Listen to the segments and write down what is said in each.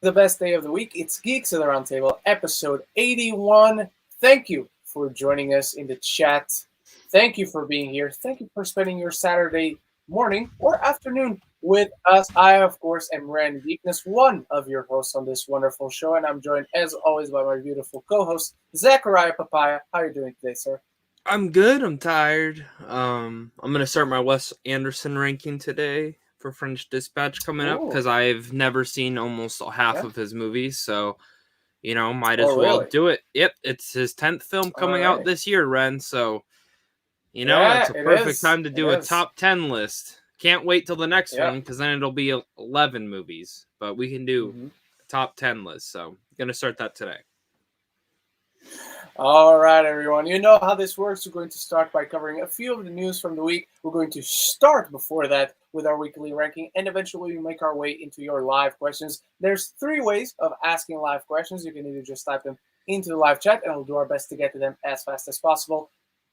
the best day of the week. It's Geeks of the Roundtable, episode 81. Thank you for joining us in the chat. Thank you for being here. Thank you for spending your Saturday morning or afternoon with us. I, of course, am Randy Geekness, one of your hosts on this wonderful show, and I'm joined, as always, by my beautiful co-host, Zachariah Papaya. How are you doing today, sir? I'm good. I'm tired. I'm gonna start my Wes Anderson ranking today for French Dispatch coming up Ooh, because I've never seen almost half yeah. of his movies, so might Oh, as well really? do it. Yep, it's his 10th film All coming out right. this year, Ren. So it's Yeah, a it perfect is. time to It do a is. top 10 list. Can't wait till the next Yeah. one because then it'll be 11 movies, but we can do Mm-hmm. a top 10 list. So gonna start that today. All right, everyone. You know how this works. We're going to start by covering a few of the news from the week. We're going to start before that with our weekly ranking, and eventually we make our way into your live questions. There's three ways of asking live questions. You can either just type them into the live chat, and we'll do our best to get to them as fast as possible,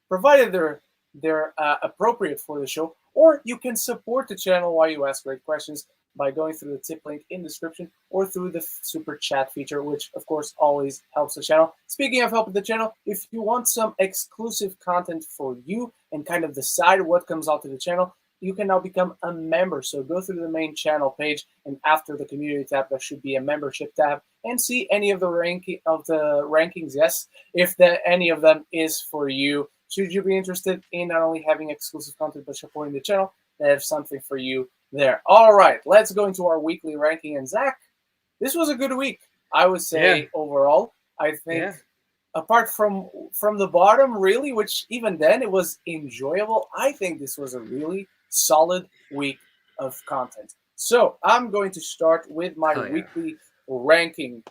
provided they're appropriate for the show. Or you can support the channel while you ask great questions by going through the tip link in the description or through the super chat feature, which of course always helps the channel. Speaking of helping the channel, if you want some exclusive content for you and kind of decide what comes out to the channel, you can now become a member. So go through the main channel page, and after the community tab, there should be a membership tab, and see any of the rankings. Yes, if any of them is for you. Should you be interested in not only having exclusive content but supporting the channel, there's something for you there. All right, let's go into our weekly ranking. And Zach, this was a good week, I would Yeah, say overall. I think yeah. apart from the bottom, really, which even then it was enjoyable. I think this was a really solid week of content. So I'm going to start with my Hell yeah. weekly ranking,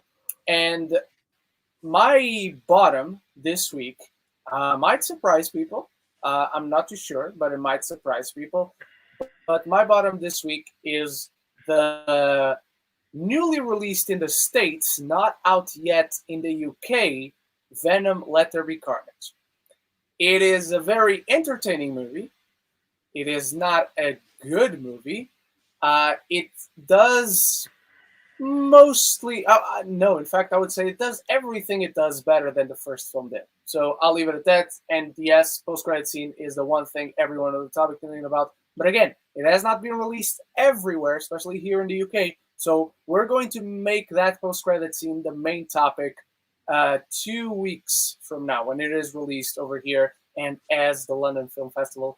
and my bottom this week might surprise people. I'm not too sure, but it might surprise people. But my bottom this week is the newly released in the States, not out yet in the UK, Venom Let There Be Carnage. It is a very entertaining movie. It is not a good movie. It does mostly, no, in fact, I would say it does everything it does better than the first film did. So I'll leave it at that. And yes, post-credit scene is the one thing everyone on the topic thinking about. But again, it has not been released everywhere, especially here in the UK. So we're going to make that post-credit scene the main topic 2 weeks from now when it is released over here, and as the London Film Festival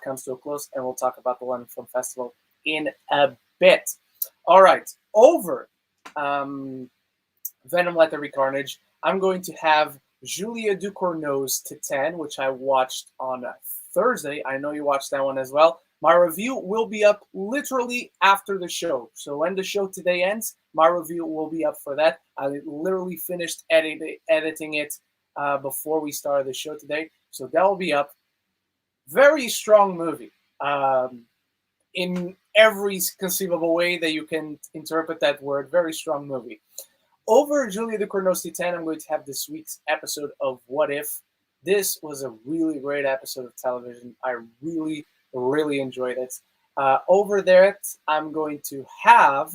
comes to a close, and we'll talk about the London Film Festival in a bit. All right, over Venom Let There Be Carnage, I'm going to have Julia Ducournau's Titan, which I watched on Thursday. I know you watched that one as well. My review will be up literally after the show. So when the show today ends, my review will be up for that. I literally finished editing it before we started the show today. So that will be up. Very strong movie. In every conceivable way that you can interpret that word. Very strong movie. Over Julia Ducournau's Titan, I'm going to have this week's episode of What If. This was a really great episode of television. I really, really enjoyed it. Over there, I'm going to have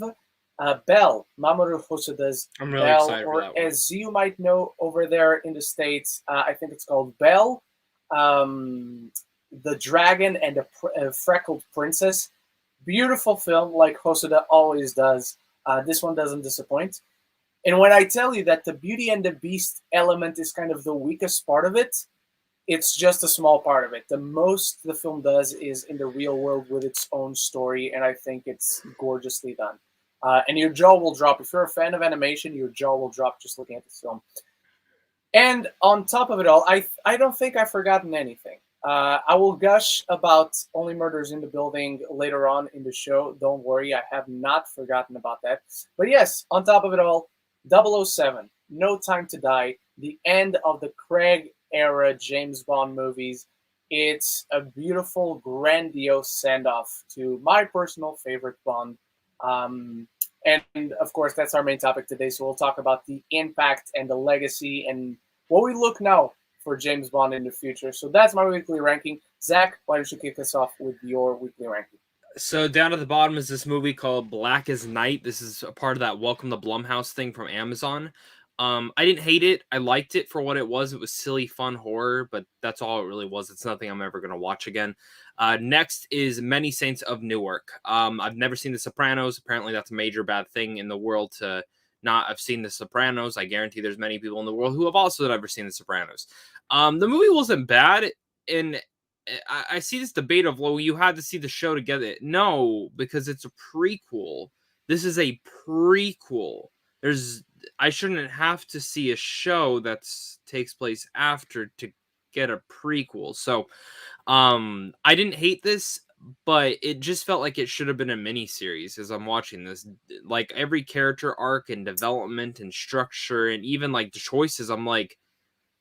Belle, Mamoru Hosoda's I'm really Belle, excited for or that one. as you might know over there in the States, I think it's called Belle, um, the Dragon and the Freckled Princess. Beautiful film, like Hosoda always does. This one doesn't disappoint. And when I tell you that the Beauty and the Beast element is kind of the weakest part of it, it's just a small part of it. The most the film does is in the real world with its own story, and I think it's gorgeously done. And your jaw will drop. If you're a fan of animation, your jaw will drop just looking at this film. And on top of it all, I don't think I've forgotten anything. I will gush about Only Murders in the Building later on in the show. Don't worry, I have not forgotten about that. But yes, on top of it all, 007, No Time to Die, the end of the Craig era James Bond movies. It's a beautiful, grandiose send off to my personal favorite Bond. And of course, that's our main topic today. So we'll talk about the impact and the legacy and what we look now for James Bond in the future. So that's my weekly ranking. Zach, why don't you kick us off with your weekly ranking? So down at the bottom is this movie called Black as Night. This is a part of that Welcome to Blumhouse thing from Amazon. I didn't hate it. I liked it for what it was. It was silly, fun horror, but that's all it really was. It's nothing I'm ever going to watch again. Next is Many Saints of Newark. I've never seen The Sopranos. Apparently that's a major bad thing in the world to not have seen The Sopranos. I guarantee there's many people in the world who have also never seen The Sopranos. The movie wasn't bad, and I see this debate of, well, you had to see the show to get it. No, because it's a prequel. This is a prequel. I shouldn't have to see a show that takes place after to get a prequel. So, I didn't hate this, but it just felt like it should have been a mini series as I'm watching this. Like every character arc and development and structure and even like the choices, I'm like,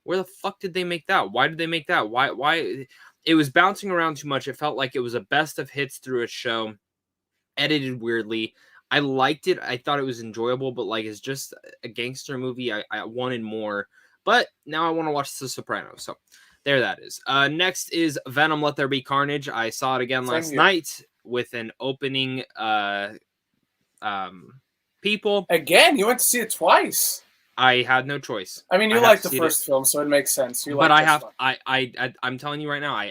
where the fuck did they make that? Why did they make that? Why? It was bouncing around too much. It felt like it was a best of hits through a show, edited weirdly. I liked it. I thought it was enjoyable, but like it's just a gangster movie. I wanted more, but now I want to watch The Sopranos. So there that is. Next is Venom: Let There Be Carnage. I saw it again last night with an opening. People again. You went to see it twice. I had no choice. I mean, you liked the first film, so it makes sense. But I'm telling you right now,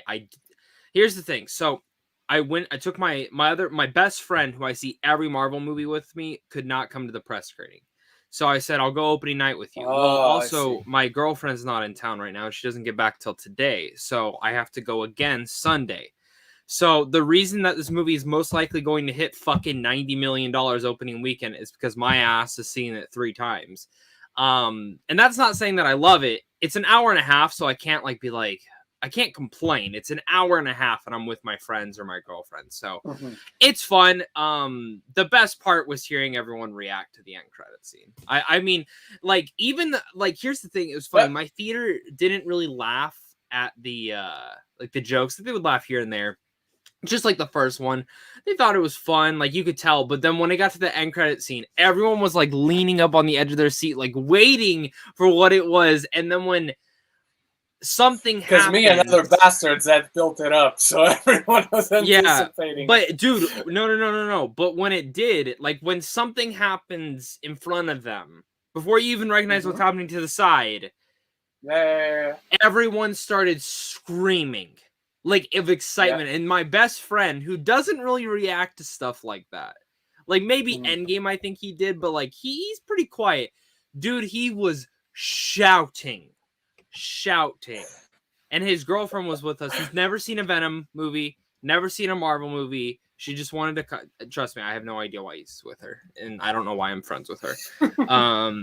here's the thing. So I took my best friend who I see every Marvel movie with me could not come to the press screening. So I said, I'll go opening night with you. Oh, well, also my girlfriend's not in town right now. She doesn't get back till today. So I have to go again Sunday. So the reason that this movie is most likely going to hit fucking $90 million opening weekend is because my ass has seen it 3 times. And that's not saying that I love it. It's an hour and a half, so I can't I can't complain. It's an hour and a half, and I'm with my friends or my girlfriend, so it's fun. The best part was hearing everyone react to the end credit scene. I mean, like even here's the thing. It was funny. My theater didn't really laugh at the the jokes. They would laugh here and there. Just like the first one, they thought it was fun, like you could tell. But then when it got to the end credit scene, everyone was like leaning up on the edge of their seat, like waiting for what it was. And then when something happened, because me and other bastards had built it up, so everyone was anticipating. Yeah, but dude, no. But when it did, like when something happens in front of them, before you even recognize what's happening to the side, everyone started screaming. Like of excitement, and my best friend who doesn't really react to stuff like that, like maybe Endgame, I think he did, but like he's pretty quiet, dude. He was shouting, and his girlfriend was with us. Who's never seen a Venom movie, never seen a Marvel movie. She just wanted to trust me. I have no idea why he's with her, and I don't know why I'm friends with her. I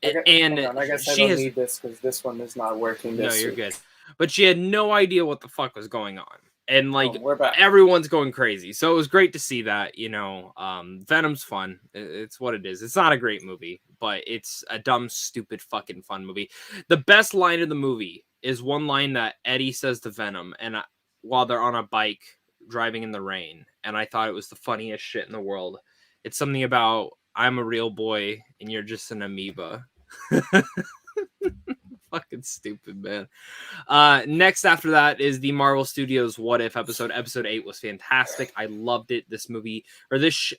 guess I don't need this because this one is not working. No, you're good. But she had no idea what the fuck was going on. And like everyone's going crazy. So it was great to see that, Venom's fun. It's what it is. It's not a great movie, but it's a dumb, stupid, fucking fun movie. The best line of the movie is one line that Eddie says to Venom and while they're on a bike driving in the rain. And I thought it was the funniest shit in the world. It's something about I'm a real boy and you're just an amoeba. Fucking stupid, man. Next after that is the Marvel Studios What If episode. Episode 8 was fantastic. I loved it. This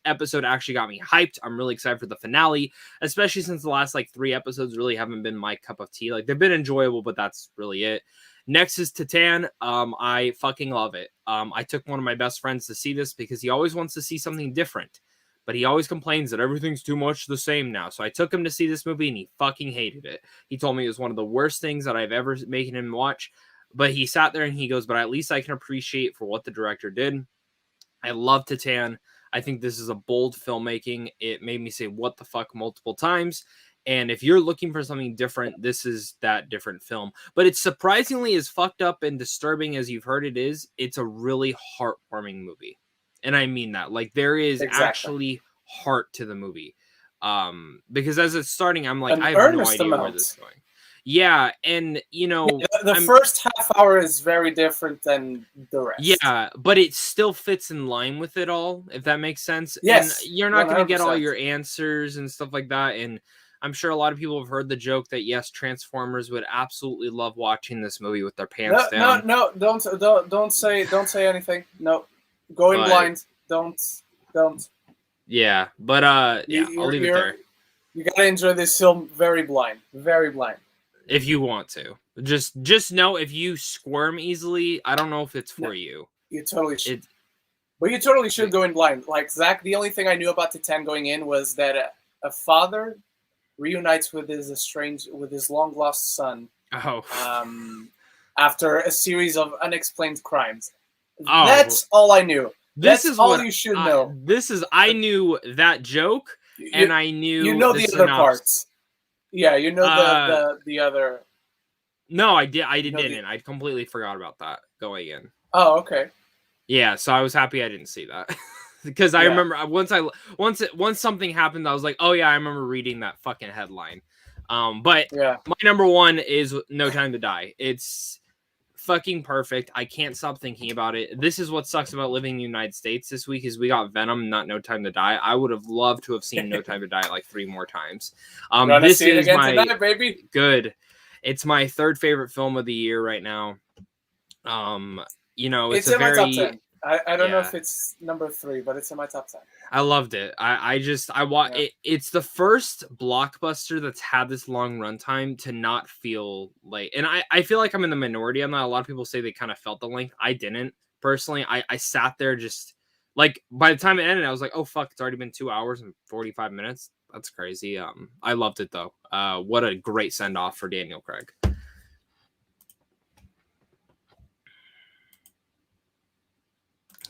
episode actually got me hyped. I'm really excited for the finale, especially since the last 3 episodes really haven't been my cup of tea. Like they've been enjoyable, but that's really it. Next is Titan. I fucking love it. I took one of my best friends to see this because he always wants to see something different. But he always complains that everything's too much the same now. So I took him to see this movie and he fucking hated it. He told me it was one of the worst things that I've ever making him watch. But he sat there and he goes, but at least I can appreciate for what the director did. I love Titan. I think this is a bold filmmaking. It made me say what the fuck multiple times. And if you're looking for something different, this is that different film. But it's surprisingly as fucked up and disturbing as you've heard it is. It's a really heartwarming movie. And I mean that. Like, there is actually heart to the movie. Because as it's starting, I'm like, I have no idea where this is going. Yeah, and, the first half hour is very different than the rest. Yeah, but it still fits in line with it all, if that makes sense. Yes. And you're not going to get all your answers and stuff like that. And I'm sure a lot of people have heard the joke that, yes, Transformers would absolutely love watching this movie with their pants down. No, don't say anything. No. Go in But blind. Don't. yeah, but yeah, I'll leave it there. You gotta enjoy this film very blind. Very blind. If you want to. Just know if you squirm easily, I don't know if it's for No, you. you totally should. It But you totally should go in blind. Like Zach, the only thing I knew about the 10 going in was that a father reunites with his long lost son after a series of unexplained crimes. Oh. That's all I knew. This That's is all what you should know. I knew that joke, and I knew you know the other parts. Yeah, you know the other. No, I didn't. I completely forgot about that going in. Oh, okay. Yeah, so I was happy I didn't see that. Because I remember once something happened, I was like, oh yeah, I remember reading that fucking headline. But yeah, my number one is No Time to Die. It's fucking perfect. I can't stop thinking about it. This is what sucks about living in the United States this week is we got Venom, not No Time to Die. I would have loved to have seen No Time to Die like 3 more times. This see it is again my tonight, baby. Good. It's my 3rd favorite film of the year right now. You know, it's in my top 10. I don't know if it's number 3, but it's in my top 10. I loved it. I watch it. It's the first blockbuster that's had this long runtime to not feel like, and I feel like I'm in the minority on that. A lot of people say they kind of felt the length. I didn't personally. I sat there just like by the time it ended, I was like, oh fuck, it's already been 2 hours and 45 minutes. That's crazy. I loved it though. What a great send off for Daniel Craig.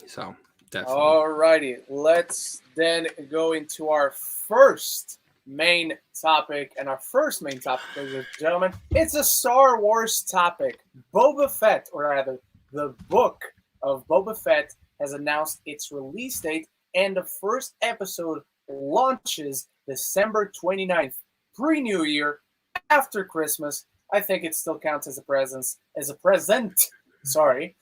So definitely. Alrighty, let's then go into our first main topic. And our first main topic, ladies and gentlemen, it's a Star Wars topic. Boba Fett, or rather, the book of Boba Fett, has announced its release date, and the first episode launches December 29th, pre-New Year, after Christmas. I think it still counts as a present. Sorry.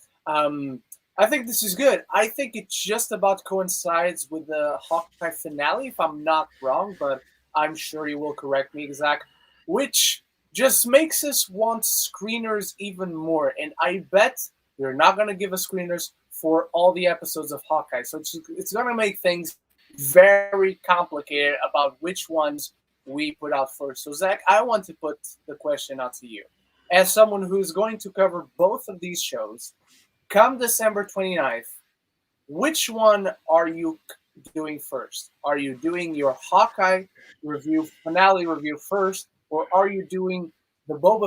I think this is good. I think it just about coincides with the Hawkeye finale, if I'm not wrong, but I'm sure you will correct me, Zach, which just makes us want screeners even more. And I bet they're not going to give us screeners for all the episodes of Hawkeye. So it's going to make things very complicated about which ones we put out first. So, Zach, I want to put the question out to you. As someone who's going to cover both of these shows, come December 29th, which one are you doing first? Are you doing your Hawkeye finale review first, or are you doing the Book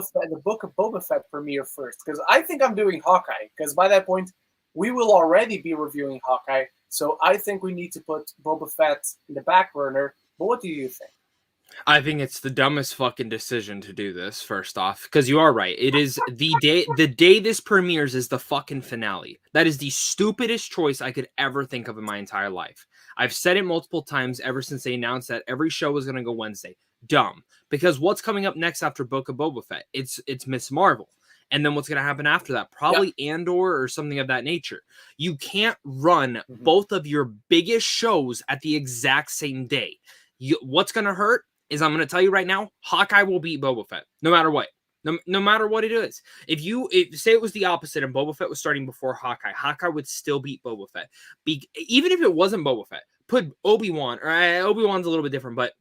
of Boba Fett premiere first? Because I think I'm doing Hawkeye, because by that point, we will already be reviewing Hawkeye, so I think we need to put Boba Fett in the back burner. But what do you think? I think it's the dumbest fucking decision to do this, first off, because you are right. It is the day this premieres is the fucking finale. That is the stupidest choice I could ever think of in my entire life. I've said it multiple times ever since they announced that every show was going to go Wednesday. Dumb. Because what's coming up next after Book of Boba Fett? It's Miss Marvel. And then what's going to happen after that? Probably Andor or something of that nature. You can't run both of your biggest shows at the exact same day. What's going to hurt is I'm going to tell you right now, Hawkeye will beat Boba Fett, no matter what. No matter what it is. If say it was the opposite and Boba Fett was starting before Hawkeye, Hawkeye would still beat Boba Fett. Even if it wasn't Boba Fett, put Obi-Wan, or Obi-Wan's a little bit different, but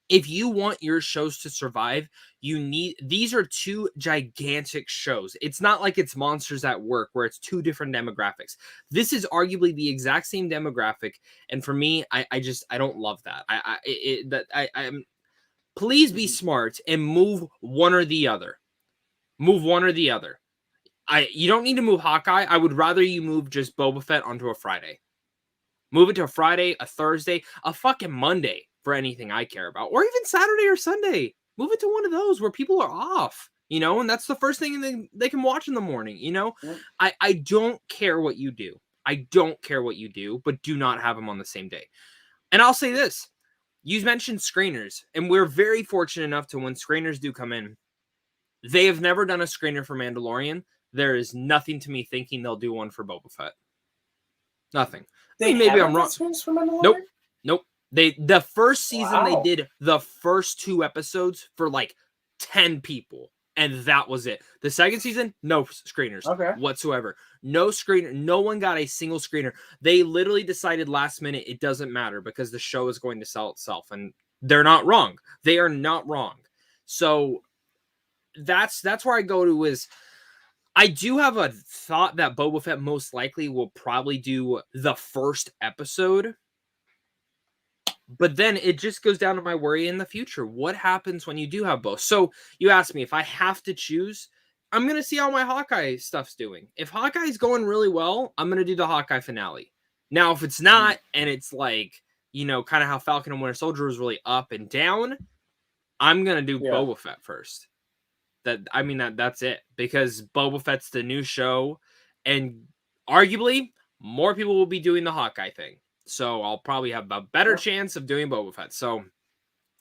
if you want your shows to survive, these are 2 gigantic shows. It's not like it's Monsters at Work where it's 2 different demographics. This is arguably the exact same demographic, and for me, I don't love that. I'm please be smart and move one or the other. Move one or the other. You don't need to move Hawkeye. I would rather you move just Boba Fett onto a Friday. Move it to a Friday, a Thursday, a fucking Monday for anything I care about. Or even Saturday or Sunday. Move it to one of those where people are off, and that's the first thing they can watch in the morning, I don't care what you do. I don't care what you do, but do not have them on the same day. And I'll say this. You mentioned screeners, and we're very fortunate enough to when screeners do come in. They have never done a screener for Mandalorian. There is nothing to me thinking they'll do one for Boba Fett. Nothing. Maybe I'm wrong. Nope. The first season they did the first 2 episodes for like 10 people, And that was it. The second season, no screeners whatsoever. No screener. No one got a single screener. They literally decided last minute it doesn't matter because the show is going to sell itself. And they're not wrong. They are not wrong. So that's where I go to is I do have a thought that Boba Fett most likely will probably do the first episode. But then it just goes down to my worry in the future. What happens when you do have both? So you asked me if I have to choose, I'm going to see how my Hawkeye stuff's doing. If Hawkeye's going really well, I'm going to do the Hawkeye finale. Now, if it's not, and it's like, you know, kind of how Falcon and Winter Soldier was really up and down, I'm going to do Boba Fett first. That's it. Because Boba Fett's the new show, and arguably, more people will be doing the Hawkeye thing. So I'll probably have a better chance of doing Boba Fett. So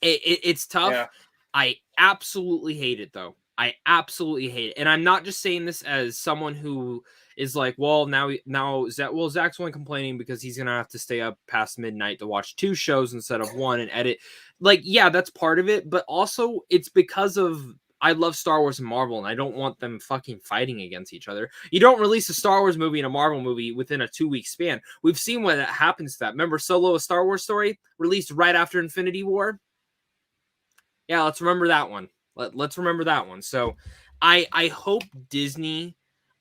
it's tough. Yeah. I absolutely hate it, though. I absolutely hate it. And I'm not just saying this as someone who is like, well, Zach's only complaining because he's going to have to stay up past midnight to watch 2 shows instead of 1 and edit. Like, yeah, that's part of it. But also it's because of I love Star Wars and Marvel, and I don't want them fucking fighting against each other. You don't release a Star Wars movie and a Marvel movie within a 2-week span. We've seen what happens to that. Remember Solo, a Star Wars story, released right after Infinity War? Yeah, let's remember that one. Let's remember that one. So I hope Disney,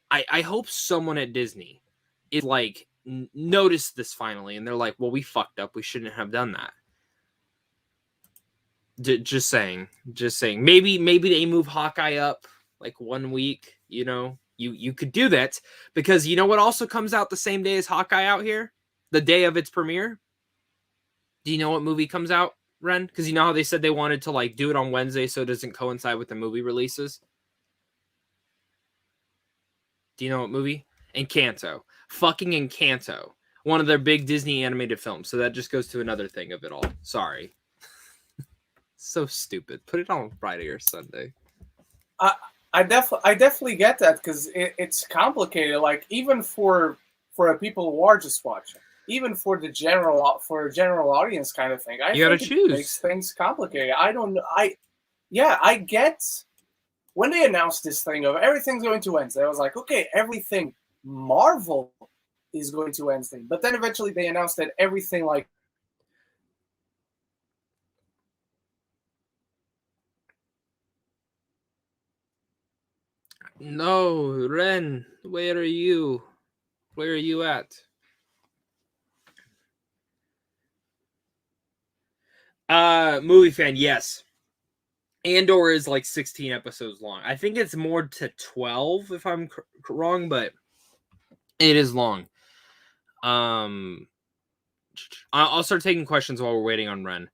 I hope someone at Disney is like, noticed this finally, and they're like, well, we fucked up. We shouldn't have done that. Just saying. Maybe they move Hawkeye up like 1 week. You know, you could do that because you know what also comes out the same day as Hawkeye out here, the day of its premiere. Do you know what movie comes out, Ren? Because you know how they said they wanted to like do it on Wednesday so it doesn't coincide with the movie releases. Do you know what movie? Encanto. Fucking Encanto. One of their big Disney animated films. So that just goes to another thing of it all. Sorry. So stupid. Put it on Friday or Sunday. I definitely get that because it's complicated. Like even for people who are just watching, even for a general audience kind of thing, you gotta choose. It makes things complicated. I don't know. I get when they announced this thing of everything's going to Wednesday. I was like, okay, everything Marvel is going to Wednesday, but then eventually they announced that everything like. No, Ren, where are you? Where are you at? Movie fan, yes. Andor is like 16 episodes long. I think it's more to 12 if I'm wrong, but it is long. I'll start taking questions while we're waiting on Ren.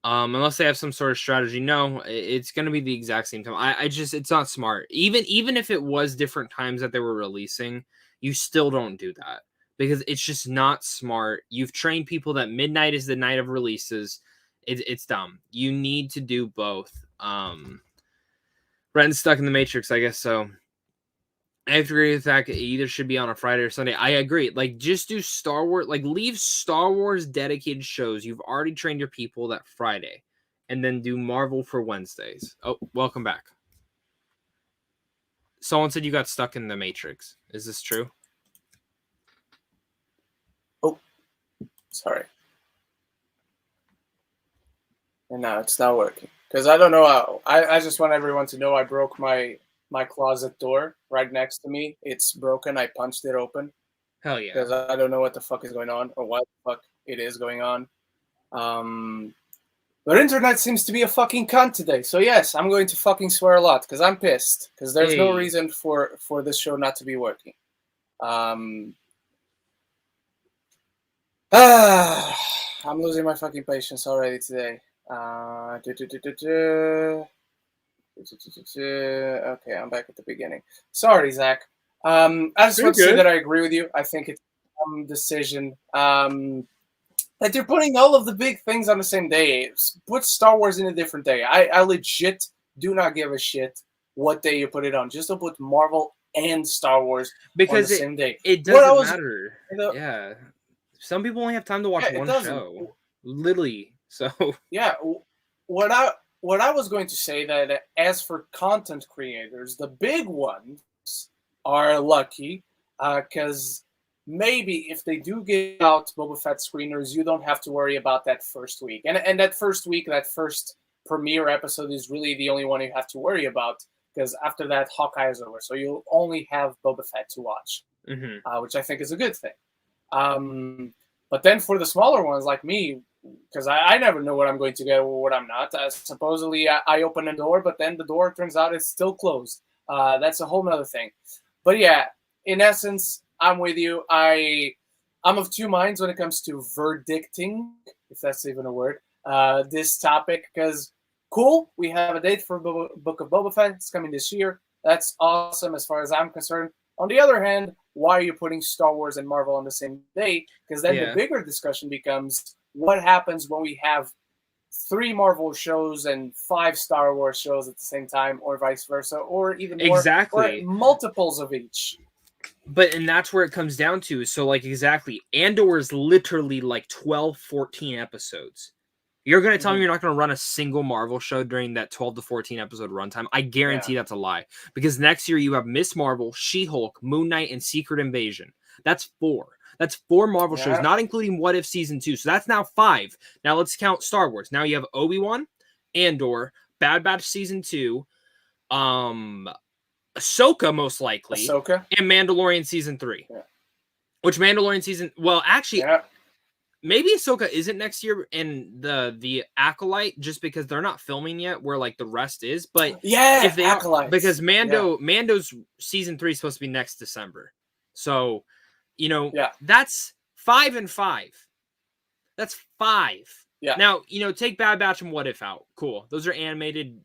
Unless they have some sort of strategy. No, it's going to be the exact same time. It's not smart. Even if it was different times that they were releasing, you still don't do that because it's just not smart. You've trained people that midnight is the night of releases. It's dumb. You need to do both. Ren's stuck in the Matrix, I guess so. I have to agree with that. It either should be on a Friday or Sunday. I agree. Like, just do Star Wars. Like, leave Star Wars dedicated shows. You've already trained your people that Friday. And then do Marvel for Wednesdays. Oh, welcome back. Someone said you got stuck in the Matrix. Is this true? Oh, sorry. And now it's not working. Because I don't know how. I just want everyone to know I broke my closet door right next to me. It's broken. I punched it open. Hell yeah. Because I don't know what the fuck is going on or what the fuck it is going on. But internet seems to be a fucking cunt today. So yes, I'm going to fucking swear a lot because I'm pissed. Because there's no reason for this show not to be working. I'm losing my fucking patience already today. Okay, I'm back at the beginning. Sorry, Zach. I just want to say that I agree with you. I think it's a dumb decision. That they're putting all of the big things on the same day. Put Star Wars in a different day. I legit do not give a shit what day you put it on. Just to put Marvel and Star Wars on the same day. It doesn't matter. Yeah. Some people only have time to watch one show. Literally. So yeah. What what I was going to say that as for content creators, the big ones are lucky because maybe if they do give out Boba Fett screeners, you don't have to worry about that first week. And that first week, that first premiere episode is really the only one you have to worry about because after that, Hawkeye is over. So you'll only have Boba Fett to watch, which I think is a good thing. But then for the smaller ones like me, because I never know what I'm going to get or what I'm not. Supposedly, I open a door, but then the door turns out it's still closed. That's a whole nother thing. But yeah, in essence, I'm with you. I'm of two minds when it comes to verdicting, if that's even a word, this topic. Because cool, we have a date for Book of Boba Fett. It's coming this year. That's awesome as far as I'm concerned. On the other hand, why are you putting Star Wars and Marvel on the same day? Because then the bigger discussion becomes what happens when we have 3 Marvel shows and 5 Star Wars shows at the same time, or vice versa, or even more, or multiples of each. And that's where it comes down to. So, like, exactly, Andor is literally like 12, 14 episodes. You're going to tell me you're not going to run a single Marvel show during that 12 to 14 episode runtime? I guarantee that's a lie. Because next year you have Miss Marvel, She-Hulk, Moon Knight, and Secret Invasion. That's 4. That's 4 Marvel shows, not including What If Season 2. So that's now 5. Now let's count Star Wars. Now you have Obi-Wan, Andor, Bad Batch Season 2, Ahsoka most likely, and Mandalorian Season 3. Yeah. Which Mandalorian Season... Well, actually... Yeah. Maybe Ahsoka isn't next year in the Acolyte just because they're not filming yet where like the rest is. But if they are, because Mando's season 3 is supposed to be next December. So, that's 5 and 5. That's 5. Yeah. Now, take Bad Batch and What If out. Cool. Those are animated,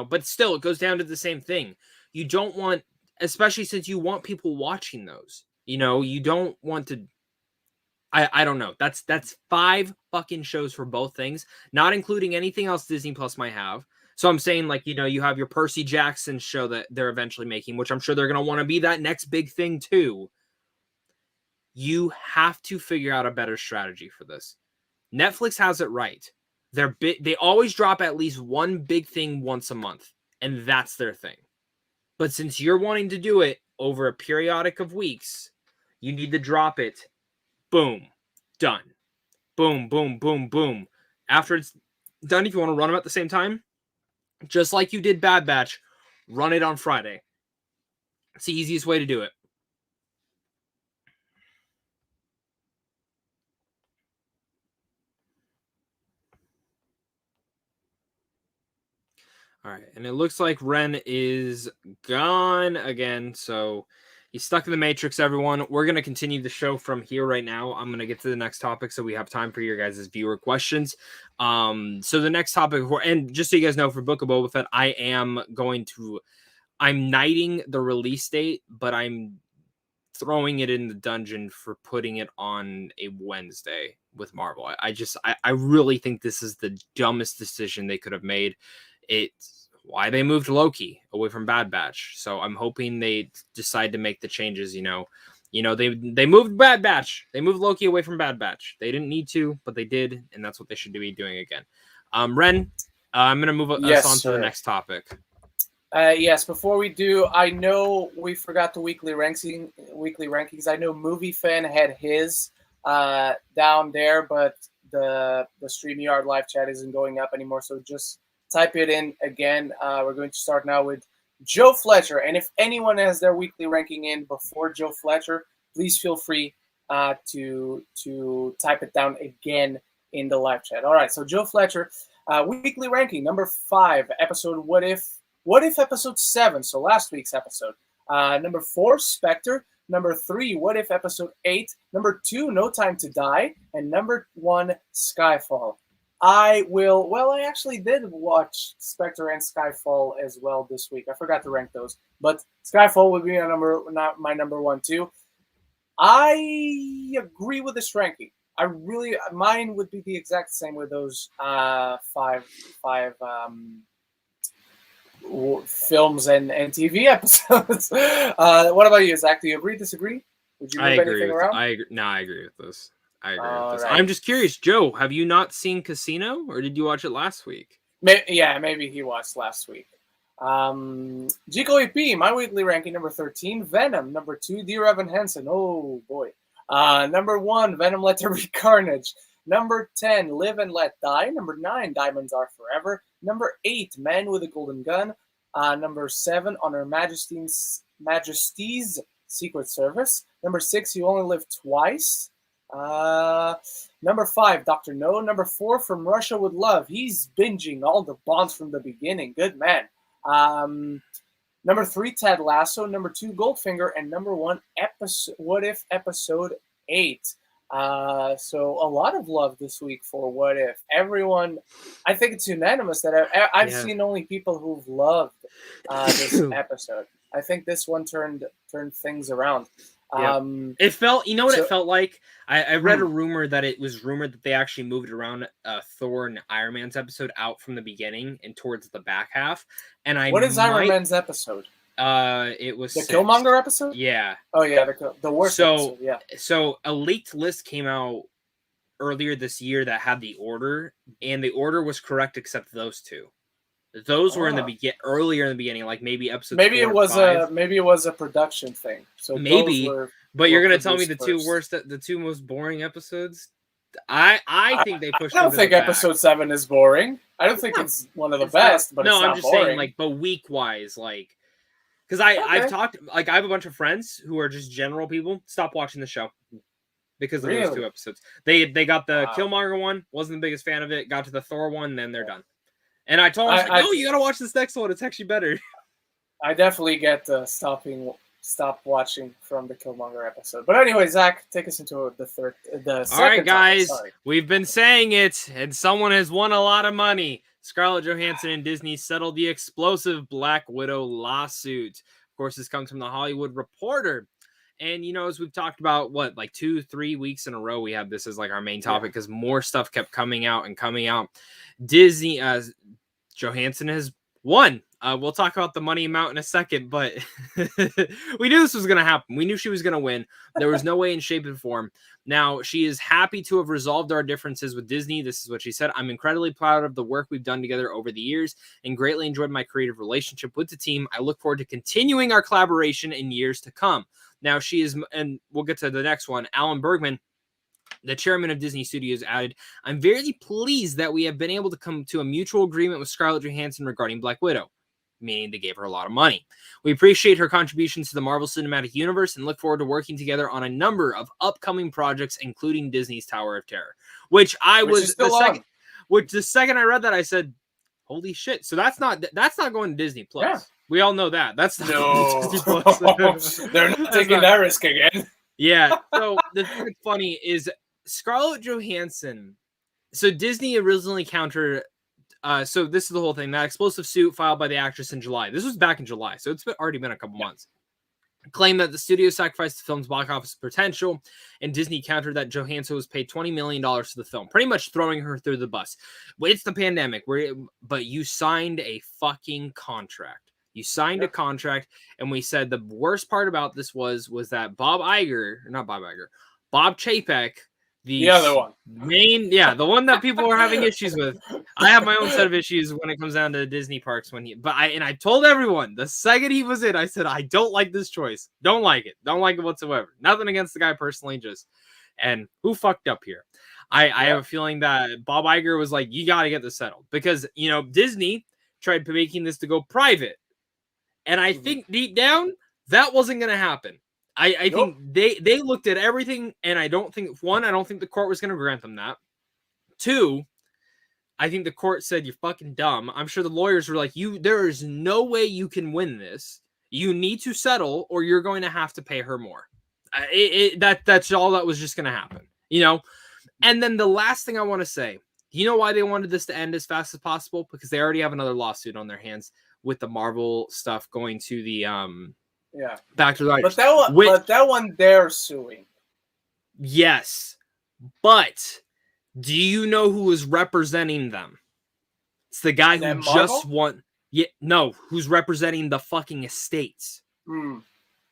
but still it goes down to the same thing. You don't want, especially since you want people watching those, you don't want to. I don't know. That's 5 fucking shows for both things, not including anything else Disney Plus might have. So I'm saying, like, you have your Percy Jackson show that they're eventually making, which I'm sure they're going to want to be that next big thing too. You have to figure out a better strategy for this. Netflix has it right. They always drop at least one big thing once a month, and that's their thing. But since you're wanting to do it over a periodic of weeks, you need to drop it. Boom. Done. Boom, boom, boom, boom. After it's done, if you want to run them at the same time, just like you did Bad Batch, run it on Friday. It's the easiest way to do it. All right, and it looks like Ren is gone again, so he's stuck in the Matrix, everyone. We're going to continue the show from here right now. I'm going to get to the next topic so we have time for your guys' viewer questions. So the next topic, and just so you guys know, for Book of Boba Fett, I'm knighting the release date, but I'm throwing it in the dungeon for putting it on a Wednesday with Marvel. I really think this is the dumbest decision they could have made. It's why they moved Loki away from Bad Batch. So I'm hoping they decide to make the changes, they moved Bad Batch. They moved Loki away from Bad Batch. They didn't need to, but they did, and that's what they should be doing again. Ren, I'm going to move us on to the next topic. Yes, before we do, I know we forgot the weekly rankings. I know Movie Fan had his down there, but the StreamYard live chat isn't going up anymore, so just type it in again. We're going to start now with Joe Fletcher. And if anyone has their weekly ranking in before Joe Fletcher, please feel free to type it down again in the live chat. All right, so Joe Fletcher, weekly ranking, number 5, episode What If episode 7, so last week's episode. Number 4, Spectre. Number 3, What If episode 8. Number 2, No Time to Die. And number 1, Skyfall. I actually did watch Spectre and Skyfall as well this week. I forgot to rank those, but Skyfall would be my number 1 too. I agree with this ranking. Mine would be the exact same with those 5 films and TV episodes. What about you, Zach? Do you agree, disagree? Would you move anything around? I agree with this. I agree with this. Right. I'm just curious, Joe, have you not seen Casino, or did you watch it last week? Maybe he watched last week. Jico EP, my weekly ranking number 13. Venom, number 2. Dear Evan Hansen, oh boy. Number 1, Venom Let There Be Carnage. Number 10, Live and Let Die. Number 9, Diamonds Are Forever. Number 8, Man with a Golden Gun. Number 7, On Her Majesty's Secret Service. Number 6, You Only Live Twice. Number 5, Dr. No. Number 4, From Russia with Love. He's binging all the Bonds from the beginning. Good man. Number 3, Ted Lasso. Number 2, Goldfinger. And number 1, What If Episode 8. So a lot of love this week for What If. Everyone, I think it's unanimous that I've seen only people who've loved this episode. I think this one turned things around. It felt, it felt like? I read a rumor that it was rumored that they actually moved around Thor and Iron Man's episode out from the beginning and towards the back half. And what is Iron Man's episode? It was the Killmonger episode. Yeah. Oh yeah, the worst episode. Yeah. So a leaked list came out earlier this year that had the order, and the order was correct except those two. Those were in the earlier in the beginning, like maybe episode. Maybe it was a production thing. So maybe, but you're gonna tell me the two most boring episodes. I think they pushed. I don't think episode 7 is boring. I don't think it's one of the best. But no, I'm just saying, like, but week wise, like, because I've talked, like, I have a bunch of friends who are just general people. Stop watching the show because of those two episodes. They got the Killmonger one, wasn't the biggest fan of it. Got to the Thor one, then they're done. And I told him, no, you gotta watch this next one. It's actually better. I definitely get stop watching from the Killmonger episode. But anyway, Zach, take us into the second. All right, guys, we've been saying it, and someone has won a lot of money. Scarlett Johansson and Disney settled the explosive Black Widow lawsuit. Of course, this comes from the Hollywood Reporter. And, as we've talked about, like 2-3 weeks in a row, we have this as like our main topic because more stuff kept coming out. Disney, Johansson has won. We'll talk about the money amount in a second, but we knew this was going to happen. We knew she was going to win. There was no way in shape and form. Now, she is happy to have resolved our differences with Disney. This is what she said. I'm incredibly proud of the work we've done together over the years and greatly enjoyed my creative relationship with the team. I look forward to continuing our collaboration in years to come. Now, she is, and we'll get to the next one, Alan Bergman, the chairman of Disney Studios, added, I'm very pleased that we have been able to come to a mutual agreement with Scarlett Johansson regarding Black Widow, meaning they gave her a lot of money. We appreciate her contributions to the Marvel Cinematic Universe and look forward to working together on a number of upcoming projects, including Disney's Tower of Terror, the second I read that, I said, holy shit. So that's not going to Disney Plus. Yeah. We all know that. That's not going to Disney Plus. They're not taking that risk again. Yeah. So the thing that's funny is Scarlett Johansson. So Disney originally countered. So this is the whole thing. That explosive suit filed by the actress in July. This was back in July, so it's already been a couple months. Claimed that the studio sacrificed the film's box office potential, and Disney countered that Johansson was paid $20 million for the film, pretty much throwing her through the bus. It's the pandemic, but you signed a fucking contract. You signed a contract, and we said the worst part about this was that Bob Chapek, the other one, the one that people were having issues with. I have my own set of issues when it comes down to Disney parks. I told everyone the second he was in, I said I don't like this choice. Don't like it whatsoever. Nothing against the guy personally, and who fucked up here. I have a feeling that Bob Iger was like, you got to get this settled because Disney tried making this to go private. And I think deep down, that wasn't going to happen. I think they looked at everything, and I don't think the court was going to grant them that. 2, I think the court said, you're fucking dumb. I'm sure the lawyers were like, there is no way you can win this. You need to settle, or you're going to have to pay her more. That's all that was just going to happen, And then the last thing I want to say, you know why they wanted this to end as fast as possible? Because they already have another lawsuit on their hands with the Marvel stuff going to the back to the writers. But that one they're suing. Yes, but do you know who is representing them? It's the guy who just won. Yeah, no, who's representing the fucking estates?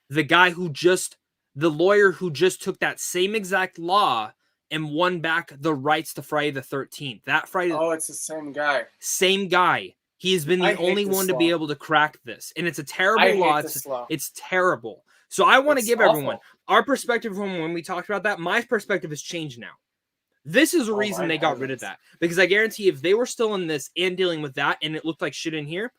The guy the lawyer who just took that same exact law and won back the rights to Friday the 13th. That Friday. Oh, it's the same guy. Same guy. He has been the only one to be able to crack this, and it's a terrible law. It's terrible. So I want to give everyone our perspective from when we talked about that. My perspective has changed now. This is the reason they got rid of that, because I guarantee if they were still in this and dealing with that, and it looked like shit in here,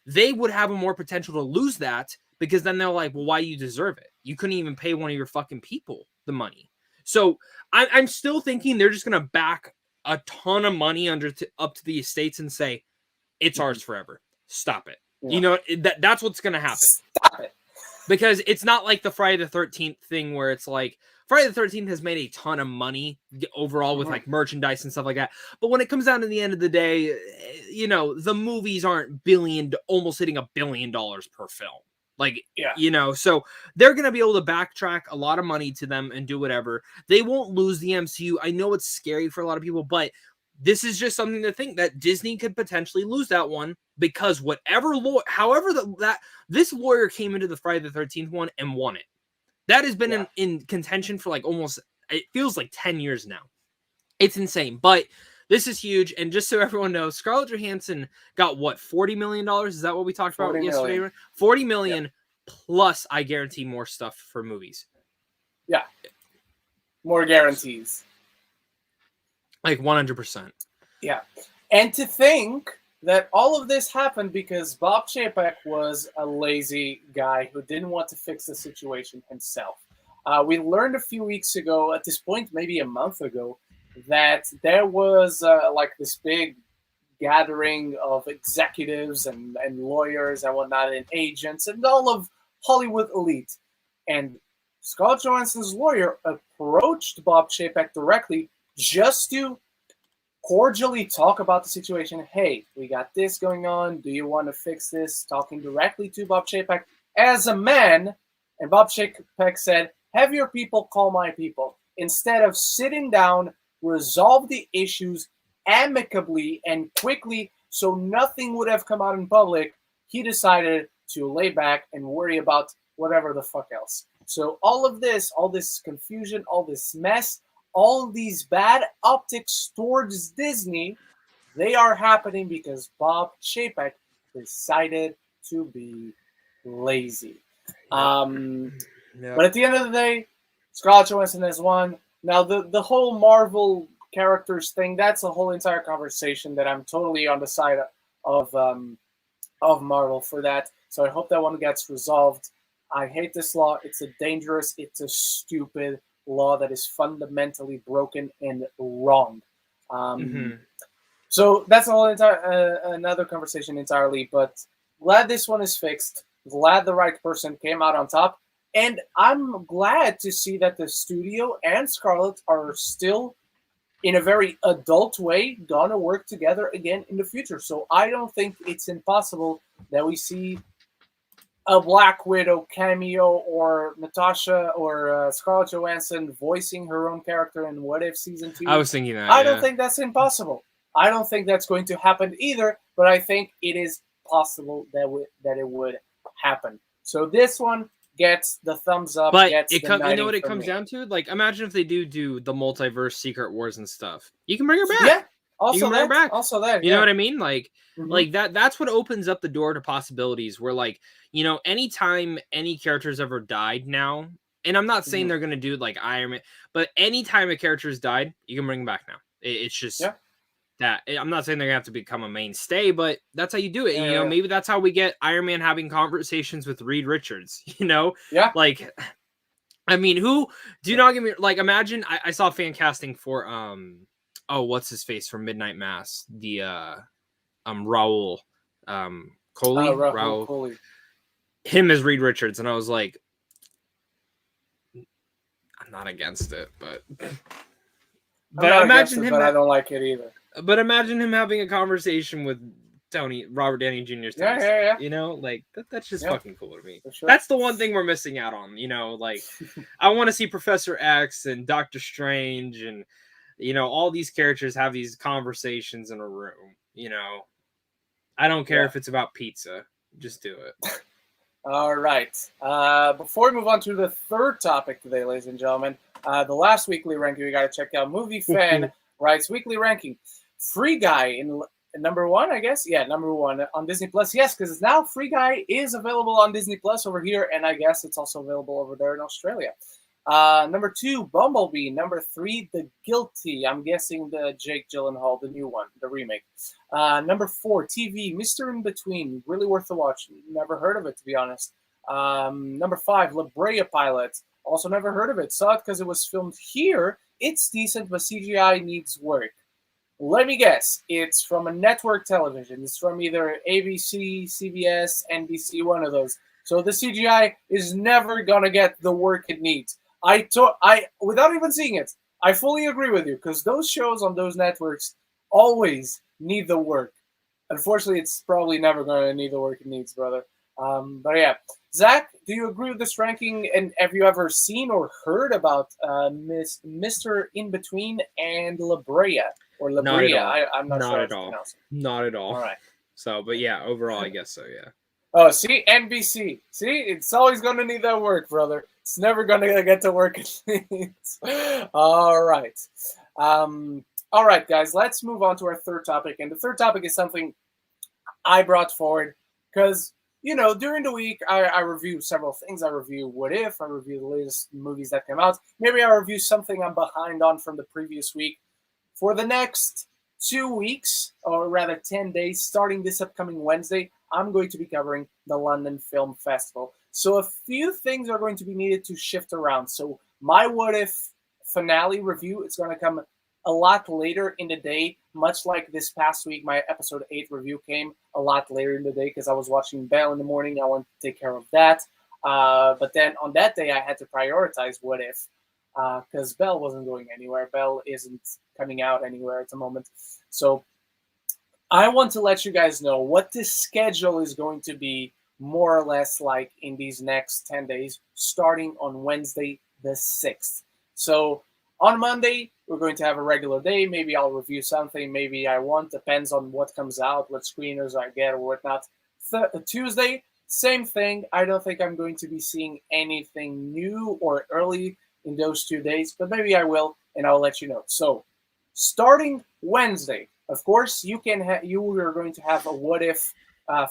they would have a more potential to lose that, because then they're like, well, why do you deserve it? You couldn't even pay one of your fucking people the money. So I'm still thinking they're just going to back a ton of money up to the estates and say, it's ours forever. Stop it. Yeah. You know, that's what's going to happen. Stop it. Because it's not like the Friday the 13th thing where it's like, Friday the 13th has made a ton of money overall with like merchandise and stuff like that. But when it comes down to the end of the day, you know, the movies aren't almost hitting $1 billion per film. Like, you know, so they're going to be able to backtrack a lot of money to them and do whatever. They won't lose the MCU. I know it's scary for a lot of people, but this is just something to think that Disney could potentially lose that one, because this lawyer came into the Friday the 13th one and won it. That has been in contention for like almost, it feels like 10 years now. It's insane, but this is huge. And just so everyone knows, Scarlett Johansson got what, $40 million? Is that what we talked about yesterday? $40 million plus, I guarantee, more stuff for movies. Yeah. More guarantees. Like 100%. Yeah. And to think that all of this happened because Bob Chapek was a lazy guy who didn't want to fix the situation himself. We learned a few weeks ago, at this point, maybe a month ago, that there was like this big gathering of executives and lawyers and whatnot, and agents and all of Hollywood elite. And Scarlett Johansson's lawyer approached Bob Chapek directly just to cordially talk about the situation. Hey, we got this going on. Do you want to fix this? Talking directly to Bob Chapek as a man. And Bob Chapek said, have your people call my people. Instead of sitting down, resolve the issues amicably and quickly so nothing would have come out in public, he decided to lay back and worry about whatever the fuck else. So all this confusion, all this mess, all these bad optics towards Disney, they are happening because Bob Chapek decided to be lazy. But at the end of the day, Scarlett Johansson has won. Now, the whole Marvel characters thing, that's a whole entire conversation that I'm totally on the side of Marvel for that. So I hope that one gets resolved. I hate this law. It's a stupid law that is fundamentally broken and wrong. So that's a whole another conversation entirely, but glad this one is fixed. Glad the right person came out on top. And I'm glad to see that the studio and Scarlett are still, in a very adult way, gonna work together again in the future. So I don't think it's impossible that we see a Black Widow cameo or Natasha or Scarlett Johansson voicing her own character in What If Season 2. I was thinking that. I don't think that's impossible. I don't think that's going to happen either, but I think it is possible that it would happen. So this one gets the thumbs up. But you know what it comes down to? Like, imagine if they do the multiverse Secret Wars and stuff. You can bring her back. Yeah. Also, you can bring her back. Also that. You know what I mean? Like, like that's what opens up the door to possibilities where, like, you know, anytime any character's ever died now, and I'm not saying they're going to do like Iron Man, but anytime a character's died, you can bring them back now. It's just that. I'm not saying they're going to have to become a mainstay, but that's how you do it. You know, maybe that's how we get Iron Man having conversations with Reed Richards, you know? Yeah. Like, I mean, who do you not give me, like, imagine I saw fan casting for, what's his face from Midnight Mass? The, Raul, Coley? Raul Coley. Him as Reed Richards. And I was like, I'm not against it, but imagine him. But I don't like it either. But imagine him having a conversation with Robert Downey Jr.'s Tony. You know, like that's just fucking cool to me. Sure. That's the one thing we're missing out on. You know, like I want to see Professor X and Doctor Strange and, you know, all these characters have these conversations in a room. You know, I don't care if it's about pizza. Just do it. All right. Before we move on to the third topic today, ladies and gentlemen, The last weekly ranking we got to check out. Movie Fan writes weekly ranking. Free Guy in number one, I guess. Yeah, number one on Disney Plus. Yes, because now Free Guy is available on Disney Plus over here, and I guess it's also available over there in Australia. Number two, Bumblebee. Number three, The Guilty. I'm guessing the Jake Gyllenhaal, the new one, the remake. Number four, TV, Mr. In Between. Really worth the watch. Never heard of it, to be honest. Number five, La Brea Pilot. Also never heard of it. Saw it because it was filmed here. It's decent, but CGI needs work. Let me guess. It's from a network television. It's from either ABC, CBS, NBC, one of those. So the CGI is never gonna get the work it needs. Without even seeing it, I fully agree with you because those shows on those networks always need the work. Unfortunately, it's probably never gonna need the work it needs, brother. But yeah, Zach, do you agree with this ranking? And have you ever seen or heard about Mr. In Between and La Brea or La Brea? I'm not sure. Not at all. Not at all. All right. So, but yeah, overall, I guess so. Yeah. Oh, see, NBC. See, it's always going to need that work, brother. It's never going to get to work it needs. All right. All right, guys, let's move on to our third topic. And the third topic is something I brought forward because, during the week, I review several things. I review What If. I review the latest movies that came out. Maybe I review something I'm behind on from the previous week. For the next 2 weeks, or rather 10 days, starting this upcoming Wednesday, I'm going to be covering the London Film Festival. So a few things are going to be needed to shift around. So my What If finale review is going to come a lot later in the day, much like this past week, my episode 8 review came a lot later in the day because I was watching Belle in the morning. I wanted to take care of that. But then on that day, I had to prioritize What If because Belle wasn't going anywhere. Belle isn't coming out anywhere at the moment. So I want to let you guys know what this schedule is going to be more or less like in these next 10 days, starting on Wednesday the 6th. So on Monday, we're going to have a regular day. Maybe I'll review something. Maybe I won't. Depends on what comes out, what screeners I get or whatnot. Tuesday, same thing. I don't think I'm going to be seeing anything new or early in those 2 days, but maybe I will, and I'll let you know. So starting Wednesday, of course, you are going to have a What If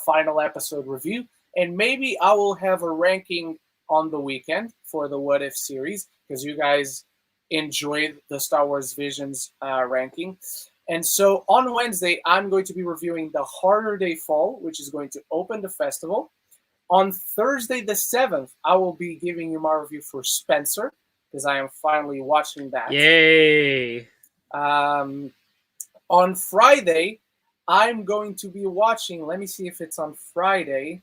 final episode review, and maybe I will have a ranking on the weekend for the What If series because you guys enjoyed the Star Wars Visions ranking. And so on Wednesday, I'm going to be reviewing The Harder They Fall, which is going to open the festival. On Thursday the 7th, I will be giving you my review for Spencer because I am finally watching that. Yay! On Friday, I'm going to be watching. Let me see if it's on Friday.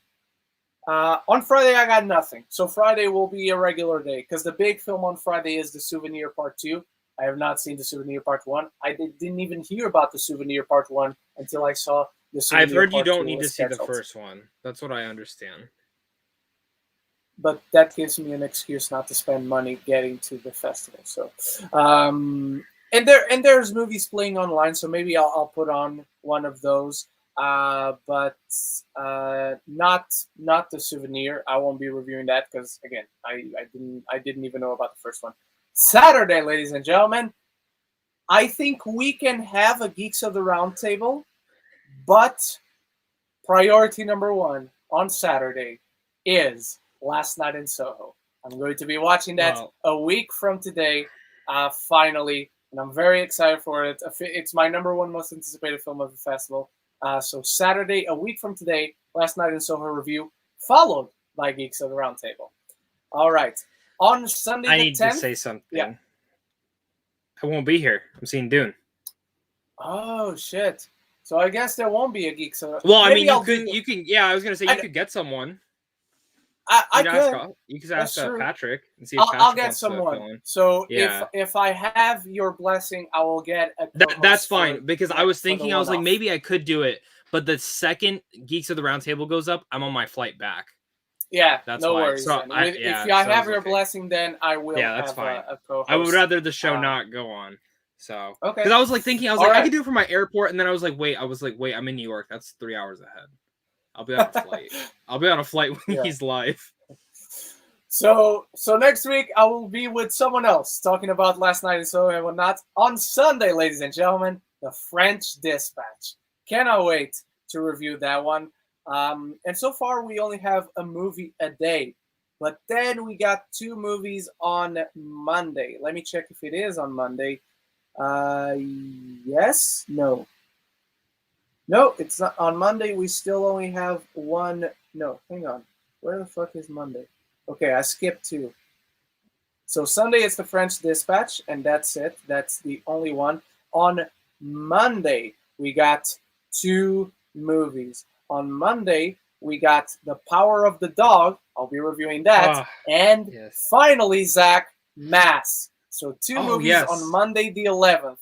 On Friday, I got nothing. So Friday will be a regular day because the big film on Friday is The Souvenir Part 2. I have not seen The Souvenir Part 1. I didn't even hear about The Souvenir Part 1 until I saw The Souvenir I've heard Part you don't 2 need to see scheduled. the first one. That's what I understand. But that gives me an excuse not to spend money getting to the festival. So, and there's movies playing online, so maybe I'll put on one of those. But not The Souvenir. I won't be reviewing that because again, I didn't even know about the first one. Saturday, ladies and gentlemen, I think we can have a Geeks of the Roundtable, but priority number one on Saturday is Last Night in Soho. I'm going to be watching that a week from today, finally, and I'm very excited for it. It's my number one most anticipated film of the festival. So Saturday, a week from today, Last Night in Soho review, followed by Geeks of the Roundtable. All right. On Sunday the 10th... I need to say something. Yeah. I won't be here. I'm seeing Dune. Oh, shit. So I guess there won't be a Geeks of the... Well, I mean, you can... Yeah, I was going to say you could get someone. You could ask Patrick and see if Patrick I'll get someone. So if I have your blessing, I will get a that's fine because I was thinking I was like maybe I could do it, but the second Geeks of the Roundtable goes up, I'm on my flight back. Yeah, that's no why. worries. So if I have your blessing, then I will. Yeah, that's have fine. A co-host. I would rather the show not go on. So okay, because I was like thinking I could do it from my airport, and then I was like wait, I'm in New York. That's 3 hours ahead. I'll be on a flight. I'll be on a flight when he's live. So next week I will be with someone else talking about Last Night in Soho and whatnot. On Sunday, ladies and gentlemen, The French Dispatch. Cannot wait to review that one. And so far we only have a movie a day. But then we got 2 movies on Monday. Let me check if it is on Monday. Yes? No. No, it's not. On Monday we still only have 1. No, hang on. Where the fuck is Monday? Okay, I skipped 2. So Sunday is The French Dispatch, and that's it. That's the only one. On Monday, we got 2 movies. On Monday, we got The Power of the Dog. I'll be reviewing that. And yes. finally, Zach, Mass. So 2 movies yes. on Monday the 11th.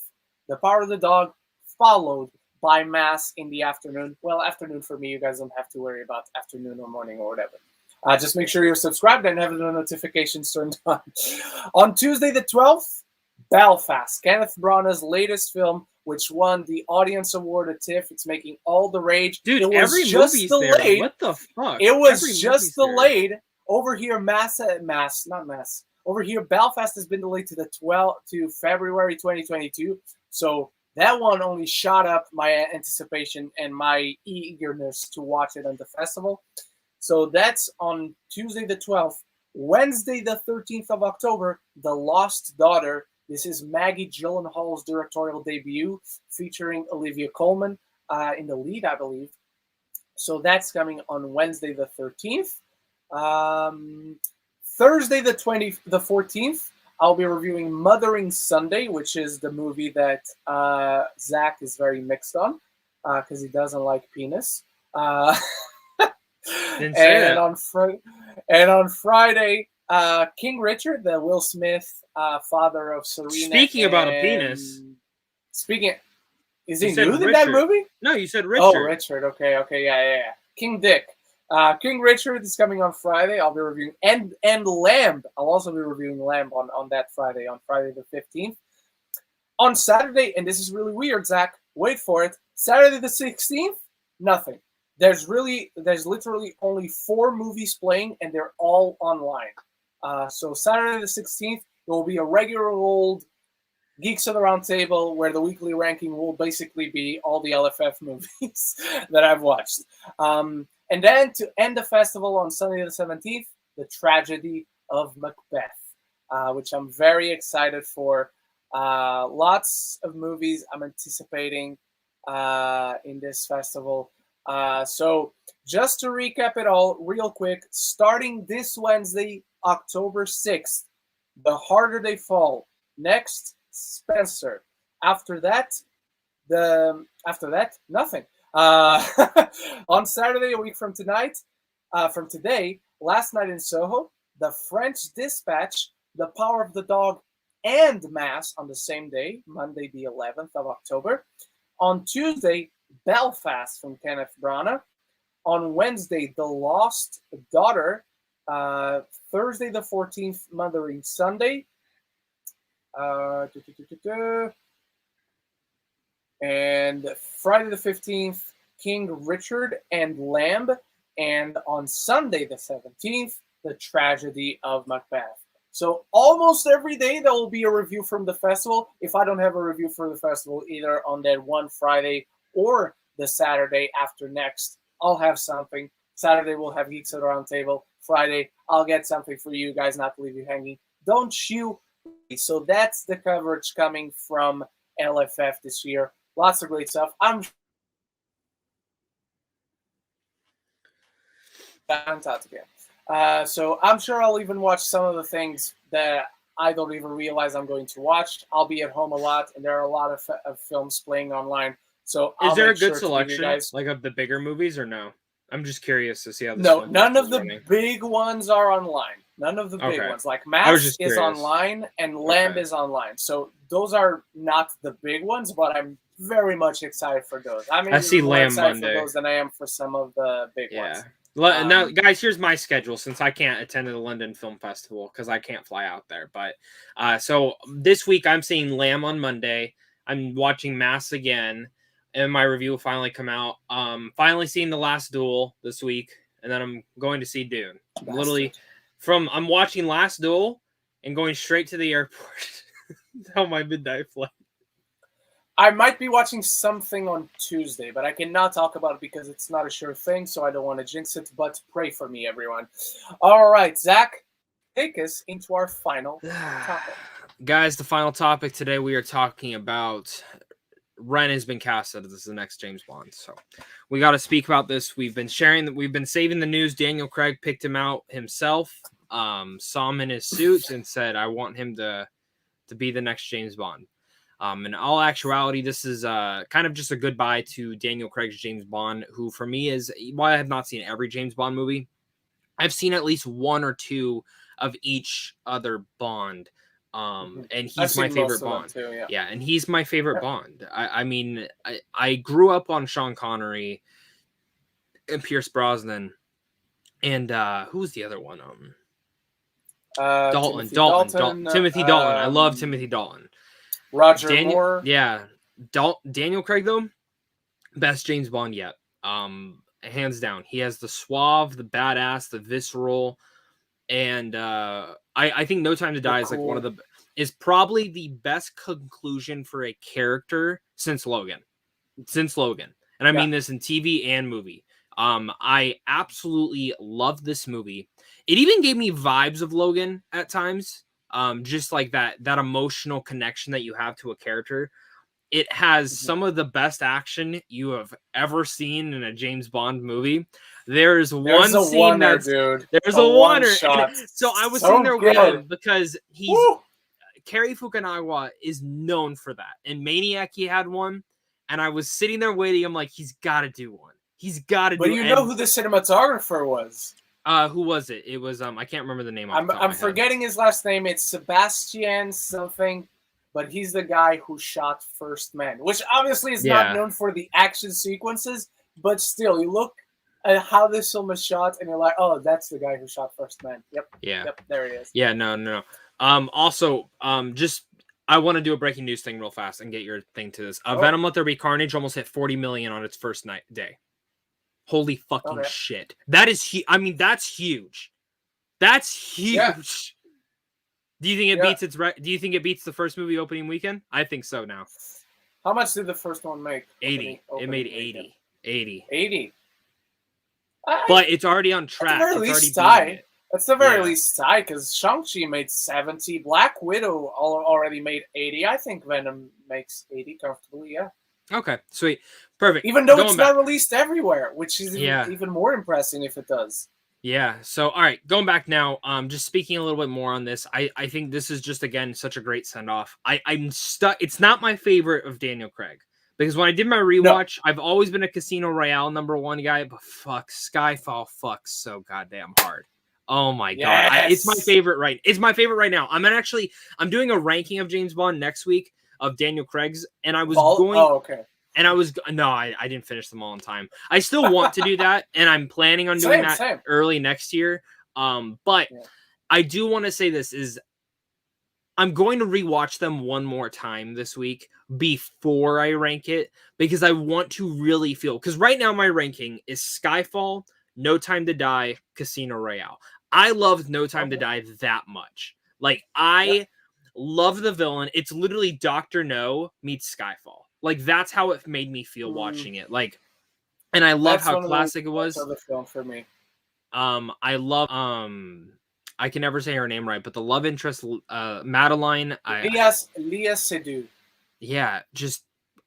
The Power of the Dog, followed by Mass in the afternoon. Well, afternoon for me. You guys don't have to worry about afternoon or morning or whatever. Just make sure you're subscribed and have the notifications turned on. On Tuesday the 12th, Belfast, Kenneth Branagh's latest film, which won the Audience Award at TIFF. It's making all the rage. Dude, it was every just movie's delayed. There. What the fuck? It was just delayed. Over here, Over here, Belfast has been delayed to February 2022. So that one only shot up my anticipation and my eagerness to watch it on the festival. So that's on Tuesday the 12th. Wednesday the 13th of October, The Lost Daughter. This is Maggie Gyllenhaal's directorial debut, featuring Olivia Colman in the lead, I believe. So that's coming on Wednesday the 13th. Thursday the 14th, I'll be reviewing Mothering Sunday, which is the movie that Zach is very mixed on because he doesn't like penis. And on Friday, King Richard, the Will Smith father of Serena. Speaking about a penis. Is he nude in that movie? No, you said Richard. Oh, Richard. Okay, yeah. King Dick. King Richard is coming on Friday. I'll be reviewing and Lamb. I'll also be reviewing Lamb on that Friday, on Friday the 15th. On Saturday, and this is really weird, Zach. Wait for it. Saturday the 16th, nothing. There's literally only 4 movies playing, and they're all online. So Saturday the 16th, there will be a regular old Geeks at the Roundtable, where the weekly ranking will basically be all the LFF movies that I've watched. And then to end the festival on Sunday the 17th, The Tragedy of Macbeth, which I'm very excited for. Lots of movies I'm anticipating in this festival. So just to recap it all real quick, starting this Wednesday, October 6th, The Harder They Fall. Next, Spencer. After that, nothing. On Saturday, a week from today, Last Night in Soho, The French Dispatch, The Power of the Dog, and Mass on the same day, Monday the 11th of October. On Tuesday, Belfast from Kenneth Branagh. On Wednesday, The Lost Daughter. Thursday the 14th, Mothering Sunday. And Friday the 15th, King Richard and Lamb. And on Sunday the 17th, The Tragedy of Macbeth. So almost every day there will be a review from the festival. If I don't have a review for the festival either on that one Friday or the Saturday after next, I'll have something. Saturday we'll have Geeks at the Roundtable. Friday I'll get something for you guys, not to leave you hanging. Don't you? So that's the coverage coming from LFF this year. Lots of great stuff. I'm out again. So I'm sure I'll even watch some of the things that I don't even realize I'm going to watch. I'll be at home a lot, and there are a lot of films playing online. So is there a good selection, like of the bigger movies, or no? I'm just curious to see how this. No, none of the big ones are online. None of the big ones. Like Mass is online and Lamb is online. So those are not the big ones, but I'm very much excited for those. I see Lamb excited Monday for those than I am for some of the big ones. Now, guys, here's my schedule since I can't attend the London Film Festival because I can't fly out there. But so this week I'm seeing Lamb on Monday. I'm watching Mass again, and my review will finally come out. Finally seeing The Last Duel this week, and then I'm going to see Dune. Literally From I'm watching Last Duel and going straight to the airport on my midnight flight. I might be watching something on Tuesday, but I cannot talk about it because it's not a sure thing, so I don't want to jinx it, but pray for me, everyone. All right, Zach, take us into our final topic. Guys, the final topic today, we are talking about Ren has been casted as the next James Bond, so we got to speak about this. We've been saving the news. Daniel Craig picked him out himself, saw him in his suit, and said, I want him to be the next James Bond. In all actuality, this is kind of just a goodbye to Daniel Craig's James Bond, who for me is, while I have not seen every James Bond movie, I've seen at least one or two of each other Bond. And he's my favorite Bond. Too, yeah, and he's my favorite Bond. I mean, I grew up on Sean Connery and Pierce Brosnan. And who was the other one? Timothy Dalton. I love Timothy Dalton. Roger Moore. Yeah. Daniel Craig, though, best James Bond yet. Hands down. He has the suave, the badass, the visceral, and I think No Time to Die is like is probably the best conclusion for a character since Logan. And I mean this in TV and movie. I absolutely love this movie. It even gave me vibes of Logan at times. Just like that emotional connection that you have to a character. It has some of the best action you have ever seen in a James Bond movie. There's one scene that's dude. There's a one shot. So I was sitting there waiting because Cary Fukunaga is known for that. In Maniac, he had one, and I was sitting there waiting. I'm like, he's got to do one. He's got to do. But you know who the cinematographer was? Who was it? It was I can't remember the name. I'm forgetting his last name. It's Sebastian something, but he's the guy who shot First Man, which obviously is not known for the action sequences, but still, you look at how this film is shot, and you're like, oh, that's the guy who shot First Man. Yep. Yeah. Yep. There he is. Yeah. No. Also, just I want to do a breaking news thing real fast and get your thing to this. Venom: Let There Be Carnage almost hit 40 million on its first day. Holy fucking shit. That is that's huge. That's huge. Yeah. Do you think it beats the first movie opening weekend? I think so now. How much did the first one make? 80. It made 80. 80. But it's already on track. That's the very least tie, because Shang-Chi made 70. Black Widow already made 80. I think Venom makes 80 comfortably, yeah. Okay, sweet. Perfect. Even though it's not released everywhere, which is even more impressive if it does. Yeah, so, all right, going back now, just speaking a little bit more on this, I think this is just, again, such a great send-off. I'm stuck. It's not my favorite of Daniel Craig, because when I did my rewatch, I've always been a Casino Royale #1 guy, but Skyfall fucks so goddamn hard. Oh my god, it's my favorite It's my favorite right now. I'm doing a ranking of James Bond next week of Daniel Craig's, and I was And I didn't finish them all in time. I still want to do that, and I'm planning on doing that early next year. But I do want to say this is I'm going to rewatch them one more time this week before I rank it, because I want to really feel, because right now my ranking is Skyfall, No Time to Die, Casino Royale. I love No Time to Die that much. Like, I love the villain. It's literally Dr. No meets Skyfall. Like, that's how it made me feel watching it. Like, and I love how classic it was. That's the film for me. I love I can never say her name right, but the love interest, Madeline. Leah Seydoux. Yeah, just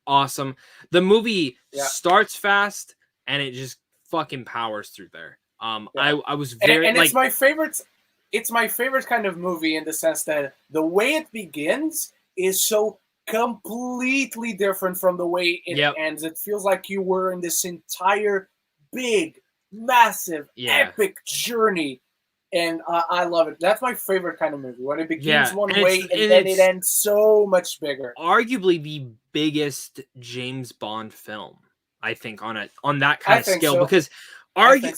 awesome. The movie starts fast and it just fucking powers through there. I was very and it's my favorite. It's my favorite kind of movie in the sense that the way it begins is so completely different from the way it ends. It feels like you were in this entire big, massive, epic journey. And I love it. That's my favorite kind of movie. When it begins one way and then it ends so much bigger. Arguably the biggest James Bond film, I think, on that kind of scale. So.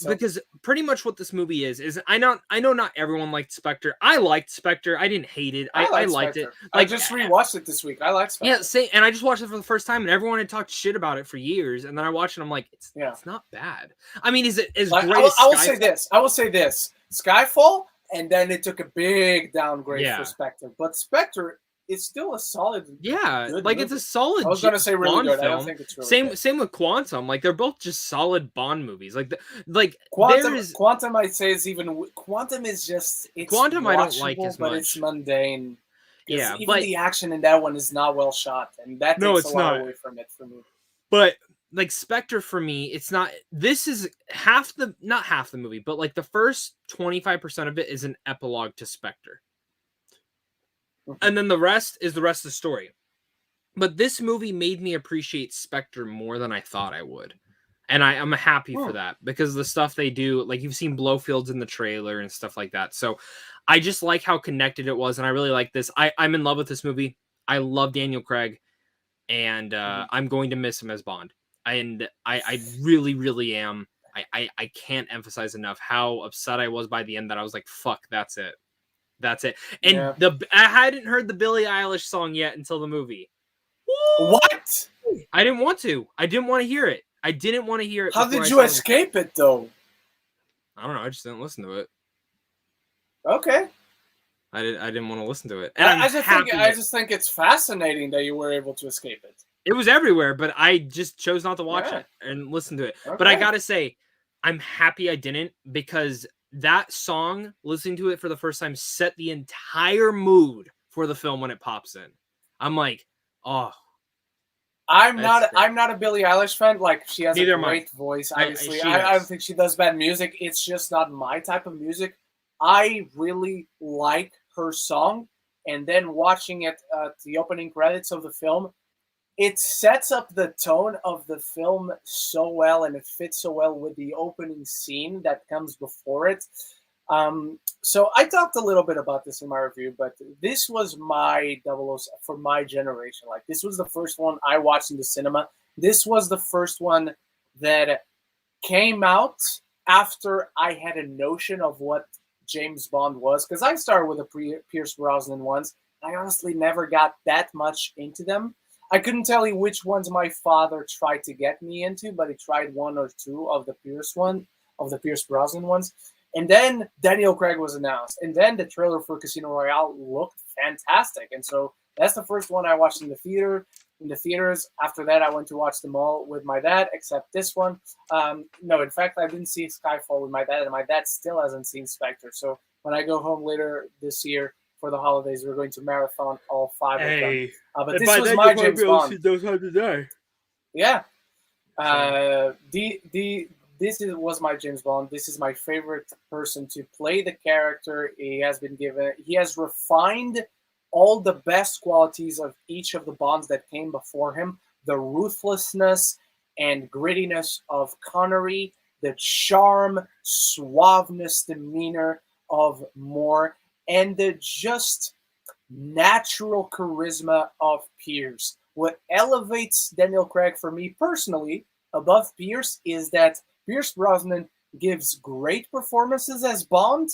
Because pretty much what this movie is I know not everyone liked Spectre. I liked Spectre. I didn't hate it. I liked it. I just rewatched it this week. I liked Spectre. Yeah, and I just watched it for the first time, and everyone had talked shit about it for years. And then I watched it, and I'm like, it's not bad. I mean, is it as great as Skyfall? I will say this. Skyfall, and then it took a big downgrade for Yeah. Spectre. But Spectre is still a solid, Yeah, good like movie. it's a solid I was gonna say really Bond good. I don't film. think it's really Same good. same with Quantum. Like they're both just solid Bond movies. There is Quantum, I'd say is even. Quantum is just it's Quantum I don't like watchable, as but it's much. mundane. Because Yeah, even but the action in that one is not well shot, and that no, takes a it's lot not. away from it for me. But like Spectre for me, it's not. This is not half the movie, but like the first 25% of it is an epilogue to Spectre, Mhm. and then the rest is the rest of the story. But this movie made me appreciate Spectre more than I thought I would. And I'm happy for Hmm. that because the stuff they do, like you've seen Blowfields in the trailer and stuff like that. So I just like how connected it was, and I really like this. I'm in love with this movie. I love Daniel Craig, and Mhm. I'm going to miss him as Bond. And I really, really am. I can't emphasize enough how upset I was by the end that I was like, fuck, that's it. That's it. And Yeah. I hadn't heard the Billie Eilish song yet until the movie. What? I didn't want to. I didn't want to hear it. I didn't want to hear it How before did I you saw the. escape it though? I don't know. I just didn't listen to it. Okay. I didn't want to listen to it, and I'm I just think happy. it's fascinating that you were able to escape it. It was everywhere, but I just chose not to watch Yeah. it and listen to it. But I Okay. gotta say, I'm happy I didn't because that song, listening to it for the first time, set the entire mood for the film when it pops in. I'm like, oh, that's great. I'm not a Billie Eilish fan. Like she has a Neither am I. great voice. I Obviously, she I don't does. think she does bad music. It's just not my type of music. I really like her song, and then watching it at the opening credits of the film, it sets up the tone of the film so well, and it fits so well with the opening scene that comes before it. So I talked a little bit about this in my review, but this was my 00 for my generation. Like this was the first one I watched in the cinema. This was the first one that came out after I had a notion of what James Bond was, because I started with the Pierce Brosnan ones. I honestly never got that much into them. I couldn't tell you which ones my father tried to get me into, but he tried one or two of the Pierce Brosnan ones. And then Daniel Craig was announced, and then the trailer for Casino Royale looked fantastic, and so that's the first one I watched in the theaters. After that, I went to watch them all with my dad, except this one. No, in fact, I didn't see Skyfall with my dad, and my dad still hasn't seen Spectre. So when I go home later this year for the holidays, we're going to marathon all five of them. But this was my James Bond. those times a day. Yeah. Was my James Bond. This is my favorite person to play the character. He has refined all the best qualities of each of the Bonds that came before him. The ruthlessness and grittiness of Connery, the charm, suaveness, demeanor of Moore, and the just natural charisma of Pierce. What elevates Daniel Craig for me personally above Pierce is that Pierce Brosnan gives great performances as Bond.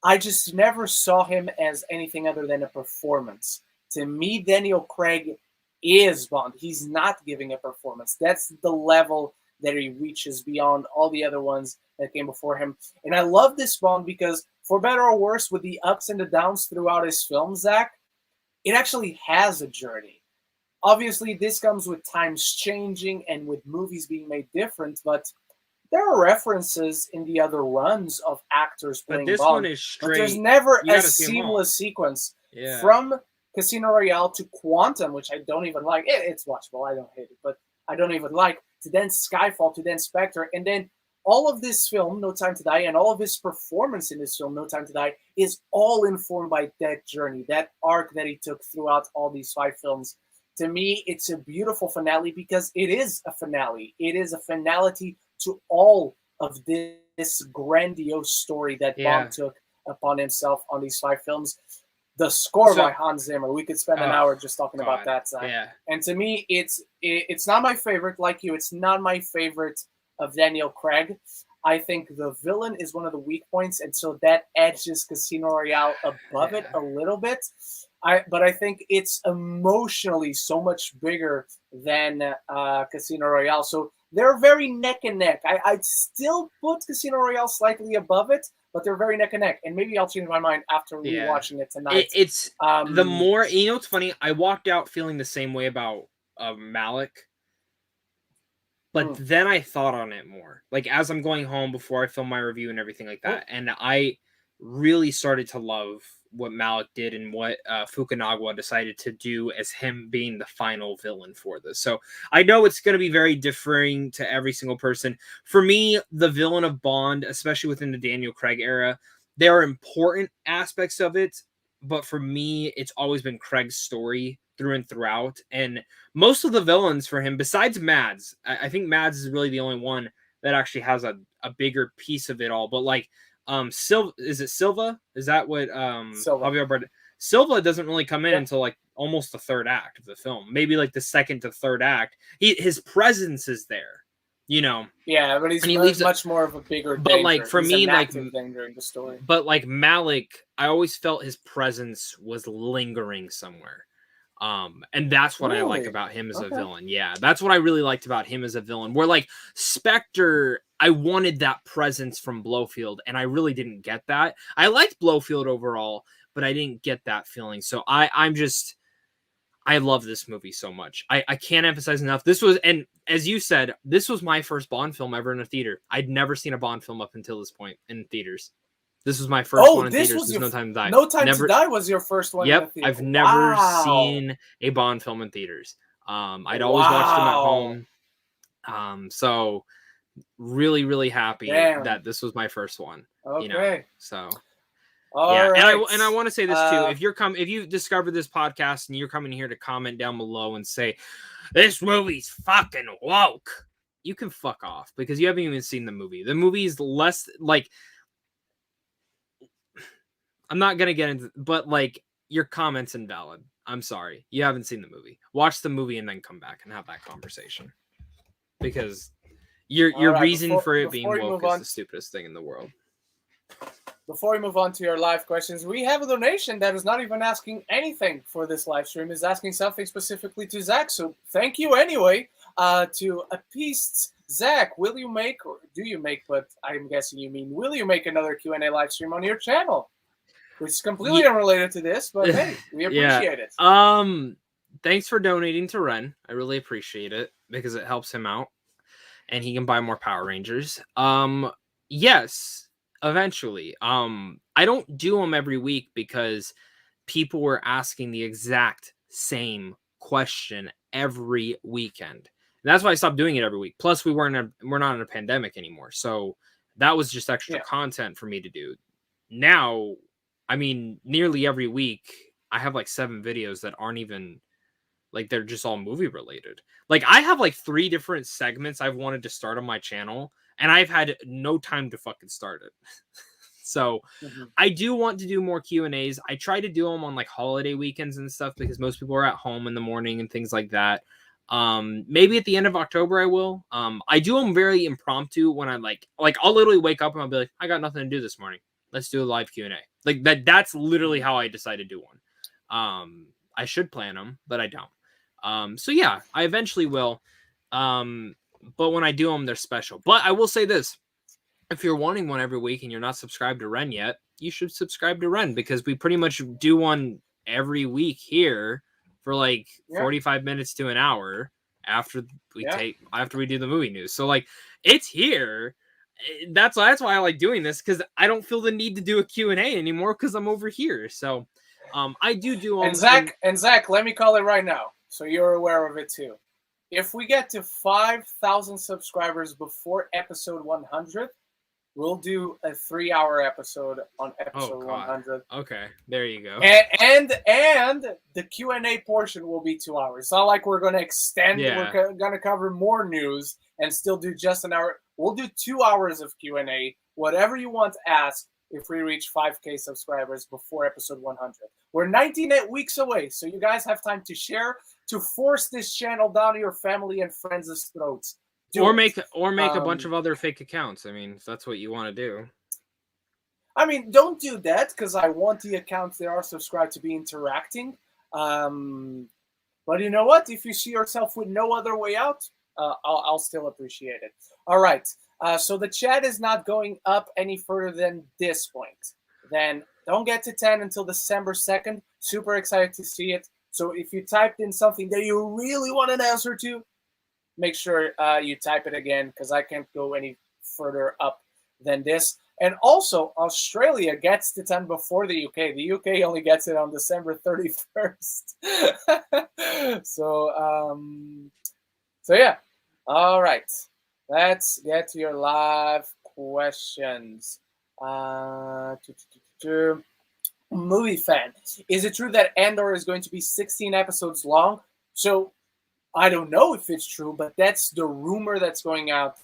I just never saw him as anything other than a performance. To me, Daniel Craig is Bond. He's not giving a performance. That's the level that he reaches beyond all the other ones that came before him. And I love this Bond because, for better or worse, with the ups and the downs throughout his film, Zach, it actually has a journey. Obviously, this comes with times changing and with movies being made different, but there are references in the other runs of actors But playing this one Bond, is but there's straight. never You a gotta see 'em all. seamless sequence Yeah. from Casino Royale to Quantum, which I don't even like. It's watchable. I don't hate it, but I don't even like. To then Skyfall, to then Spectre, and then all of this film, No Time to Die, and all of his performance in this film, No Time to Die, is all informed by that journey, that arc that he took throughout all these 5 films. To me, it's a beautiful finale because it is a finale. It is a finality to all of this grandiose story that Yeah. Bond took upon himself on these 5 films. The score So- by Hans Zimmer. We could spend an Oh, hour just talking God. about that, Zach. Yeah. And to me, it's not my favorite. Like you, it's not my favorite of Daniel Craig. I think the villain is one of the weak points, and so that edges Casino Royale above it Yeah. a little bit. But I think it's emotionally so much bigger than Casino Royale. So they're very neck and neck. I'd still put Casino Royale slightly above it, but they're very neck and neck. And maybe I'll change my mind after rewatching it tonight. It's the more, you know what's funny? I walked out feeling the same way about Malik. But then I thought on it more. Like, as I'm going home before I film my review and everything like that. And I really started to love what Malik did and what Fukunaga decided to do as him being the final villain for this. So I know it's going to be very differing to every single person. For me, the villain of Bond, especially within the Daniel Craig era, there are important aspects of it. But for me, it's always been Craig's story through and throughout. And most of the villains for him, besides Mads, I think Mads is really the only one that actually has a bigger piece of it all. But like, Silva, is it Silva? Is that what Silva. Silva doesn't really come in until like almost the third act of the film, maybe like the second to third act. His presence is there, you know. Yeah, but he's much more of a bigger danger. But like for me, like danger in the story. But like Malik, I always felt his presence was lingering somewhere. And that's what I like about him as a villain. Yeah, that's what I really liked about him as a villain. Where like Spectre, I wanted that presence from Blofeld, and I really didn't get that. I liked Blofeld overall, but I didn't get that feeling. So I love this movie so much. I can't emphasize enough. This was, and as you said, this was my first Bond film ever in a theater. I'd never seen a Bond film up until this point in theaters. This was my first one in theaters. This No Time to Die. No Time to Die was your first one. Yep, in the theater. I've never seen a Bond film in theaters. I'd always watched them at home. So really, really happy that this was my first one. Okay. You know, so. Right. And I want to say this too. If you discover this podcast and you're coming here to comment down below and say this movie's fucking woke, you can fuck off because you haven't even seen the movie. The movie's less like. I'm not gonna get into, but like your comment's invalid. I'm sorry, you haven't seen the movie. Watch the movie and then come back and have that conversation because your reason for it being woke is the stupidest thing in the world. Before we move on to your live questions, we have a donation that is not even asking anything for this live stream. Is asking something specifically to Zach. So thank you anyway. To appease Zach, will you make, or do you make? But I'm guessing you mean, will you make another Q&A live stream on your channel? Which is completely unrelated to this, but hey, we appreciate it. Thanks for donating to Ren. I really appreciate it because it helps him out, and he can buy more Power Rangers. Yes, eventually. I don't do them every week because people were asking the exact same question every weekend. And that's why I stopped doing it every week. Plus, we're not in a pandemic anymore, so that was just extra content for me to do. Now. I mean, nearly every week, I have like 7 videos that aren't even, like, they're just all movie related. Like, I have like 3 different segments I've wanted to start on my channel, and I've had no time to fucking start it. So, I do want to do more Q&As. I try to do them on like holiday weekends and stuff because most people are at home in the morning and things like that. Maybe at the end of October I will. I do them very impromptu when I'm like I'll literally wake up and I'll be like, I got nothing to do this morning. Let's do a live Q&A. Like that's literally how I decide to do one. I should plan them, but I don't. So yeah, I eventually will. But when I do them, they're special. But I will say this. If you're wanting one every week and you're not subscribed to Ren yet, you should subscribe to Ren because we pretty much do one every week here for like 45 minutes to an hour after we do the movie news. So like it's here. That's why I like doing this because I don't feel the need to do a Q&A anymore because I'm over here. So I do and Zach, let me call it right now so you're aware of it too. If we get to 5,000 subscribers before episode 100, we'll do a 3-hour episode on episode 100. Okay, there you go. And the Q&A portion will be 2 hours. It's not like we're going to extend. Yeah. We're going to cover more news and still do just an hour. We'll do 2 hours of Q&A. Whatever you want to ask if we reach 5K subscribers before episode 100. We're 19 weeks away, so you guys have time to share, to force this channel down your family and friends' throats. Make a bunch of other fake accounts. I mean, if that's what you want to do. I mean, don't do that because I want the accounts that are subscribed to be interacting. But you know what? If you see yourself with no other way out, I'll still appreciate it. All right. So the chat is not going up any further than this point. Then don't get to 10 until December 2nd. Super excited to see it. So if you typed in something that you really want an answer to, make sure you type it again, because I can't go any further up than this. And also, Australia gets to 10 before the UK. The UK only gets it on December 31st. So yeah. All right. Let's get to your live questions. Movie fan. Is it true that Andor is going to be 16 episodes long? So I don't know if it's true, but that's the rumor that's going out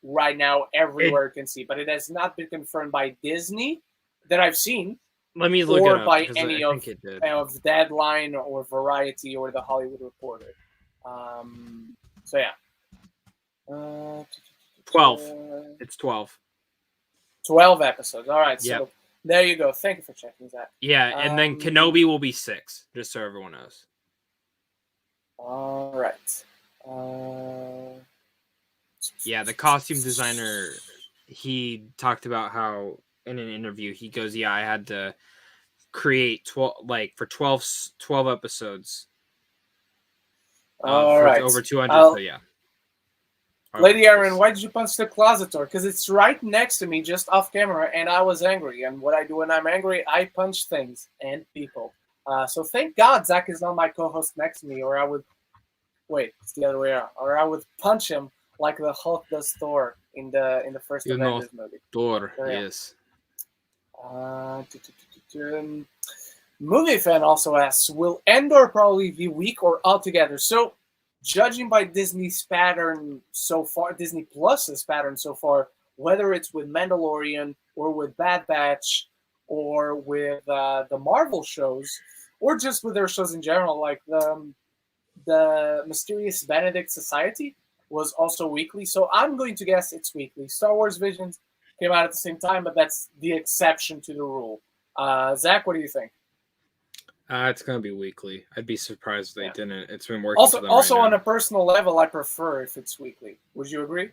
right now everywhere you can see. But it has not been confirmed by Disney that I've seen, Let me look or it up, by because any I of think it did. Deadline or Variety or The Hollywood Reporter. So yeah. 12. It's 12. 12 episodes. All right. Yep. So there you go. Thank you for checking that. Yeah, and then Kenobi will be 6, just so everyone knows. All right. Yeah, the costume designer, he talked about how in an interview, he goes, yeah, I had to create 12 episodes. All right. Over 200, so yeah. Lady Erin, why did you punch the closet door? Because it's right next to me, just off camera, and I was angry. And what I do when I'm angry, I punch things and people. So thank God Zach is not my co-host next to me, or I would... Wait, it's the other way around. Or I would punch him like the Hulk does Thor in the first Avengers movie. Thor, so, yeah. Yes. Movie fan also asks, will Andor probably be weak or altogether? So, judging by Disney's pattern so far, Disney Plus's pattern so far, whether it's with Mandalorian or with Bad Batch or with the Marvel shows, or just with their shows in general, like the Mysterious Benedict Society was also weekly. So I'm going to guess it's weekly. Star Wars Visions came out at the same time, but that's the exception to the rule. Zach, what do you think? It's going to be weekly. I'd be surprised if they didn't. It's been working Also, for them also right on now. a personal level, I prefer if it's weekly. Would you agree?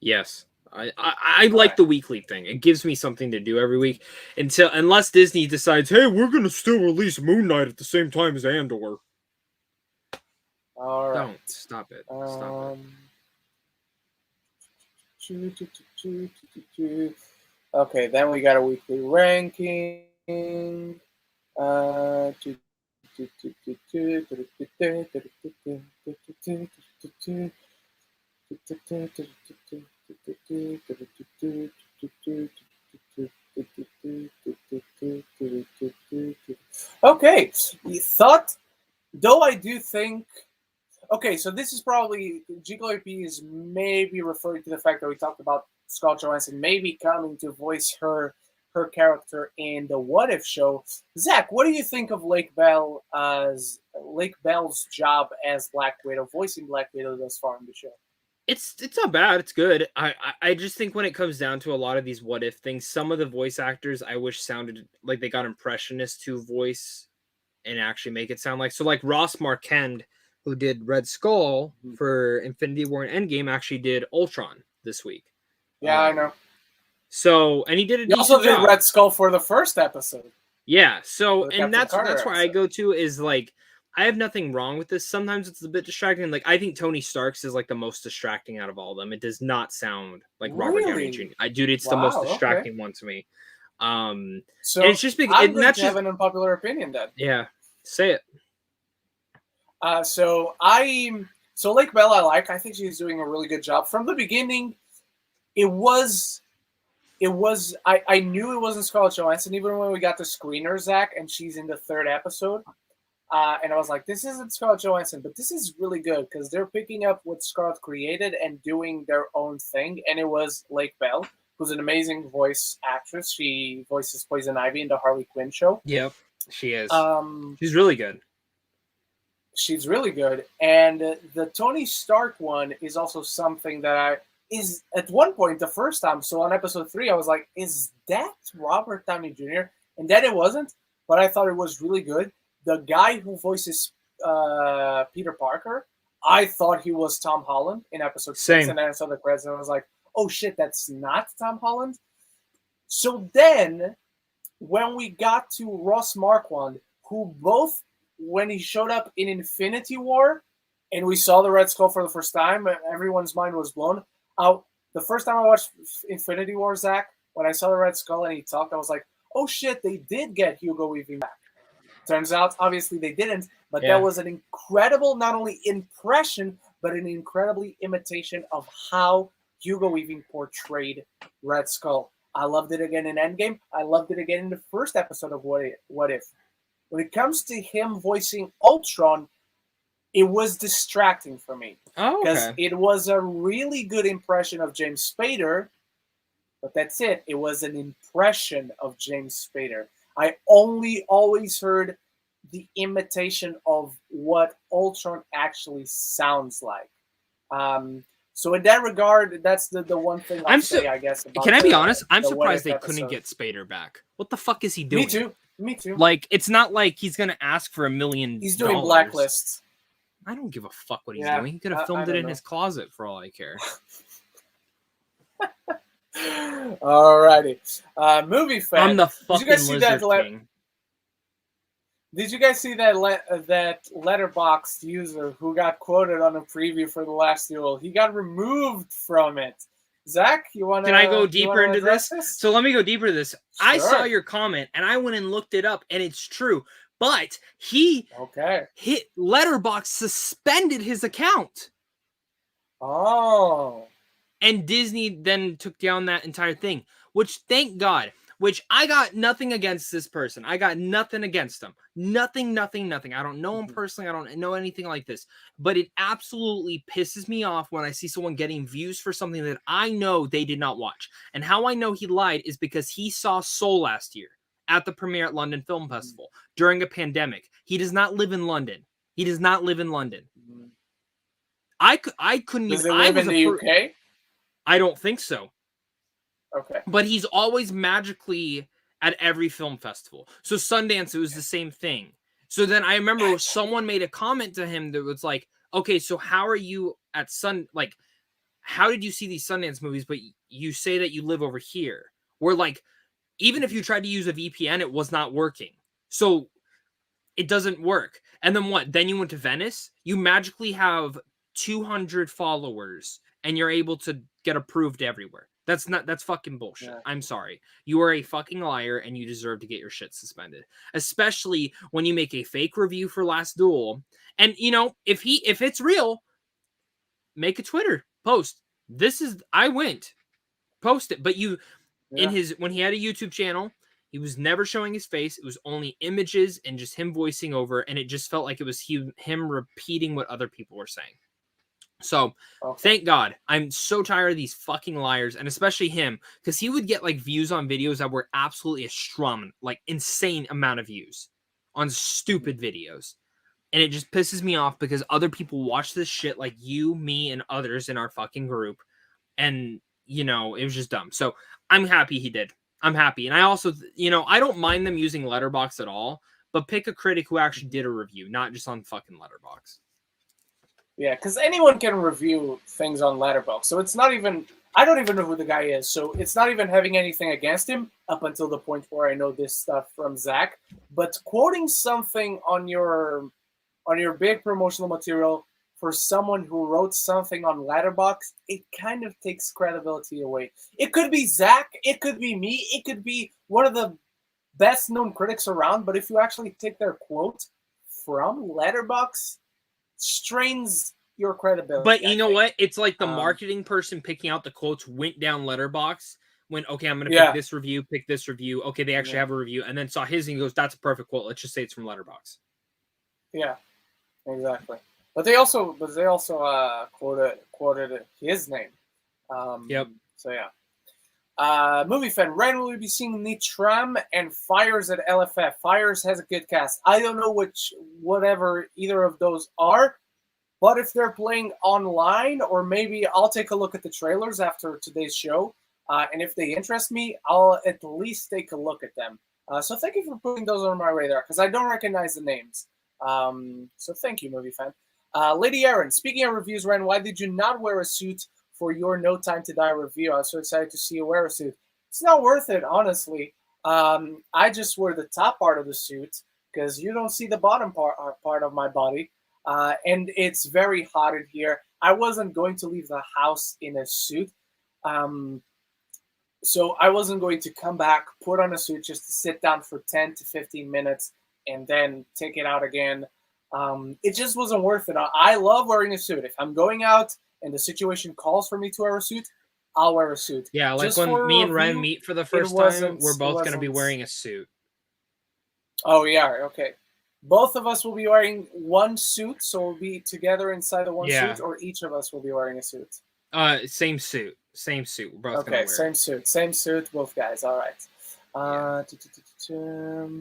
Yes. I like the weekly thing. It gives me something to do every week, unless Disney decides, hey, we're going to still release Moon Knight at the same time as Andor. All right. Don't. Stop it. Stop it. Okay, then we got a weekly ranking. Okay, though I do think... Okay, so this is probably... GLP is maybe referring to the fact that we talked about Scarlett Johansson maybe coming to voice her character in the What If show. Zach, what do you think of Lake Bell's job as Black Widow, voicing Black Widow thus far in the show? It's not bad. It's good. I just think when it comes down to a lot of these What If things, some of the voice actors I wish sounded like they got impressionists to voice and actually make it sound like... So like Ross Marquand, who did Red Skull for Infinity War and Endgame, actually did Ultron this week. Yeah, I know. So, and he did a decent also did job. Red Skull for the first episode. Yeah, so, and Captain that's where I go to is like, I have nothing wrong with this. Sometimes it's a bit distracting. Like, I think Tony Stark's is like the most distracting out of all of them. It does not sound like Robert Downey Jr. Dude, it's the most distracting one to me. So it's just big. I'm going to have an unpopular opinion then. Yeah, say it. So Lake Bell I think she's doing a really good job. From the beginning, I knew it wasn't Scarlett Johansson, even when we got the screener, Zach, and she's in the third episode. And I was like, this isn't Scarlett Johansson, but this is really good because they're picking up what Scarlett created and doing their own thing. And it was Lake Bell, who's an amazing voice actress. She voices Poison Ivy in the Harley Quinn show. Yep, she is. She's really good. She's really good. And the Tony Stark one is also something that is at one point the first time. So on episode 3, I was like, is that Robert Downey Jr.? And then it wasn't, but I thought it was really good. The guy who voices Peter Parker, I thought he was Tom Holland in episode 6, Same. and then I saw the credits and I was like, oh shit, that's not Tom Holland. So then, when we got to Ross Marquand, who both, when he showed up in Infinity War, and we saw the Red Skull for the first time, everyone's mind was blown. The first time I watched Infinity War, Zach, when I saw the Red Skull and he talked, I was like, oh shit, they did get Hugo Weaving back. Turns out, obviously, they didn't, but that was an incredible, not only impression, but an incredibly imitation of how Hugo Weaving portrayed Red Skull. I loved it again in Endgame. I loved it again in the first episode of What If. When it comes to him voicing Ultron, it was distracting for me. Oh, because it was a really good impression of James Spader, but that's it. It was an impression of James Spader. I only always heard the imitation of what Ultron actually sounds like. So in that regard, that's the one thing I'll say, I guess. About can I be honest? I'm surprised they couldn't get Spader back. What the fuck is he doing? Me too. Like, it's not like he's going to ask for $1 million. He's doing Blacklists. I don't give a fuck what he's doing. He could have filmed it in his closet for all I care. Alrighty. Movie fan. I'm the fucking lizard king. Did you guys see that Letterboxd user who got quoted on a preview for The Last Duel? He got removed from it. Zach, you want to? Can I go deeper into this? So let me go deeper into this. Sure. I saw your comment and I went and looked it up, and it's true. But hit Letterboxd suspended his account. Oh. And Disney then took down that entire thing, which, thank God, which I got nothing against this person. I got nothing against him. Nothing. I don't know him personally. I don't know anything like this. But it absolutely pisses me off when I see someone getting views for something that I know they did not watch. And how I know he lied is because he saw Soul last year at the premiere at London Film Festival during a pandemic. He does not live in London. I couldn't even... Does he live in the UK? I don't think so. Okay. But he's always magically at every film festival. So Sundance, it was the same thing. So then I remember someone made a comment to him that was like, okay, so how are you at how did you see these Sundance movies, but you say that you live over here? Where like, even if you tried to use a VPN, it was not working. So it doesn't work. And then what? Then you went to Venice? You magically have 200 followers and you're able to get approved everywhere. That's fucking bullshit. Yeah. I'm sorry. You are a fucking liar and you deserve to get your shit suspended. Especially when you make a fake review for Last Duel. And you know, if it's real, make a Twitter post. I went. Post it. But when he had a YouTube channel, he was never showing his face. It was only images and just him voicing over, and it just felt like it was him repeating what other people were saying. So, Thank God. I'm so tired of these fucking liars, and especially him, because he would get, like, views on videos that were absolutely insane amount of views on stupid videos. And it just pisses me off because other people watch this shit, like you, me, and others in our fucking group, and, you know, it was just dumb. So, I'm happy he did. I'm happy. And I also, I don't mind them using Letterboxd at all, but pick a critic who actually did a review, not just on fucking Letterboxd. Yeah, because anyone can review things on Letterboxd. So it's not even... I don't even know who the guy is. So it's not even having anything against him up until the point where I know this stuff from Zach. But quoting something on your big promotional material for someone who wrote something on Letterboxd, it kind of takes credibility away. It could be Zach. It could be me. It could be one of the best-known critics around. But if you actually take their quote from Letterboxd, strains your credibility. But you know what? It's like the marketing person picking out the quotes went down Letterboxd, went, okay, I'm going to pick this review. Okay, they actually have a review. And then saw his and he goes, that's a perfect quote. Let's just say it's from Letterboxd. Yeah, exactly. But they also quoted his name. Yep. So yeah. Movie fan, Ryan will be seeing Nitram and Fires at LFF. Fires has a good cast. I don't know whatever either of those are, but if they're playing online, or maybe I'll take a look at the trailers after today's show, and if they interest me, I'll at least take a look at them. So thank you for putting those on my radar, because I don't recognize the names. So thank you, movie fan. Lady Aaron, speaking of reviews, Ren, why did you not wear a suit for your No Time to Die review? I was so excited to see you wear a suit. It's not worth it, honestly. I just wear the top part of the suit because you don't see the bottom part of my body. And it's very hot in here. I wasn't going to leave the house in a suit. So I wasn't going to come back, put on a suit just to sit down for 10 to 15 minutes and then take it out again. It just wasn't worth it. I love wearing a suit. If I'm going out and the situation calls for me to wear a suit, I'll wear a suit. Yeah, like just when me and Ren meet for the first time, we're both going to be wearing a suit. Oh, yeah, okay. Both of us will be wearing one suit, so we'll be together inside the one suit, or each of us will be wearing a suit? Same suit. Same suit. We're both okay, same suit. Same suit, both guys. All right.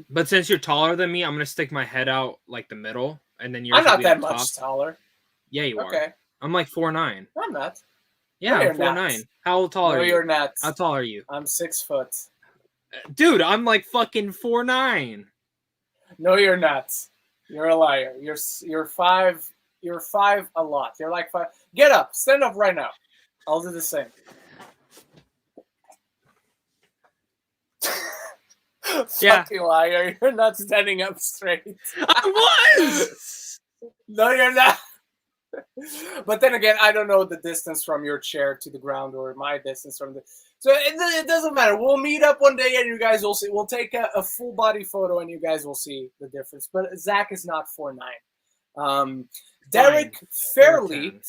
But since you're taller than me, I'm going to stick my head out like the middle, and then I'm not that much taller. Yeah, you are. I'm like 4'9". I'm not. Yeah, I'm 4'9". How tall are you? No, you're not. How tall are you? I'm 6 foot. Dude, I'm like fucking 4'9". No, you're not. You're a liar. You're 5. You're 5 a lot. You're like 5. Get up. Stand up right now. I'll do the same. Fucking liar. You're not standing up straight. I was! No, you're not. But then again, I don't know the distance from your chair to the ground or my distance from the... So it doesn't matter. We'll meet up one day and you guys will see. We'll take a full body photo and you guys will see the difference. But Zach is not 4'9". Derek Fairley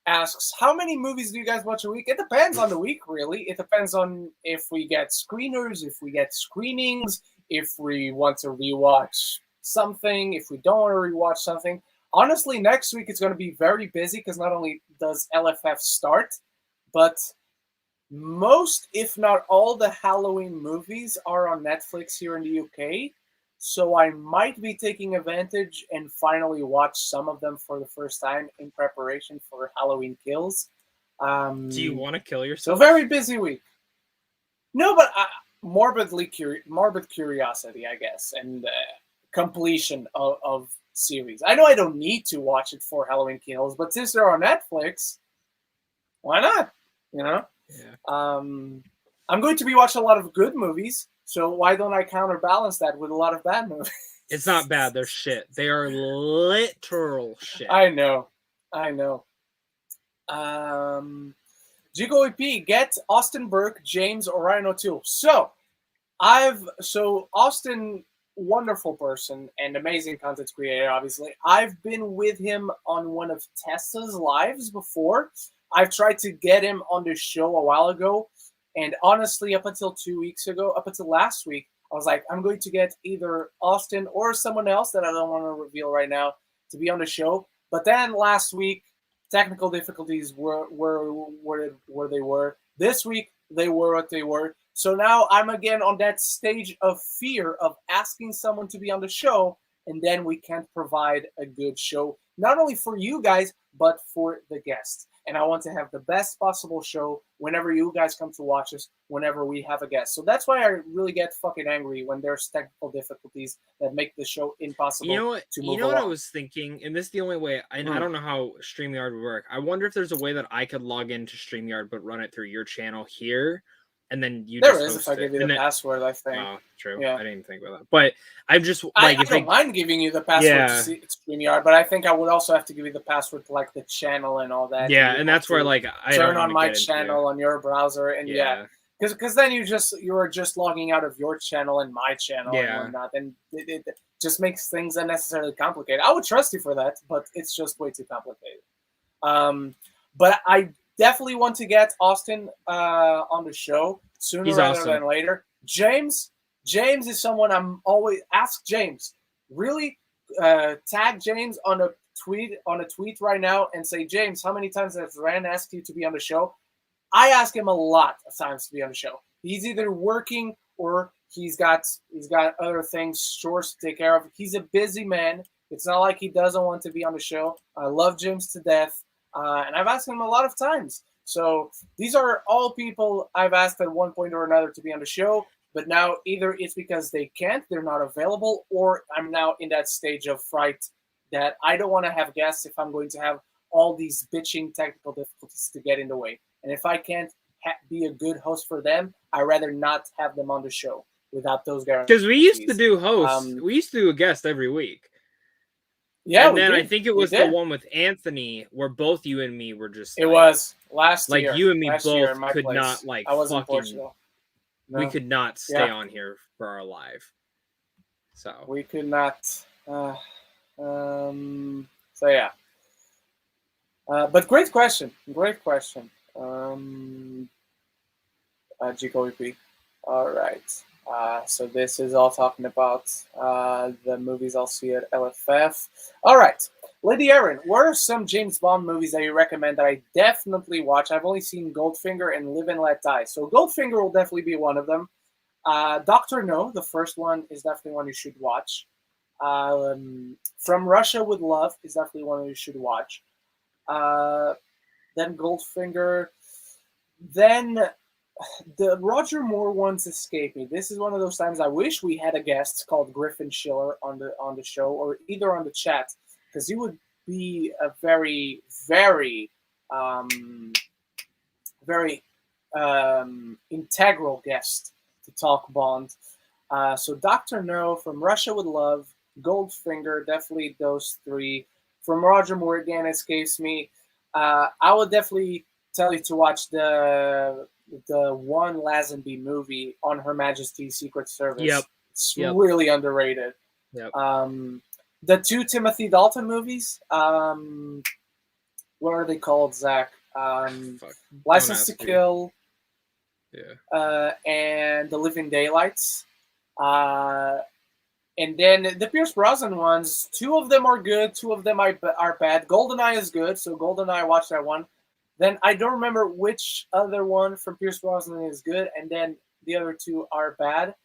asks, how many movies do you guys watch a week? It depends on the week, really. It depends on if we get screeners, if we get screenings, if we want to rewatch something, if we don't want to rewatch something. Honestly, next week it's going to be very busy because not only does LFF start, but most, if not all, the Halloween movies are on Netflix here in the UK. So I might be taking advantage and finally watch some of them for the first time in preparation for Halloween Kills. Do you want to kill yourself? So very busy week. No, but morbid curiosity, I guess, and completion of series. I know I don't need to watch it for Halloween Kills, but since they're on Netflix, why not? You know? Yeah. I'm going to be watching a lot of good movies, so why don't I counterbalance that with a lot of bad movies? It's not bad. They're shit. They are literal shit. I know. Jigo EP, get Austin Burke, James, or Ryan O'Toole. So Austin, wonderful person and amazing content creator, obviously. I've been with him on one of Tessa's lives before. I've tried to get him on the show a while ago. And honestly, up until last week, I was like, I'm going to get either Austin or someone else that I don't want to reveal right now to be on the show. But then last week, technical difficulties were where they were. This week, they were what they were. So now I'm again on that stage of fear of asking someone to be on the show, and then we can't provide a good show, not only for you guys, but for the guests. And I want to have the best possible show whenever you guys come to watch us, whenever we have a guest. So that's why I really get fucking angry when there's technical difficulties that make the show impossible to move You know what I was thinking? And this is the only way, and I don't know how StreamYard would work. I wonder if there's a way that I could log into StreamYard but run it through your channel here. And then you there just is if I give you the password, I think. Oh, true. Yeah. I didn't even think about that. But I'm just like, I don't mind giving you the password to see StreamYard, but I think I would also have to give you the password to like the channel and all that. Yeah, and that's where like I turn on my channel on your browser, and because then you're just logging out of your channel and my channel and whatnot, and it just makes things unnecessarily complicated. I would trust you for that, but it's just way too complicated. But I definitely want to get Austin on the show sooner rather than later. James is someone I'm always ask James. Really tag James on a tweet right now and say, James, how many times has Rand asked you to be on the show? I ask him a lot of times to be on the show. He's either working or he's got other things, chores to take care of. He's a busy man. It's not like he doesn't want to be on the show. I love James to death. And I've asked him a lot of times. So these are all people I've asked at one point or another to be on the show. But now either it's because they can't, they're not available, or I'm now in that stage of fright that I don't want to have guests if I'm going to have all these bitching technical difficulties to get in the way. And if I can't be a good host for them, I'd rather not have them on the show without those guarantees. Because we used to do hosts. We used to do a guest every week. Yeah, and then I think it was the one with Anthony where both you and me were just. It was last year. Like you and me both could place. not like. I was in fucking, Portugal. No. We could not stay on here for our live. So we could not. So yeah. But great question. Great question. GKOP. All right. So this is all talking about the movies I'll see at LFF. All right. Lady Erin, what are some James Bond movies that you recommend that I definitely watch? I've only seen Goldfinger and Live and Let Die. So Goldfinger will definitely be one of them. Dr. No, the first one, is definitely one you should watch. From Russia with Love is definitely one you should watch. Then Goldfinger. Then the Roger Moore ones escape me. This is one of those times I wish we had a guest called Griffin Schiller on the show, or either on the chat, because he would be a very, very, very integral guest to talk Bond. So Dr. No, From Russia with Love, Goldfinger, definitely those three. From Roger Moore, again, escapes me. I would definitely tell you to watch the one Lazenby movie on Her Majesty's Secret Service. Yep. It's really underrated. Yep. The two Timothy Dalton movies, what are they called, Zach? License to Kill. Yeah. And The Living Daylights. And then the Pierce Brosnan ones, two of them are good, two of them are bad. GoldenEye is good, so GoldenEye, watch that one. Then I don't remember which other one from Pierce Brosnan is good, and then the other two are bad.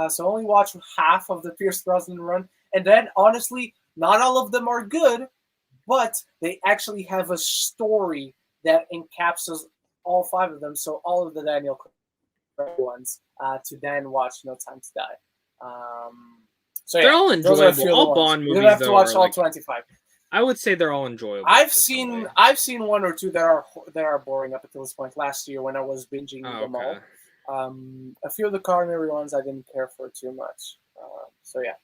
So only watch half of the Pierce Brosnan run. And then, honestly, not all of them are good, but they actually have a story that encapsulates all five of them. So all of the Daniel Craig ones to then watch No Time to Die. So yeah, they're all enjoyable. All Bond movies, you don't have to watch all like, 25. I would say they're all enjoyable. I've seen one or two that are boring up until this point. Last year when I was binging them all, a few of the Connery ones I didn't care for too much. So yeah.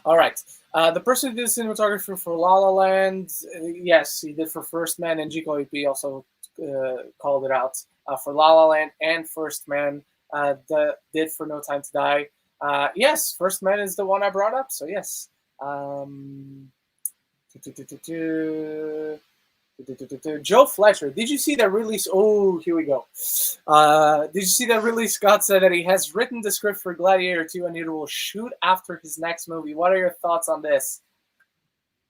All right. The person who did cinematography for La La Land, yes, he did for First Man, and GKOP also called it out for La La Land and First Man. Did for No Time to Die. Yes, First Man is the one I brought up. So yes. Joe Fletcher, did you see that release? Oh, here we go. Did you see that Ridley Scott said that he has written the script for Gladiator 2 and he will shoot after his next movie? What are your thoughts on this?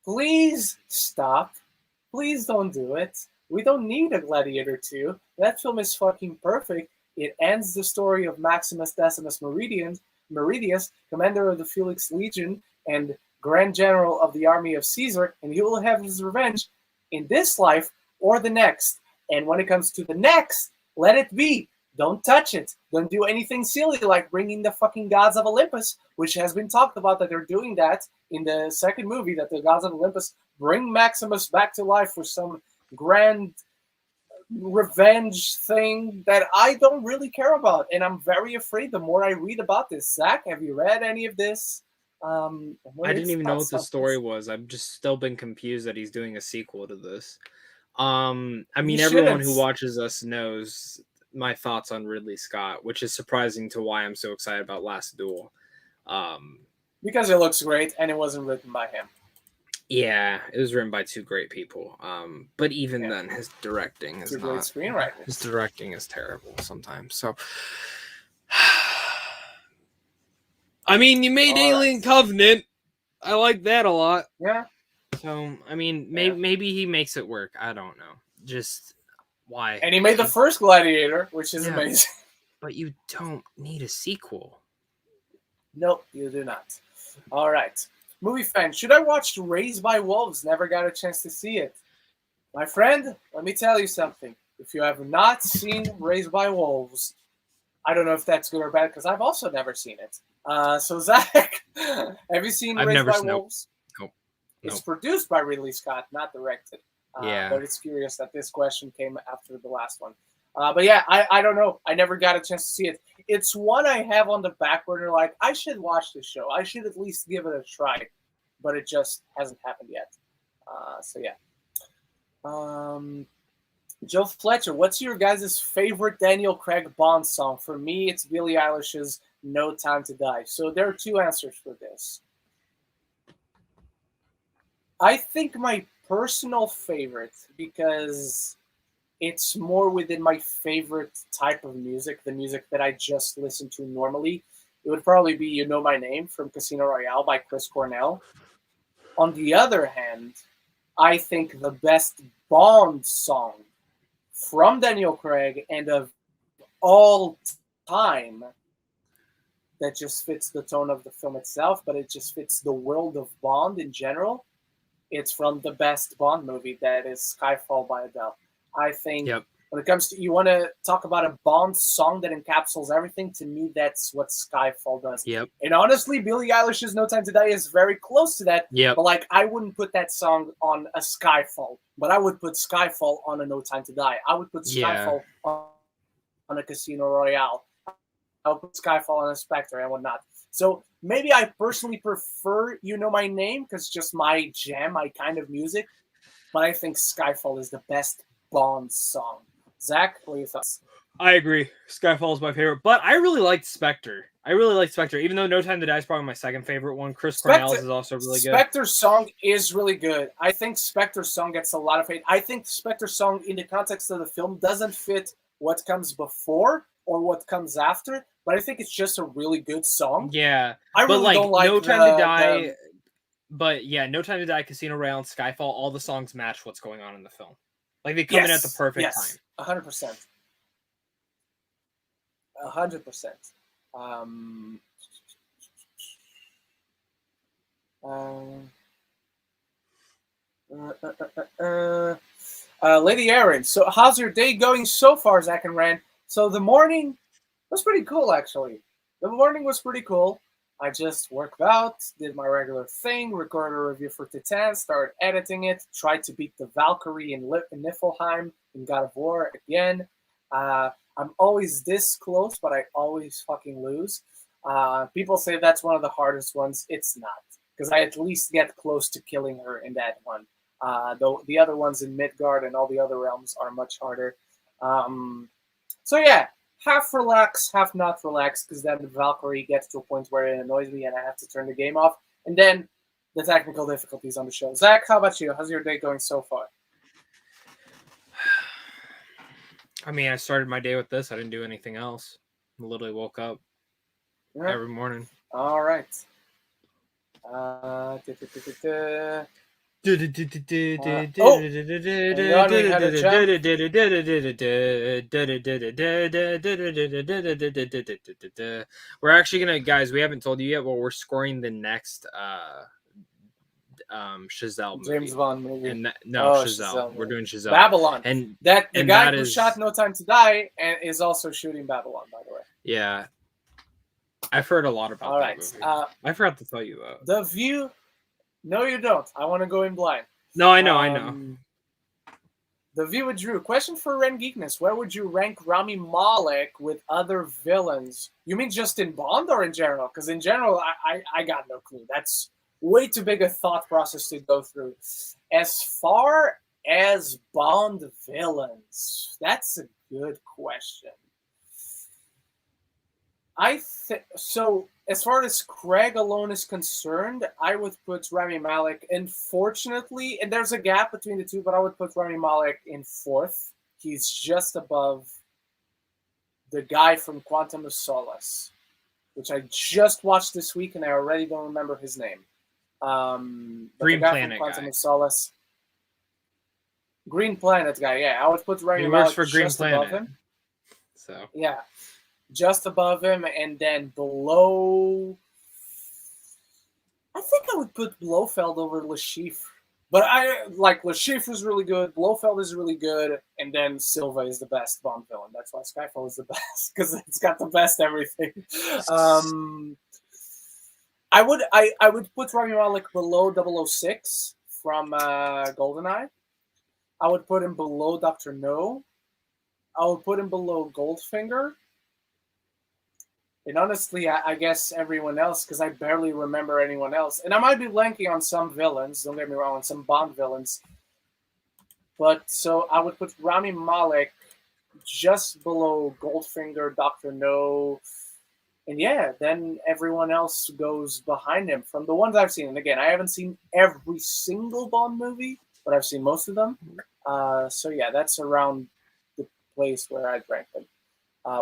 Please stop. Please don't do it. We don't need a Gladiator 2. That film is fucking perfect. It ends the story of Maximus Decimus Meridius, commander of the Felix Legion and Grand General of the Army of Caesar, and he will have his revenge in this life or the next. And when it comes to the next, let it be. Don't touch it. Don't do anything silly like bringing the fucking gods of Olympus, which has been talked about that they're doing that in the second movie, that the gods of Olympus bring Maximus back to life for some grand revenge thing that I don't really care about. And I'm very afraid the more I read about this. Zach, have you read any of this? I didn't even know what the story was. I've just still been confused that he's doing a sequel to this. I mean, everyone who watches us knows my thoughts on Ridley Scott, which is surprising to why I'm so excited about Last Duel. Because it looks great and it wasn't written by him. Yeah, it was written by two great people. But even then, his directing is not. Screenwriters. His directing is terrible sometimes. So. I mean, you made Alien Covenant. I like that a lot. Yeah. So, I mean, maybe he makes it work. I don't know. Just why? And he made the first Gladiator, which is amazing. But you don't need a sequel. No, you do not. All right. Movie fan, should I watch Raised by Wolves? Never got a chance to see it. My friend, let me tell you something. If you have not seen Raised by Wolves, I don't know if that's good or bad because I've also never seen it. So Zach, have you seen Raised by Wolves? Nope. It's Nope. produced by Ridley Scott, not directed. Yeah. But it's curious that this question came after the last one. But yeah, I don't know. I never got a chance to see it. It's one I have on the back burner. Like, I should watch this show. I should at least give it a try. But it just hasn't happened yet. So yeah. Joe Fletcher, what's your guys' favorite Daniel Craig Bond song? For me, it's Billie Eilish's No Time to Die. So there are two answers for this. I think my personal favorite, because it's more within my favorite type of music, the music that I just listen to normally, it would probably be You Know My Name from Casino Royale by Chris Cornell. On the other hand, I think the best Bond song from Daniel Craig and of all time that just fits the tone of the film itself, but it just fits the world of Bond in general. It's from the best Bond movie, that is Skyfall by Adele. I think when it comes to, you want to talk about a Bond song that encapsulates everything, to me, that's what Skyfall does. And honestly, Billie Eilish's No Time to Die is very close to that. But like, I wouldn't put that song on a Skyfall, but I would put Skyfall on a No Time to Die. I would put Skyfall on a Casino Royale. I would put Skyfall on a Spectre and whatnot. So maybe I personally prefer You Know My Name, because just my jam, my kind of music. But I think Skyfall is the best Bond song. Zach, what are your thoughts? I agree. Skyfall is my favorite, but I really liked Spectre. Even though No Time to Die is probably my second favorite one. Chris Cornell's is also really good. Spectre's song is really good. I think Spectre's song gets a lot of hate. I think Spectre's song, in the context of the film, doesn't fit what comes before or what comes after, but I think it's just a really good song. Yeah. I really don't like No Time to Die. But yeah, No Time to Die, Casino Royale, and Skyfall, all the songs match what's going on in the film. Like, they come in at the perfect time. 100%. 100%. Lady Aaron, so how's your day going so far, Zach and Rand? So the morning was pretty cool, actually. The morning was pretty cool. I just worked out, did my regular thing, recorded a review for Titan, started editing it, tried to beat the Valkyrie in Niflheim in God of War again. I'm always this close, but I always fucking lose. People say that's one of the hardest ones. It's not, because I at least get close to killing her in that one. Though the other ones in Midgard and all the other realms are much harder. So yeah. Half relax, half not relax, because then the Valkyrie gets to a point where it annoys me and I have to turn the game off. And then the technical difficulties on the show. Zach, how about you? How's your day going so far? I mean, I started my day with this. I didn't do anything else. I literally woke up every morning. All right. We're actually gonna, guys, we haven't told you yet, but we're scoring the next Chazelle movie. James Bond movie. And Chazelle. We're doing Chazelle. Babylon. And the guy who shot No Time to Die and is also shooting Babylon, by the way. Yeah. I've heard a lot about that movie. I forgot to tell you about The View. No, you don't. I want to go in blind. No, I know. The View with Drew. Question for Ren Geekness. Where would you rank Rami Malek with other villains? You mean just in Bond or in general? Because in general, I got no clue. That's way too big a thought process to go through. As far as Bond villains, that's a good question. So as far as Craig alone is concerned, I would put Rami Malek, unfortunately, and there's a gap between the two, but I would put Rami Malek in fourth. He's just above the guy from Quantum of Solace, which I just watched this week, and I already don't remember his name. Green Planet Quantum guy. Of Solace. Green Planet guy, yeah. I would put Rami Malek for Green just Planet. above him. So yeah. Just above him, and then below, I think I would put Blofeld over Le Chiffre. But I like Le Chiffre is really good, Blofeld is really good, and then Silva is the best Bond villain. That's why Skyfall is the best, because it's got the best everything. I would put Rami Malek below 006 from GoldenEye. I would put him below Dr. No. I would put him below Goldfinger. And honestly, I guess everyone else, because I barely remember anyone else. And I might be blanking on some villains, don't get me wrong, on some Bond villains. But so I would put Rami Malek just below Goldfinger, Dr. No. And yeah, then everyone else goes behind him from the ones I've seen. And again, I haven't seen every single Bond movie, but I've seen most of them. So yeah, that's around the place where I'd rank them.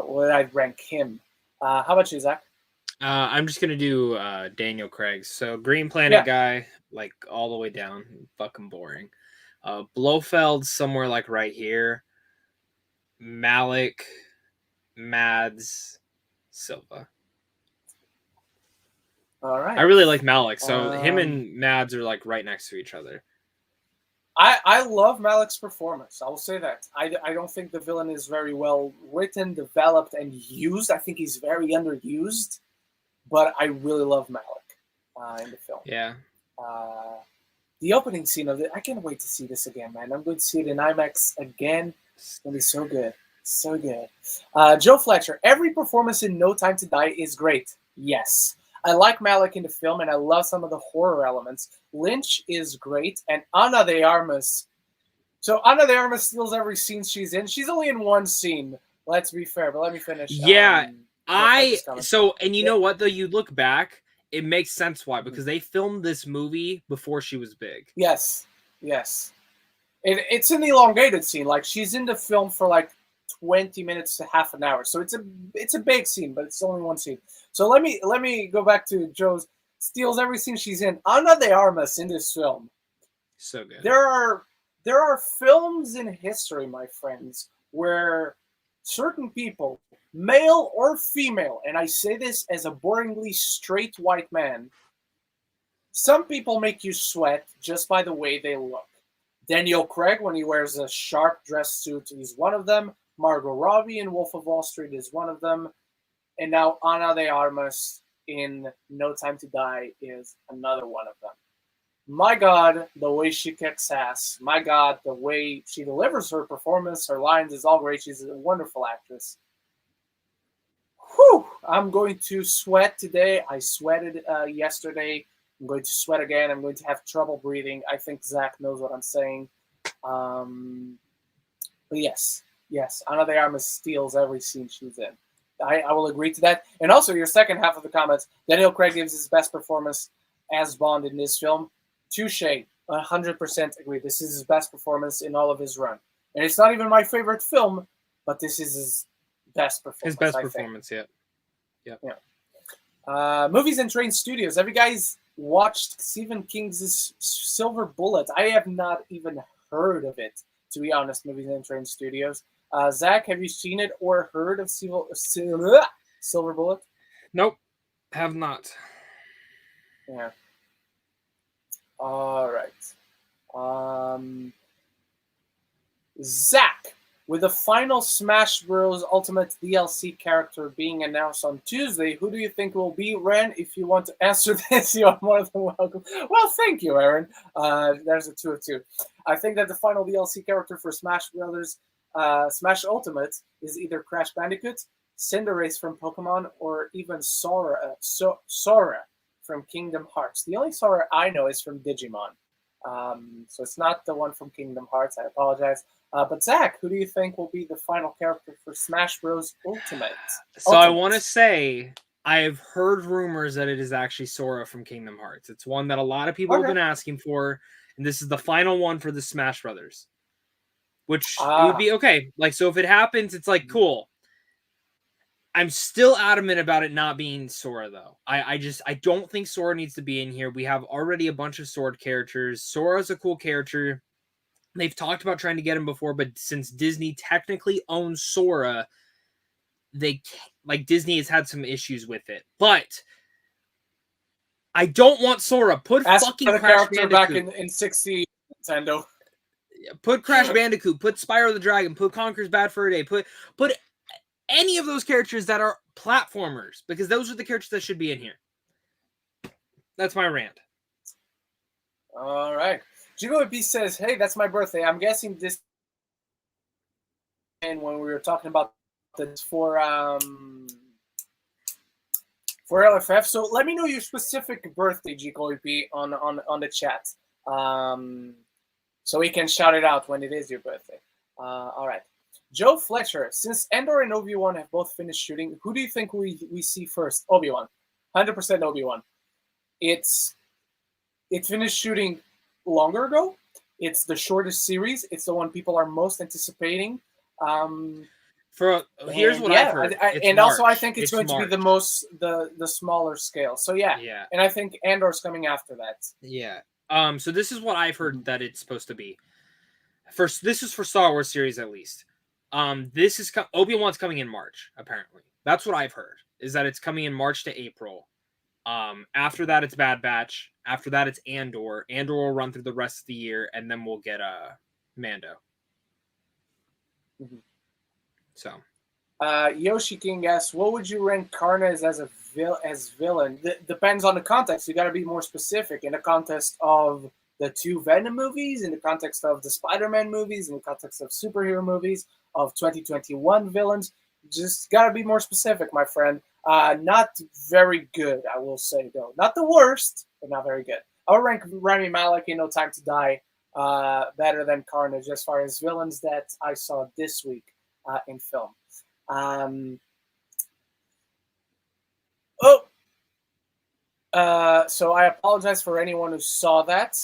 Where I'd rank him. How about you, Zach? I'm just gonna do Daniel Craig. So Green Planet guy, like all the way down, fucking boring. Blofeld somewhere like right here. Malik, Mads, Silva. All right. I really like Malik, so him and Mads are like right next to each other. I love Malik's performance. I will say that. I don't think the villain is very well written, developed, and used. I think he's very underused, but I really love Malik in the film. Yeah. The opening scene of it, I can't wait to see this again, man. I'm going to see it in IMAX again. It's going to be so good. So good. Joe Fletcher, every performance in No Time to Die is great. Yes. I like Malik in the film, and I love some of the horror elements. Lynch is great, and Ana de Armas. So Ana de Armas steals every scene she's in. She's only in one scene, let's be fair, but let me finish. Yeah, and you know what, though? You look back, it makes sense why, because they filmed this movie before she was big. Yes. It's an elongated scene. Like, she's in the film for like 20 minutes to half an hour. So it's a big scene, but it's only one scene. So let me go back to Joe's steals every scene she's in. Ana de Armas in this film. So good. There are films in history, my friends, where certain people, male or female, and I say this as a boringly straight white man, some people make you sweat just by the way they look. Daniel Craig, when he wears a sharp dress suit, he's one of them. Margot Robbie in Wolf of Wall Street is one of them. And now Ana de Armas in No Time to Die is another one of them. My God, the way she kicks ass. My God, the way she delivers her performance, her lines is all great. She's a wonderful actress. Whew! I'm going to sweat today. I sweated yesterday. I'm going to sweat again. I'm going to have trouble breathing. I think Zach knows what I'm saying. But yes, Ana de Armas steals every scene she's in. I will agree to that. And also, your second half of the comments, Daniel Craig gives his best performance as Bond in this film. Touche, 100% agree. This is his best performance in all of his run. And it's not even my favorite film, but this is his best performance. His best performance, yeah. Movies and Train Studios. Have you guys watched Stephen King's Silver Bullet? I have not even heard of it, to be honest, Movies and Train Studios. Zach, have you seen it or heard of Silver Bullet? Nope, have not. Yeah. All right. Zach, with the final Smash Bros. Ultimate DLC character being announced on Tuesday, who do you think will be? Ren, if you want to answer this, you are more than welcome. Well, thank you, Aaron. There's a 2 of 2. I think that the final DLC character for Smash Brothers, Smash Ultimate, is either Crash Bandicoot, Cinderace from Pokemon, or even Sora from Kingdom Hearts. The only Sora I know is from Digimon. So it's not the one from Kingdom Hearts. I apologize. But Zach, who do you think will be the final character for Smash Bros. Ultimate? I want to say I've heard rumors that it is actually Sora from Kingdom Hearts. It's one that a lot of people have been asking for, and this is the final one for the Smash Brothers. Which it would be okay. Like, so if it happens, it's like cool. I'm still adamant about it not being Sora, though. I don't think Sora needs to be in here. We have already a bunch of Sword characters. Sora's a cool character. They've talked about trying to get him before, but since Disney technically owns Sora, Disney has had some issues with it. But I don't want Sora. Put fucking Crash Bandicoot back in 60 Nintendo. Put Crash Bandicoot. Put Spyro the Dragon. Put Conker's Bad Fur Day. Put any of those characters that are platformers, because those are the characters that should be in here. That's my rant. All right. Jigo B says, "Hey, that's my birthday. I'm guessing this." And when we were talking about this for LFF, so let me know your specific birthday, Jigo B, on the chat, so we can shout it out when it is your birthday. All right. Joe Fletcher, since Andor and Obi-Wan have both finished shooting, who do you think we see first? Obi-Wan. 100% Obi-Wan. It finished shooting longer ago. It's the shortest series. It's the one people are most anticipating. Here's what I've heard. Also I think it's going to be the smaller scale. So yeah. And I think Andor's coming after that. Yeah. So this is what I've heard that it's supposed to be. First, this is for Star Wars series at least. This is Obi-Wan's coming in March. Apparently, that's what I've heard. Is that it's coming in March to April. After that, it's Bad Batch. After that, it's Andor. Andor will run through the rest of the year, and then we'll get Mando. Mm-hmm. So, Yoshi King asks, "What would you rank Carnage as villain?" Depends on the context. You got to be more specific. In the context of the 2 Venom movies, in the context of the Spider-Man movies, in the context of superhero movies, of 2021 villains, just got to be more specific, my friend. Not very good, I will say, though. Not the worst, but not very good. I'll rank Rami Malek in No Time to Die better than Carnage as far as villains that I saw this week in film. So I apologize for anyone who saw that.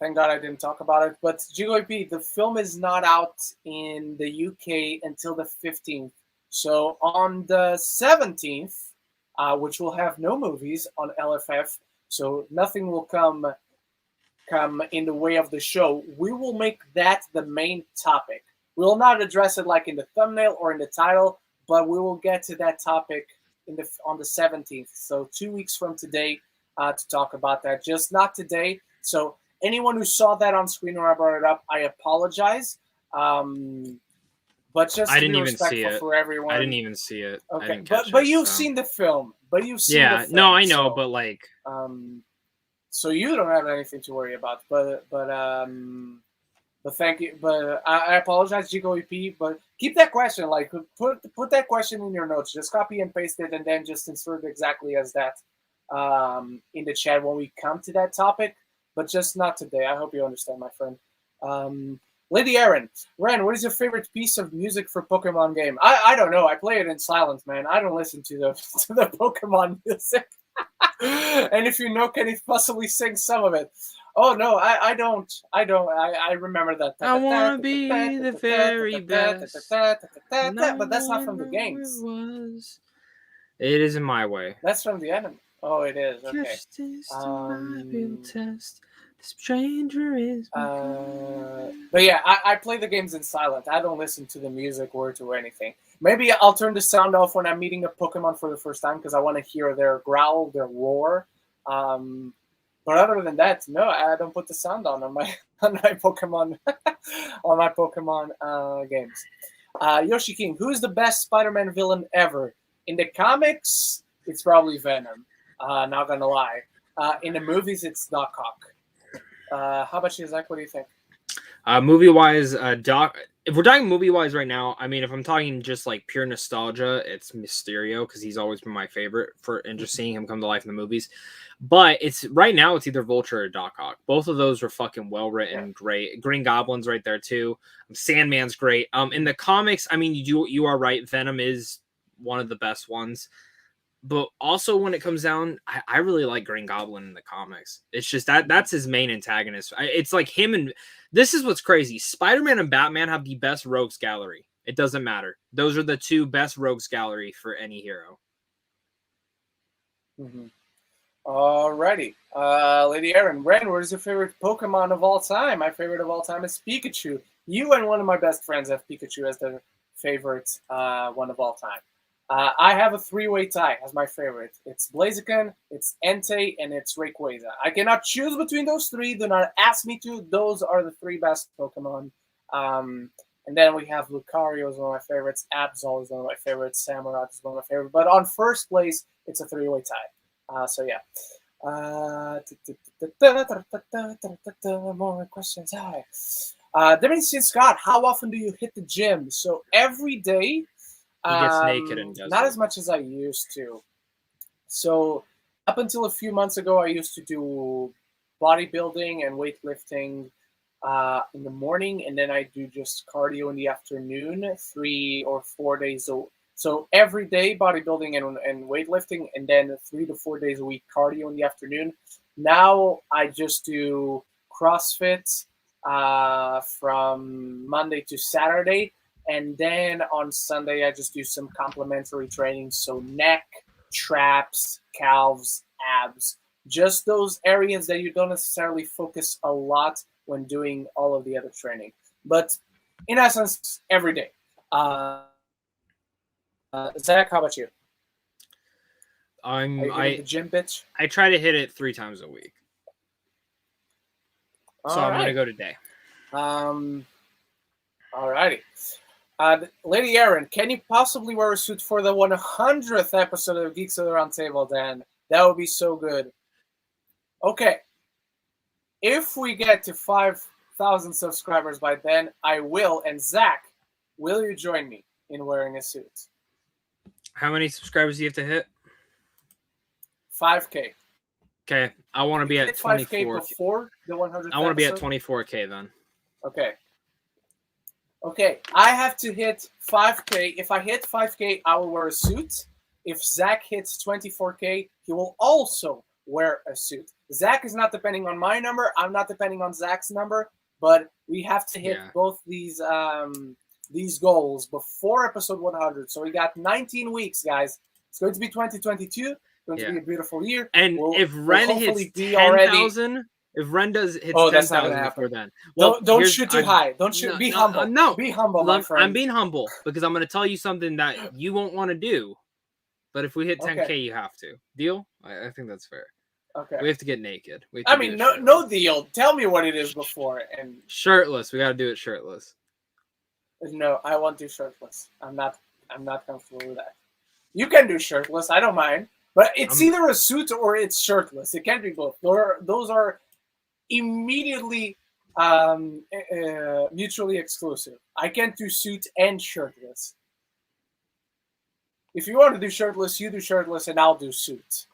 Thank God I didn't talk about it. But GOP, the film is not out in the UK until the 15th. So on the 17th, which will have no movies on LFF, so nothing will come in the way of the show, we will make that the main topic. We will not address it like in the thumbnail or in the title, but we will get to that topic on the 17th. So 2 weeks from today to talk about that. Just not today. So anyone who saw that on screen when I brought it up, I apologize. But just I to didn't be even see respectful it. For everyone. I didn't even see it. Okay, but you've seen the film. But you've seen the film. No, I know, but like, so you don't have anything to worry about. But thank you. But I apologize, GGOEP. But keep that question. Like, put that question in your notes. Just copy and paste it, and then just insert it exactly as that in the chat when we come to that topic. But just not today. I hope you understand, my friend. Lady Aaron, Ren, what is your favorite piece of music for Pokemon game? I don't know. I play it in silence, man. I don't listen to the Pokemon music. And if you know, can you possibly sing some of it? Oh no, I don't. I remember that. I want to be the very best, but that's not from the games. It is in My Way. That's from the anime. Oh, it is. Okay. Stranger is. But yeah, I play the games in silent. I don't listen to the music word or anything. Maybe I'll turn the sound off when I'm meeting a Pokemon for the first time because I want to hear their growl, their roar. But other than that, no, I don't put the sound on my Pokemon on my Pokemon games. Yoshi King, who is the best Spider-Man villain ever? In the comics, it's probably Venom. Not gonna lie. In the movies, it's Doc Ock. How about you, Zach? What do you think? Movie-wise, Doc. If we're talking movie-wise right now, I mean, if I'm talking just like pure nostalgia, it's Mysterio because he's always been my favorite and just seeing him come to life in the movies. But it's right now, it's either Vulture or Doc Ock. Both of those are fucking well written, great. Green Goblin's right there too. Sandman's great. In the comics, I mean, you are right. Venom is one of the best ones. But also when it comes down, I really like Green Goblin in the comics. It's just that's his main antagonist. It's like him and this is what's crazy. Spider-Man and Batman have the best rogues gallery. It doesn't matter. Those are the two best rogues gallery for any hero. Mm-hmm. Alrighty. Lady Aaron, Ren, what is your favorite Pokemon of all time? My favorite of all time is Pikachu. You and one of my best friends have Pikachu as their favorite one of all time. I have a three-way tie as my favorite. It's Blaziken, it's Entei, and it's Rayquaza. I cannot choose between those three. Do not ask me to. Those are the three best Pokemon. And then we have Lucario is one of my favorites. Absol is one of my favorites. Samurott is one of my favorites. But on first place, it's a three-way tie. So yeah. More questions. Hi. Diminity Scott, how often do you hit the gym? So every day. He gets naked and does Not it. as much as I used to. So up until a few months ago, I used to do bodybuilding and weightlifting in the morning, and then I do just cardio in the afternoon, 3 or 4 days. So every day bodybuilding and weightlifting, and then 3 to 4 days a week cardio in the afternoon. Now I just do CrossFit from Monday to Saturday, and then on Sunday I just do some complementary training, so neck, traps, calves, abs, just those areas that you don't necessarily focus a lot when doing all of the other training. But in essence, every day. Zach, how about you? Are you hitting the gym, bitch? I try to hit it 3 times a week. So I'm gonna go today. Alrighty. Lady Aaron, can you possibly wear a suit for the 100th episode of Geeks of the Roundtable, Dan? That would be so good. Okay. If we get to 5,000 subscribers by then, I will. And Zach, will you join me in wearing a suit? How many subscribers do you have to hit? 5K. Okay, I want to be at 5K 24. before the 100th I want to be at episode? 24K then. Okay. Okay, I have to hit 5K. If I hit 5K, I will wear a suit. If Zach hits 24K, he will also wear a suit. Zach is not depending on my number. I'm not depending on Zach's number. But we have to hit both these goals before episode 100. So we got 19 weeks, guys. It's going to be 2022. It's going to be a beautiful year. And if Ren hits 10,000... If Ren hits 10,000 before then, well, don't shoot too high. Don't shoot. Be humble. No, be humble, my friend. I'm being humble because I'm going to tell you something that you won't want to do. But if we hit 10K, you have to. Deal? I think that's fair. Okay. We have to get naked. No deal. Tell me what it is before and shirtless. We got to do it shirtless. No, I won't do shirtless. I'm not comfortable with that. You can do shirtless. I don't mind. But it's either a suit or it's shirtless. It can't be both. Those are immediately mutually exclusive. I can't do suit and shirtless. If you want to do shirtless, you do shirtless, and I'll do suit.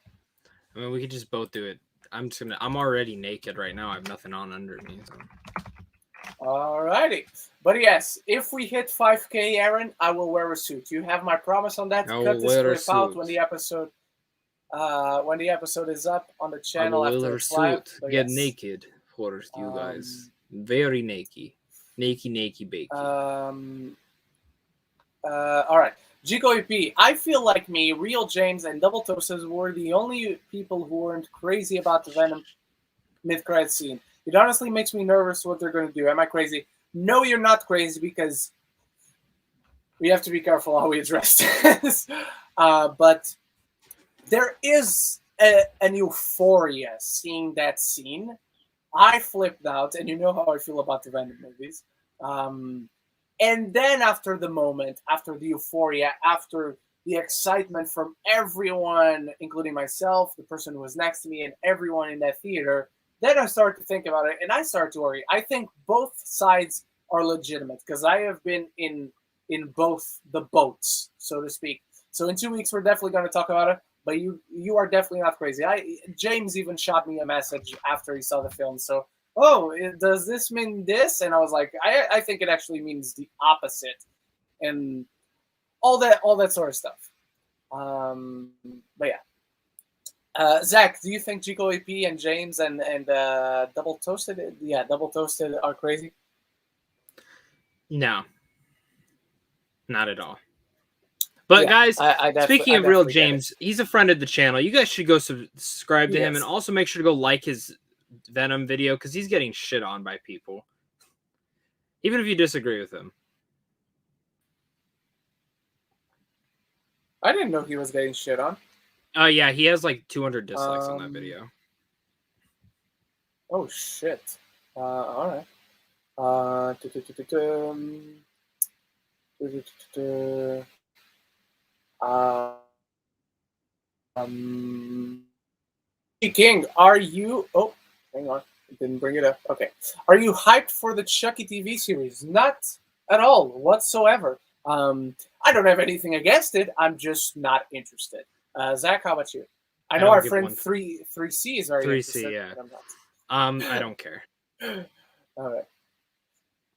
I mean, we could just both do it. I'm already naked right now. I have nothing on under me. So. Alrighty, but yes, if we hit 5K, Aaron, I will wear a suit. You have my promise on that. Cut this clip out when the episode is up on the channel after it's live. Get naked for you guys. Very naked. Naked bacon. Alright. Jico EP, I feel like me, Real James, and Double Toasters were the only people who weren't crazy about the Venom mid-credit scene. It honestly makes me nervous what they're going to do. Am I crazy? No, you're not crazy, because we have to be careful how we address this. But there is an euphoria seeing that scene. I flipped out, and you know how I feel about the Venom movies. And then after the moment, after the euphoria, after the excitement from everyone, including myself, the person who was next to me, and everyone in that theater, then I started to think about it, and I started to worry. I think both sides are legitimate, because I have been in both the boats, so to speak. So in 2 weeks, we're definitely going to talk about it, but you are definitely not crazy. James even shot me a message after he saw the film, so... Oh, does this mean this? And I was like, I think it actually means the opposite, and all that sort of stuff. But yeah, Zach, do you think Jico AP and James and Double Toasted, Double Toasted are crazy? No, not at all. But guys, speaking of Real James, he's a friend of the channel. You guys should go subscribe to him, and also make sure to go like his Venom video, because he's getting shit on by people, even if you disagree with him. I didn't know he was getting shit on. Yeah, he has like 200 dislikes on that video. Oh shit. All right. King, are you? Oh, hang on, I didn't bring it up. Okay, are you hyped for the Chucky TV series? Not at all, whatsoever. I don't have anything against it. I'm just not interested. Zach, how about you? I I know don't our give friend one three C is very 3C, interested, yeah. but I'm I not. don't care. All right.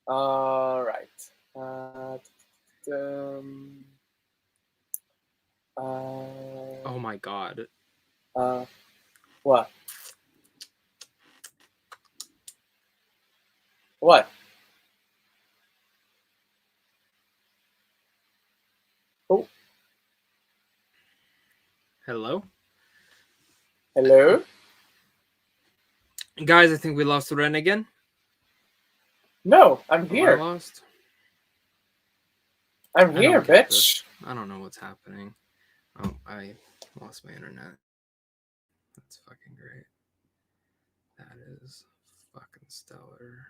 All right. Um, Oh my god. uh, what? What? Oh, Hello? hello? Guys, I think we lost Ren again. No, I'm Oh, I here. lost? I'm I here, don't get bitch. this. I don't know what's happening. Oh, I lost my internet. That's fucking great. That is fucking stellar.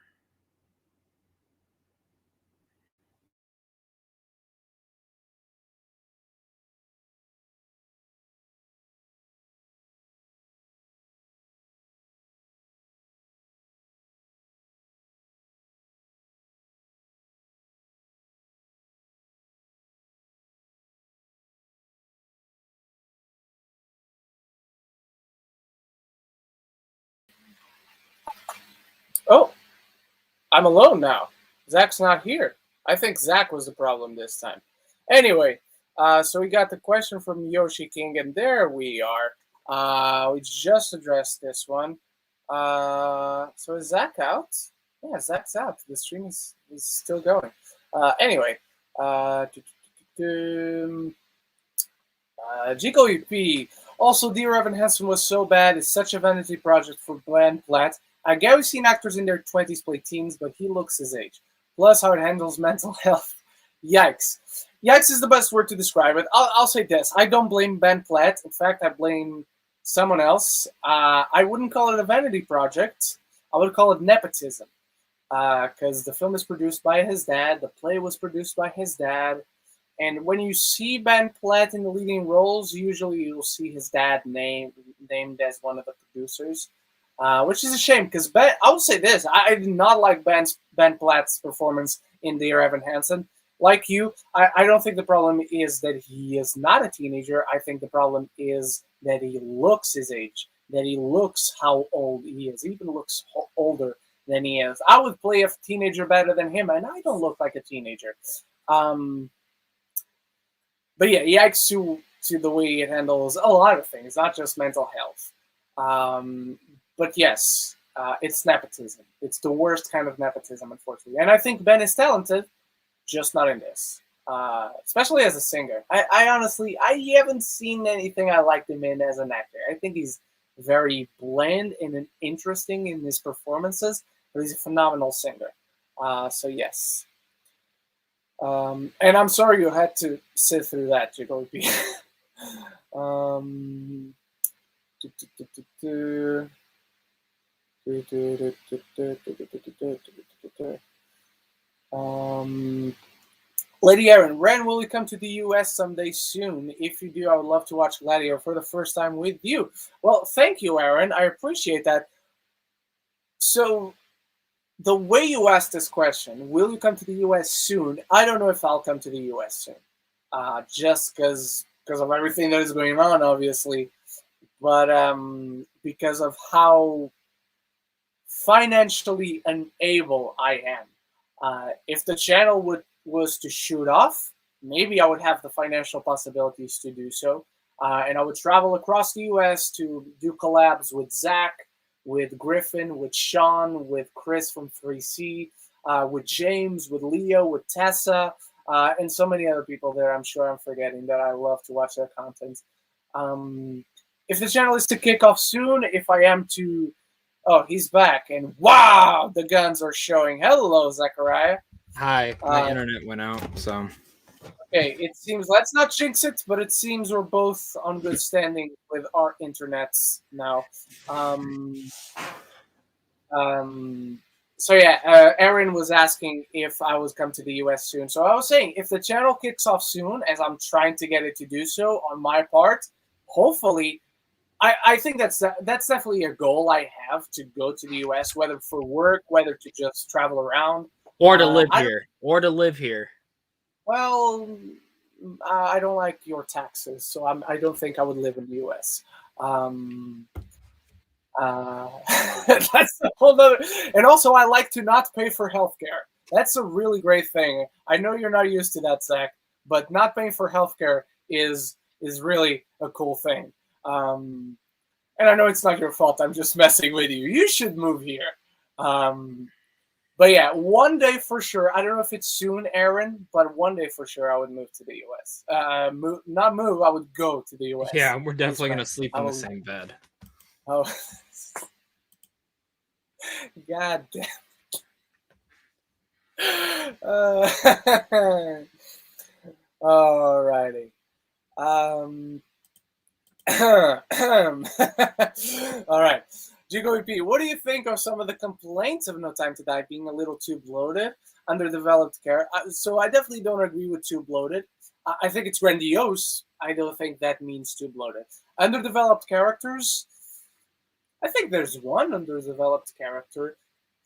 Oh, I'm alone now. Zach's not here. I think Zach was the problem this time. Anyway, so we got the question from Yoshi King, and there we are. We just addressed this one. So is Zach out? Yeah, Zach's out. The stream is still going. Anyway, uh, Jico EP. Also, Dear Evan Hansen was so bad. It's such a vanity project for Glenn Platt. I get we've seen actors in their 20s play teens, but he looks his age. Plus, how it handles mental health. Yikes. Yikes is the best word to describe it. I'll say this. I don't blame Ben Platt. In fact, I blame someone else. I wouldn't call it a vanity project. I would call it nepotism. Because the film is produced by his dad. The play was produced by his dad. And when you see Ben Platt in the leading roles, usually you'll see his dad named as one of the producers, which is a shame because Ben. I will say this: I did not like Ben Platt's performance in Dear Evan Hansen. Like you, I don't think the problem is that he is not a teenager. I think the problem is that he looks his age, that he looks how old he is. He even looks older than he is. I would play a teenager better than him, and I don't look like a teenager. Um, but yeah, yikes to the way it handles a lot of things, not just mental health. But yes, it's nepotism. It's the worst kind of nepotism, unfortunately. And I think Ben is talented, just not in this. Especially as a singer. I honestly, I haven't seen anything I liked him in as an actor. I think he's very bland and interesting in his performances, but he's a phenomenal singer. So yes. And I'm sorry you had to sit through that, Jacoby. um, um, Lady Aaron, Ren, will you come to the US someday soon? If you do, I would love to watch Gladiator for the first time with you. Well, thank you, Aaron. I appreciate that. So, the way you asked this question, will you come to the US soon? I don't know if I'll come to the US soon. Just because of everything that is going on, obviously, but because of how financially unable I am. If the channel was to shoot off, maybe I would have the financial possibilities to do so, and I would travel across the U.S. to do collabs with Zach, with Griffin, with Sean, with Chris from 3C, with James, with Leo, with Tessa, and so many other people there. I'm sure I'm forgetting that I love to watch their content. If the channel is to kick off soon, if I am to Oh, he's back, and wow, the guns are showing. Hello, Zachariah. Hi, my internet went out, so. Okay, it seems, let's not jinx it, but it seems we're both on good standing with our internets now. So yeah, Aaron was asking if I was come to the US soon. So I was saying, if the channel kicks off soon, as I'm trying to get it to do so on my part, hopefully I think that's definitely a goal I have, to go to the U.S., whether for work, whether to just travel around. Or to live I don't, here. Or to live here. well, I don't like your taxes, so I don't think I would live in the U.S. Um, that's a whole other. And also, I like to not pay for healthcare. That's a really great thing. I know you're not used to that, Zach, but not paying for healthcare is really a cool thing. Um, and I know it's not your fault. I'm just messing with you. You should move here. Um, but yeah, one day for sure. I don't know if it's soon, Aaron, but one day for sure I would move to the U.S. Not move. I would go to the U.S. Yeah, we're definitely going to sleep in the will, same bed. Oh, God damn. Alrighty. All right. Jigo EP, what do you think of some of the complaints of No Time to Die being a little too bloated, underdeveloped character? So I definitely don't agree with too bloated. I think it's grandiose. I don't think that means too bloated. Underdeveloped characters. I think there's one underdeveloped character.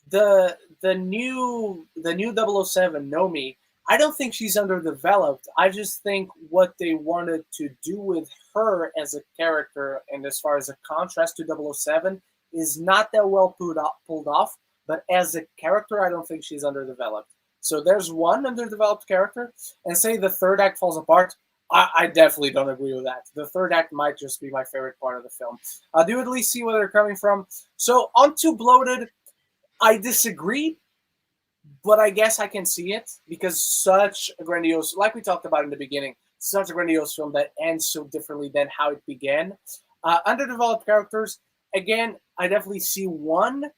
The new 007 Nomi. I don't think she's underdeveloped. I just think what they wanted to do with her as a character, and as far as a contrast to 007, is not that well pulled off. But as a character, I don't think she's underdeveloped. So there's one underdeveloped character, and say the third act falls apart. I definitely don't agree with that. The third act might just be my favorite part of the film. I do at least see where they're coming from. So on Too Bloated, I disagree, but I guess I can see it, because such a grandiose, like we talked about in the beginning, such a grandiose film that ends so differently than how it began. Underdeveloped characters, again, I definitely see one.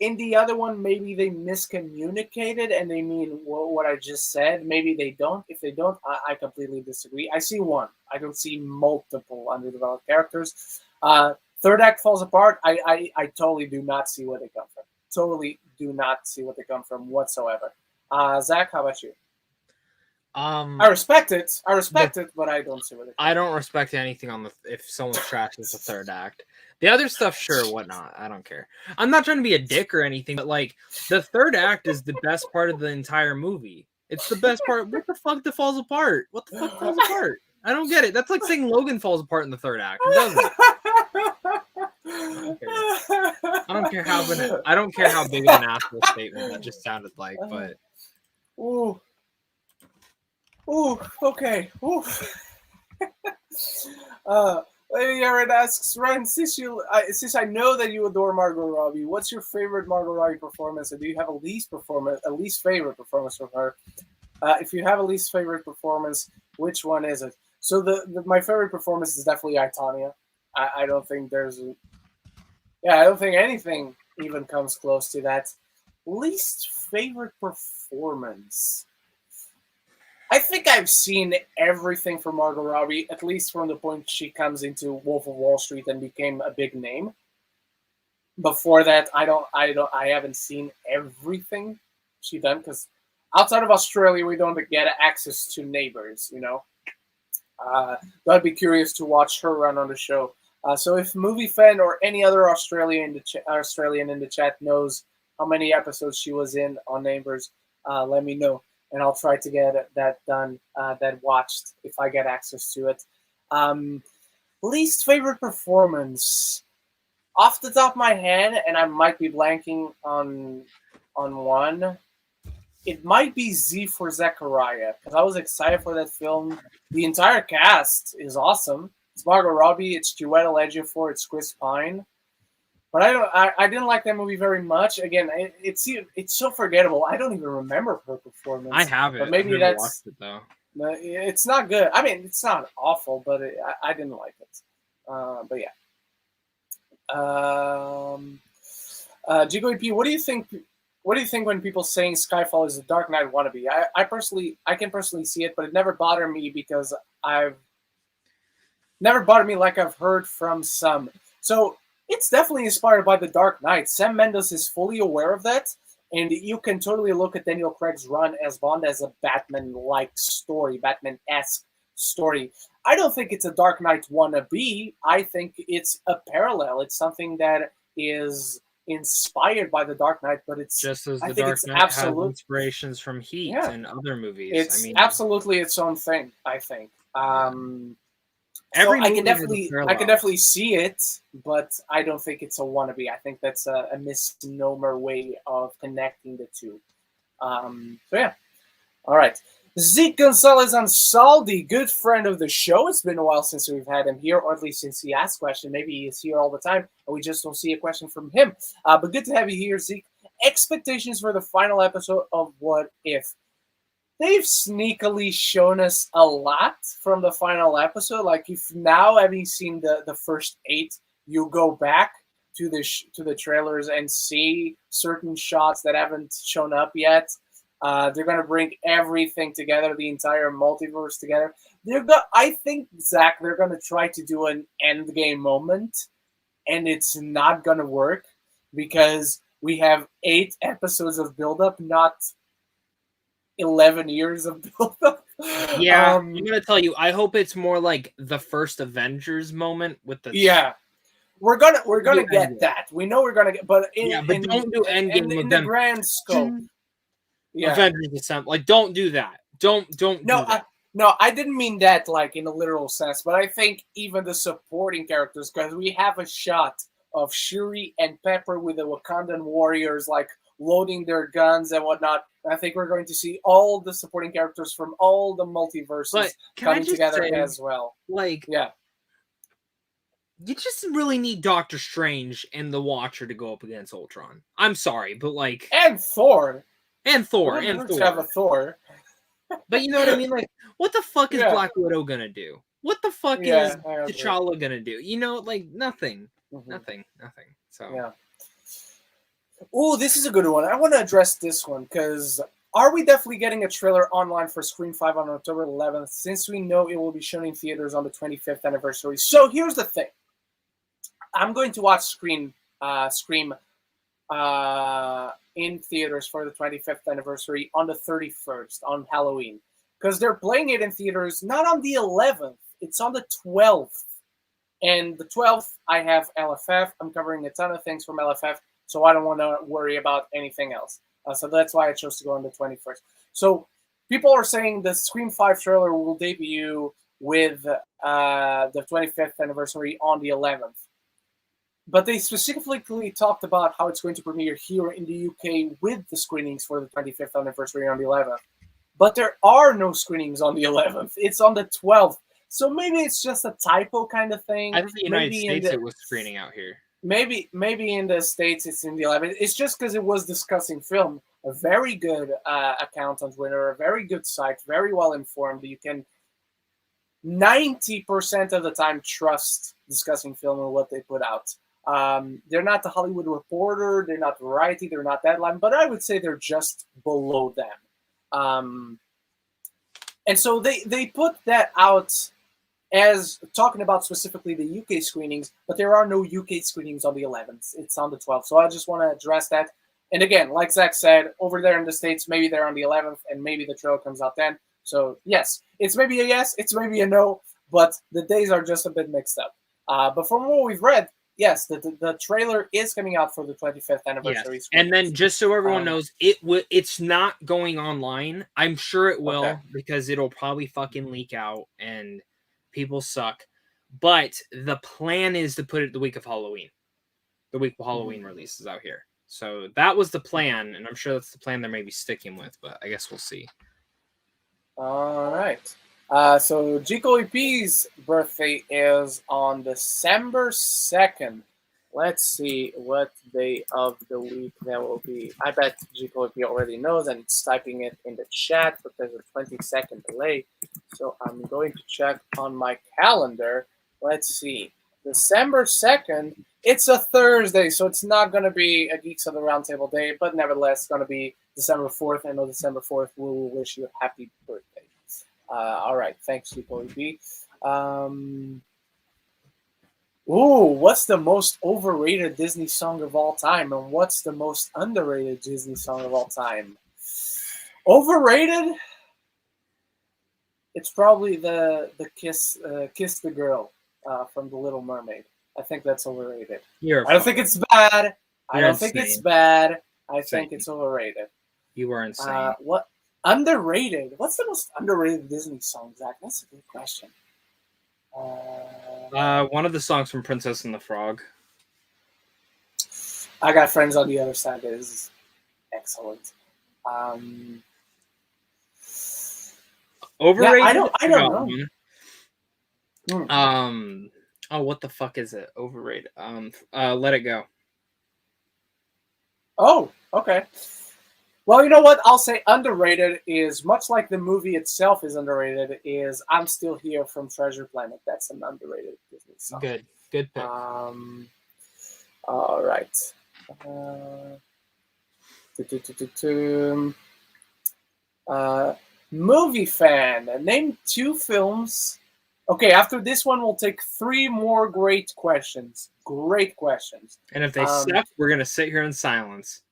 In the other one, maybe they miscommunicated and they mean what I just said. Maybe they don't. If they don't, I completely disagree. I see one. I don't see multiple underdeveloped characters. Third act falls apart. I totally do not see where they come from. Totally do not see what they come from whatsoever. Zach, how about you? I respect it. But I don't see what they come I don't respect anything on if someone's trashes the third act. The other stuff, sure, whatnot. I don't care. I'm not trying to be a dick or anything, but like the third act is the best part of the entire movie. It's the best part. What the fuck that falls apart? What the fuck falls apart? I don't get it. That's like saying Logan falls apart in the third act. It doesn't. I don't care how big of an asshole statement that just sounded like, but ooh, okay, ooh. Lady Aaron asks, Ryan, since I know that you adore Margot Robbie, what's your favorite Margot Robbie performance, and do you have a least favorite performance from her? If you have a least favorite performance, which one is it? So my favorite performance is definitely I, Tonya. I don't think I don't think anything even comes close to that. Least favorite performance. I think I've seen everything from Margot Robbie, at least from the point she comes into Wolf of Wall Street and became a big name. Before that, I haven't seen everything she done, because outside of Australia, we don't get access to Neighbours, you know. I'd be curious to watch her run on the show. So if Movie Fan or any other Australian in the chat knows how many episodes she was in on Neighbours, let me know. And I'll try to get that done, that watched, if I get access to it. Least favorite performance. Off the top of my head, and I might be blanking on one, it might be Z for Zechariah, because I was excited for that film. The entire cast is awesome. It's Margot Robbie, it's Chiwetel Ejiofor, it's Chris Pine. But I didn't like that movie very much. Again, it's so forgettable. I don't even remember her performance. I haven't. But maybe I've never watched it though. It's not good. I mean, it's not awful, but I didn't like it. But yeah. Jigo EP, what do you think? What do you think when people saying Skyfall is a Dark Knight wannabe? I can personally see it, but it never bothered me because like I've heard from some. So it's definitely inspired by The Dark Knight. Sam Mendes is fully aware of that, and you can totally look at Daniel Craig's run as Bond as a Batman-like story, Batman-esque story. I don't think it's a Dark Knight wannabe. I think it's a parallel. It's something that is inspired by the Dark Knight, but it's Just as I the think Dark it's Knight has absolute. inspirations from Heat Yeah, and other movies. I it's mean, absolutely its own thing. I think. yeah. So Every I can movie has a parallel. definitely see it, but I don't think it's a wannabe. I think that's a misnomer way of connecting the two. So yeah, all right. Zeke Gonzalez Ansaldi, good friend of the show. It's been a while since we've had him here, or at least since he asked question. Maybe he's here all the time, and we just don't see a question from him. But good to have you here, Zeke. Expectations for the final episode of What If? They've sneakily shown us a lot from the final episode. Like if now, having seen the first 8, you go back to the trailers and see certain shots that haven't shown up yet. They're gonna bring everything together, the entire multiverse together. I think, Zach, they're gonna try to do an end game moment, and it's not gonna work because we have 8 episodes of build-up, not 11 years of build-up. Yeah, I'm gonna tell you. I hope it's more like the first Avengers moment with the. Yeah, we're gonna get that. We know we're gonna get, but don't do Endgame in with the them. grand scope. Yeah, Avengers Assemble. Like, don't do that. Don't do that. No, I didn't mean that like in a literal sense, but I think even the supporting characters, because we have a shot of Shuri and Pepper with the Wakandan warriors like loading their guns and whatnot. And I think we're going to see all the supporting characters from all the multiverses coming together as well. Like, yeah, you just really need Doctor Strange and the Watcher to go up against Ultron. I'm sorry, but like, and Thor. And Thor. Have a Thor. But you know what I mean? Like, what the fuck is Black Widow gonna do? What the fuck is T'Challa gonna do? You know, like nothing. Mm-hmm. Nothing. So yeah. Oh, this is a good one. I want to address this one because are we definitely getting a trailer online for Scream 5 on October 11th? Since we know it will be shown in theaters on the 25th anniversary. So here's the thing. I'm going to watch Scream in theaters for the 25th anniversary on the 31st, on Halloween. Because they're playing it in theaters not on the 11th, it's on the 12th. And the 12th, I have LFF. I'm covering a ton of things from LFF, so I don't want to worry about anything else. So that's why I chose to go on the 21st. So people are saying the Scream 5 trailer will debut with the 25th anniversary on the 11th. But they specifically talked about how it's going to premiere here in the UK with the screenings for the 25th anniversary on the 11th. But there are no screenings on the 11th. It's on the 12th. So maybe it's just a typo kind of thing. I think the United States it was screening out here. Maybe in the States it's in the 11th. It's just because it was discussing film. A very good account on Twitter, a very good site, very well informed. You can 90% of the time trust discussing film and what they put out. They're not the Hollywood Reporter, they're not Variety, they're not Deadline, but I would say they're just below them. And so they put that out as talking about specifically the UK screenings, but there are no UK screenings on the 11th. It's on the 12th. So I just want to address that. And again, like Zach said, over there in the States, maybe they're on the 11th and maybe the trailer comes out then. So yes, it's maybe a yes, it's maybe a no, but the days are just a bit mixed up. But from what we've read, yes, the trailer is coming out for the 25th anniversary. Yes. And then just so everyone knows, it's not going online. I'm sure it will because it'll probably fucking leak out and people suck. But the plan is to put it the week of Halloween. The week of Halloween releases out here. So that was the plan, and I'm sure that's the plan they're maybe sticking with, but I guess we'll see. All right. So Jico EP's birthday is on December 2nd. Let's see what day of the week that will be. I bet Jico EP already knows, and it's typing it in the chat, but there's a 20-second delay. So I'm going to check on my calendar. Let's see. December 2nd, it's a Thursday, so it's not going to be a Geeks of the Roundtable day, but nevertheless, it's going to be December 4th. And on December 4th, we will wish you a happy birthday. All right. Thanks, Jico EP. What's the most overrated Disney song of all time? And what's the most underrated Disney song of all time? Overrated? It's probably the kiss the girl from The Little Mermaid. I think that's overrated. You're I don't think it's bad. I You're don't think it's insane. bad. I Insane. think it's overrated. You are insane. What underrated? What's the most underrated Disney song, Zach? That's a good question. One of the songs from Princess and the Frog. I Got Friends on the Other Side is excellent. Overrated? Yeah, I don't know. Oh, what the fuck is it? Overrated. Let It Go. Oh, okay. Well, you know what? I'll say underrated is much like the movie itself is underrated. Is I'm Still Here from Treasure Planet. That's an underrated Disney song. Good pick. All right. Movie fan. Name 2 films. Okay, after this one, we'll take 3 more great questions. Great questions. And if they suck, we're gonna sit here in silence.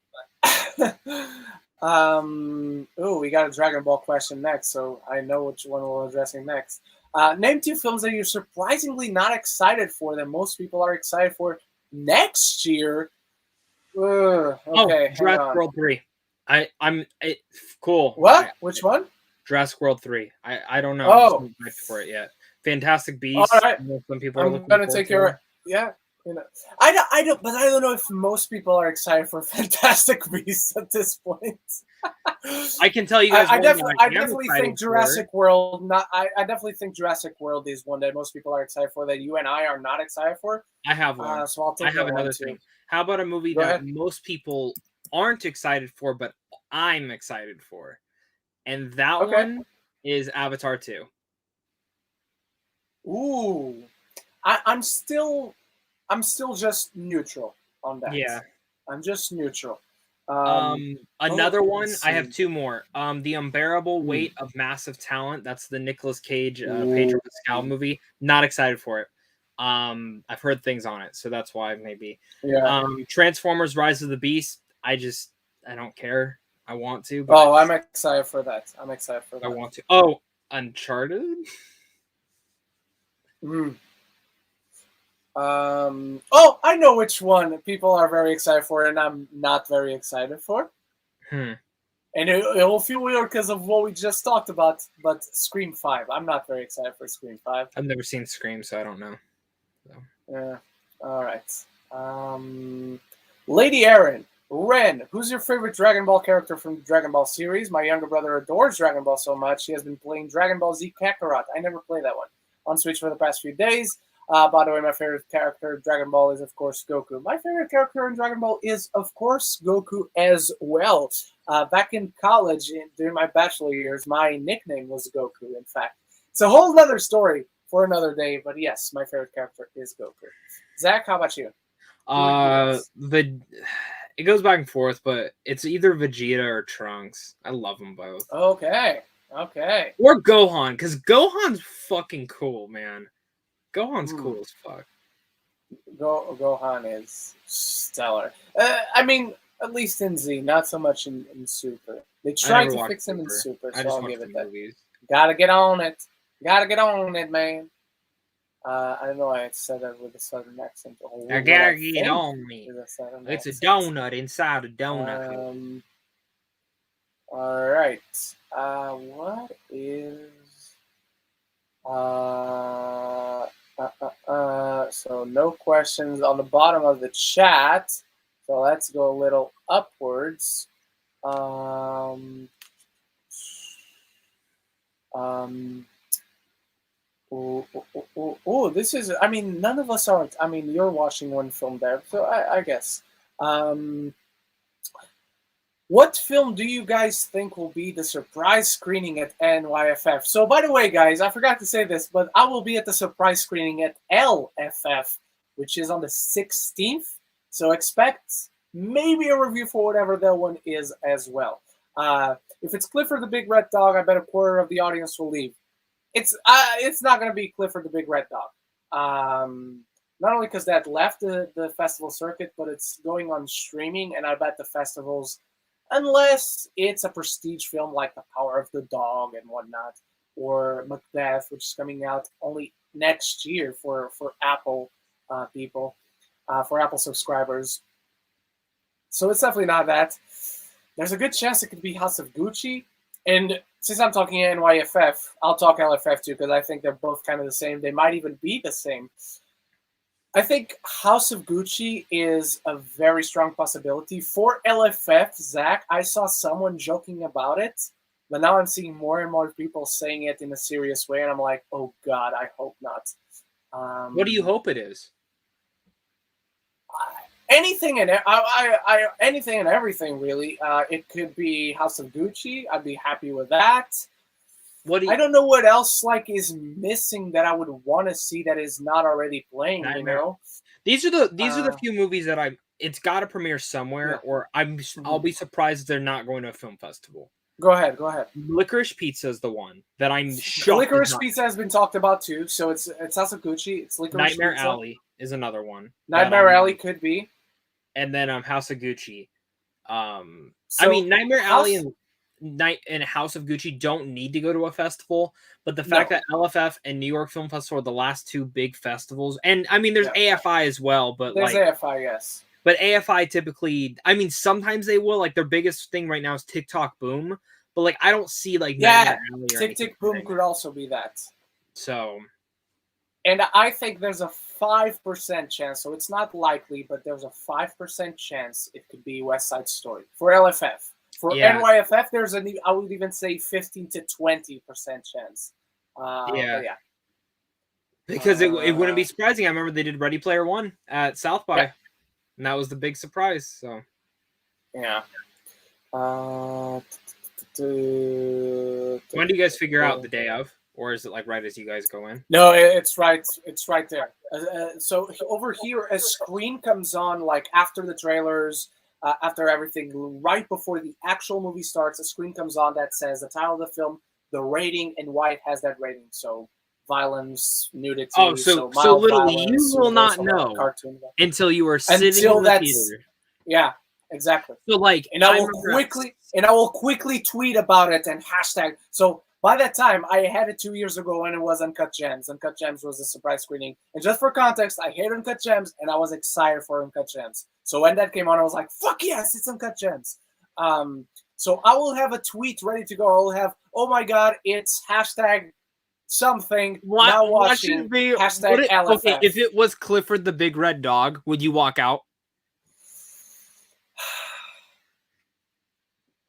Oh, we got a Dragon Ball question next, so I know which one we're addressing next. Name 2 films that you're surprisingly not excited for that most people are excited for next year. Okay, Jurassic World 3. I'm cool. What? Which one? Jurassic World 3. I don't know. Oh, I'm not for it yet. Fantastic Beasts. All right. Some people are looking. I'm gonna take your I don't, but I don't know if most people are excited for Fantastic Beasts at this point. I can tell you guys. I definitely think Jurassic World. I definitely think Jurassic World is one that most people are excited for. That you and I are not excited for. I have one. So I'll take I have another thing. How about a movie that most people aren't excited for, but I'm excited for? And that one is Avatar 2. Ooh, I'm still just neutral on that. Yeah, I'm just neutral. Another one. I have 2 more. The Unbearable Weight of Massive Talent. That's the Nicolas Cage, Pedro Pascal movie. Not excited for it. I've heard things on it, so that's why maybe. Yeah. Transformers: Rise of the Beast. I don't care. I want to. But I'm excited for that. I want to. Oh, Uncharted. I know which one people are very excited for, and I'm not very excited for. And it'll feel weird because of what we just talked about. But Scream 5, I'm not very excited for Scream 5. I've never seen Scream, so I don't know. So. Yeah. All right. Lady Ren, who's your favorite Dragon Ball character from the Dragon Ball series? My younger brother adores Dragon Ball so much. He has been playing Dragon Ball Z Kakarot. I never played that one on Switch for the past few days. By the way, my favorite character in Dragon Ball is, of course, Goku. My favorite character in Dragon Ball is, of course, Goku as well. Back in college, during my bachelor years, my nickname was Goku, in fact. It's a whole other story for another day, but yes, my favorite character is Goku. Zach, how about you? It goes back and forth, but it's either Vegeta or Trunks. I love them both. Okay. Or Gohan, because Gohan's fucking cool, man. Gohan's cool as fuck. Gohan is stellar. I mean, at least in Z, not so much in Super. They tried to fix him in Super, so I'll give it that. Gotta get on it. Man. I don't know why I said that with a southern accent. I gotta get on me. It's a donut inside a donut. All right. What is... So no questions on the bottom of the chat. So let's go a little upwards. This is, I mean, none of us aren't. I mean, you're watching one film there, so I guess. What film do you guys think will be the surprise screening at NYFF? So, by the way, guys, I forgot to say this, but I will be at the surprise screening at LFF, which is on the 16th. So expect maybe a review for whatever that one is as well. If it's Clifford the Big Red Dog, I bet a quarter of the audience will leave. It's not going to be Clifford the Big Red Dog. Not only because that left the festival circuit, but it's going on streaming, and I bet the festivals, unless it's a prestige film like The Power of the Dog and whatnot, or Macbeth, which is coming out only next year for Apple people, for Apple subscribers. So it's definitely not that. There's a good chance it could be House of Gucci. And since I'm talking NYFF, I'll talk LFF too, because I think they're both kind of the same. They might even be the same. I think House of Gucci is a very strong possibility. For LFF, Zach, I saw someone joking about it, but now I'm seeing more and more people saying it in a serious way, and I'm like, oh God, I hope not. What do you hope it is? Anything and anything and everything, really. It could be House of Gucci. I'd be happy with that. I don't know what else is missing that I would want to see that is not already playing. Nightmare. You know, these are the few movies that it's got to premiere somewhere, or I'll be surprised if they're not going to a film festival. Go ahead. Licorice Pizza is the one that I'm shocked. Licorice Pizza has been talked about too, so it's House of Gucci. It's Licorice Nightmare Pizza. Alley is another one. Nightmare Alley could be, and then House of Gucci. Nightmare Alley and House of Gucci don't need to go to a festival, but the fact that LFF and New York Film Festival are the last two big festivals, and there's AFI as well, but there's AFI, yes. But AFI typically, sometimes they will. Their biggest thing right now is TikTok Boom, but I don't see Tick Boom could also be that. So, and I think there's a 5% chance, so it's not likely, but there's a 5% chance it could be West Side Story for LFF. For NYFF, there's I would even say 15 to 20% chance. Because it wouldn't be surprising. I remember they did Ready Player One at South by, and that was the big surprise. So, yeah. When do you guys figure out the day of, or is it right as you guys go in? No, it's right. It's right there. So over here, a screen comes on after the trailers. After everything, right before the actual movie starts, a screen comes on that says the title of the film, the rating, and why it has that rating. So violence, nudity. Oh, so literally, you will not know until you are sitting in the theater. Yeah, exactly. So and I will quickly tweet about it and hashtag. So by that time, I had it 2 years ago when it was Uncut Gems. Uncut Gems was a surprise screening. And just for context, I hate Uncut Gems, and I was excited for Uncut Gems. So when that came on, I was like, fuck yes, it's Uncut Gems. So I will have a tweet ready to go. I will have, oh my God, it's hashtag something. Now watching hashtag LFF. Okay, if it was Clifford the Big Red Dog, would you walk out?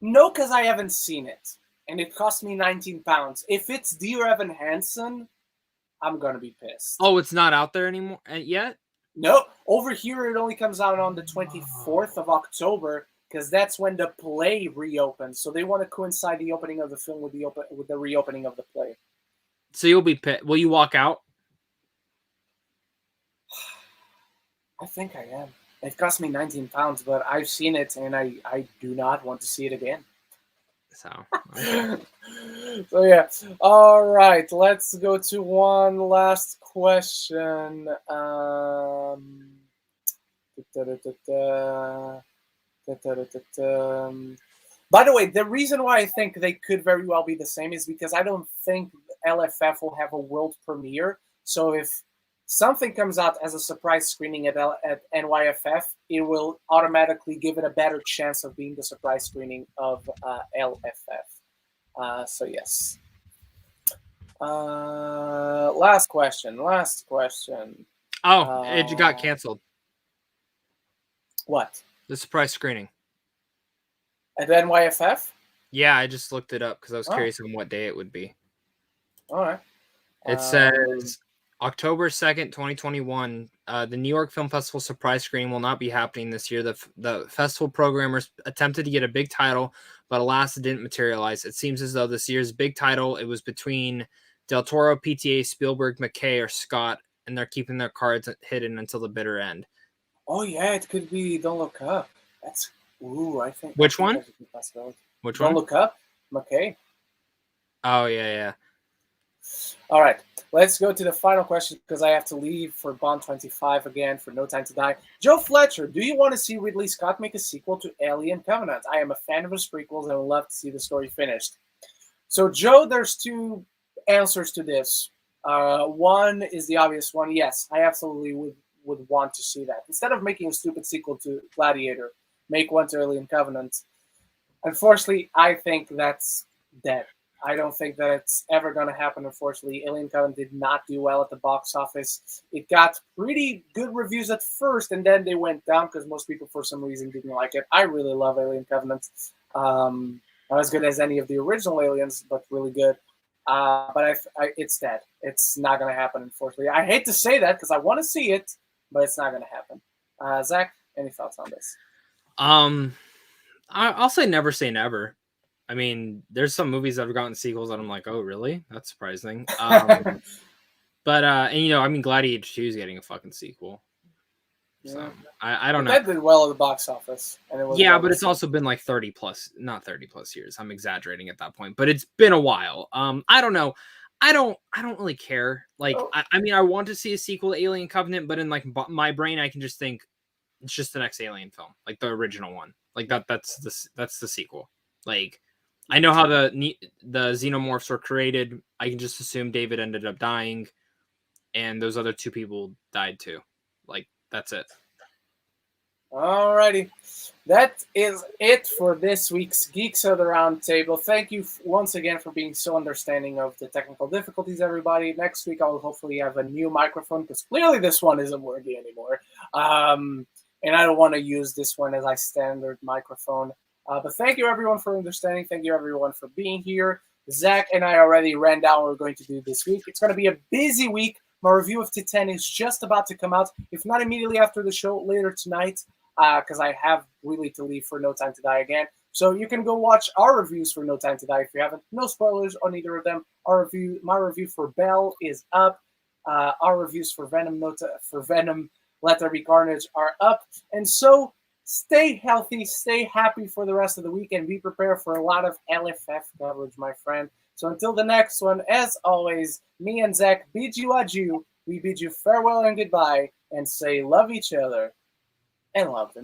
No, because I haven't seen it. And it cost me £19. If it's Dear Evan Hansen, I'm going to be pissed. Oh, it's not out there anymore yet? No. Over here, it only comes out on the 24th of October, because that's when the play reopens. So they want to coincide the opening of the film with the reopening of the play. So you'll be pissed. Will you walk out? I think I am. It cost me £19, but I've seen it, and I do not want to see it again. So, okay. So yeah. All right, let's go to one last question. By the way, the reason why I think they could very well be the same is because I don't think LFF will have a world premiere. So if something comes out as a surprise screening at NYFF, it will automatically give it a better chance of being the surprise screening of LFF. So yes. Last question. Oh, it got canceled. What? The surprise screening. At NYFF? Yeah, I just looked it up because I was curious on what day it would be. All right. It says October 2nd, 2021. The New York Film Festival surprise screening will not be happening this year. The festival programmers attempted to get a big title, but alas, it didn't materialize. It seems as though this year's big title, it was between Del Toro, PTA, Spielberg, McKay, or Scott, and they're keeping their cards hidden until the bitter end. Oh, yeah, it could be Don't Look Up. I think. Which one? Which one? Don't Look Up, McKay. Oh, yeah. All right, let's go to the final question because I have to leave for Bond 25 again for No Time to Die. Joe Fletcher, do you want to see Ridley Scott make a sequel to Alien Covenant? I am a fan of his prequels and would love to see the story finished. So, Joe, there's two answers to this. One is the obvious one. Yes, I absolutely would want to see that. Instead of making a stupid sequel to Gladiator, make one to Alien Covenant. Unfortunately, I think that's dead. I don't think that it's ever going to happen, unfortunately. Alien Covenant did not do well at the box office. It got pretty good reviews at first, and then they went down because most people, for some reason, didn't like it. I really love Alien Covenant. Not as good as any of the original Aliens, but really good. But it's dead. It's not going to happen, unfortunately. I hate to say that because I want to see it, but it's not going to happen. Zach, any thoughts on this? I'll say never. I mean, there's some movies that have gotten sequels that I'm like, oh, really? That's surprising. But and you know, I mean, Gladiator 2 is getting a fucking sequel. So Yeah. I don't know. That did well at the box office, and it was but it's also been like 30 plus, not 30 plus years. I'm exaggerating at that point, but it's been a while. I don't know. I don't really care. Like, I mean, I want to see a sequel to Alien Covenant, but in like my brain, I can just think it's just the next Alien film, like the original one. Like that's the sequel. Like, I know how the xenomorphs were created. I can just assume David ended up dying, and those other two people died too. Like, that's it. Alrighty. That is it for this week's Geeks of the Roundtable. Thank you once again for being so understanding of the technical difficulties, everybody. Next week, I will hopefully have a new microphone because clearly this one isn't working anymore. And I don't want to use this one as my standard microphone. But thank you, everyone, for understanding. Thank you, everyone, for being here. Zach and I already ran down what we're going to do this week. It's going to be a busy week. My review of Titan is just about to come out, if not immediately after the show, later tonight, because I have really to leave for No Time to Die again. So you can go watch our reviews for No Time to Die if you haven't. No spoilers on either of them. My review for Bell is up. Our reviews for Venom, Let There Be Carnage are up. And so stay healthy, stay happy for the rest of the week, and be prepared for a lot of LFF coverage, my friend. So until the next one, as always, me and Zach bid you adieu. We bid you farewell and goodbye, and say love each other and love them.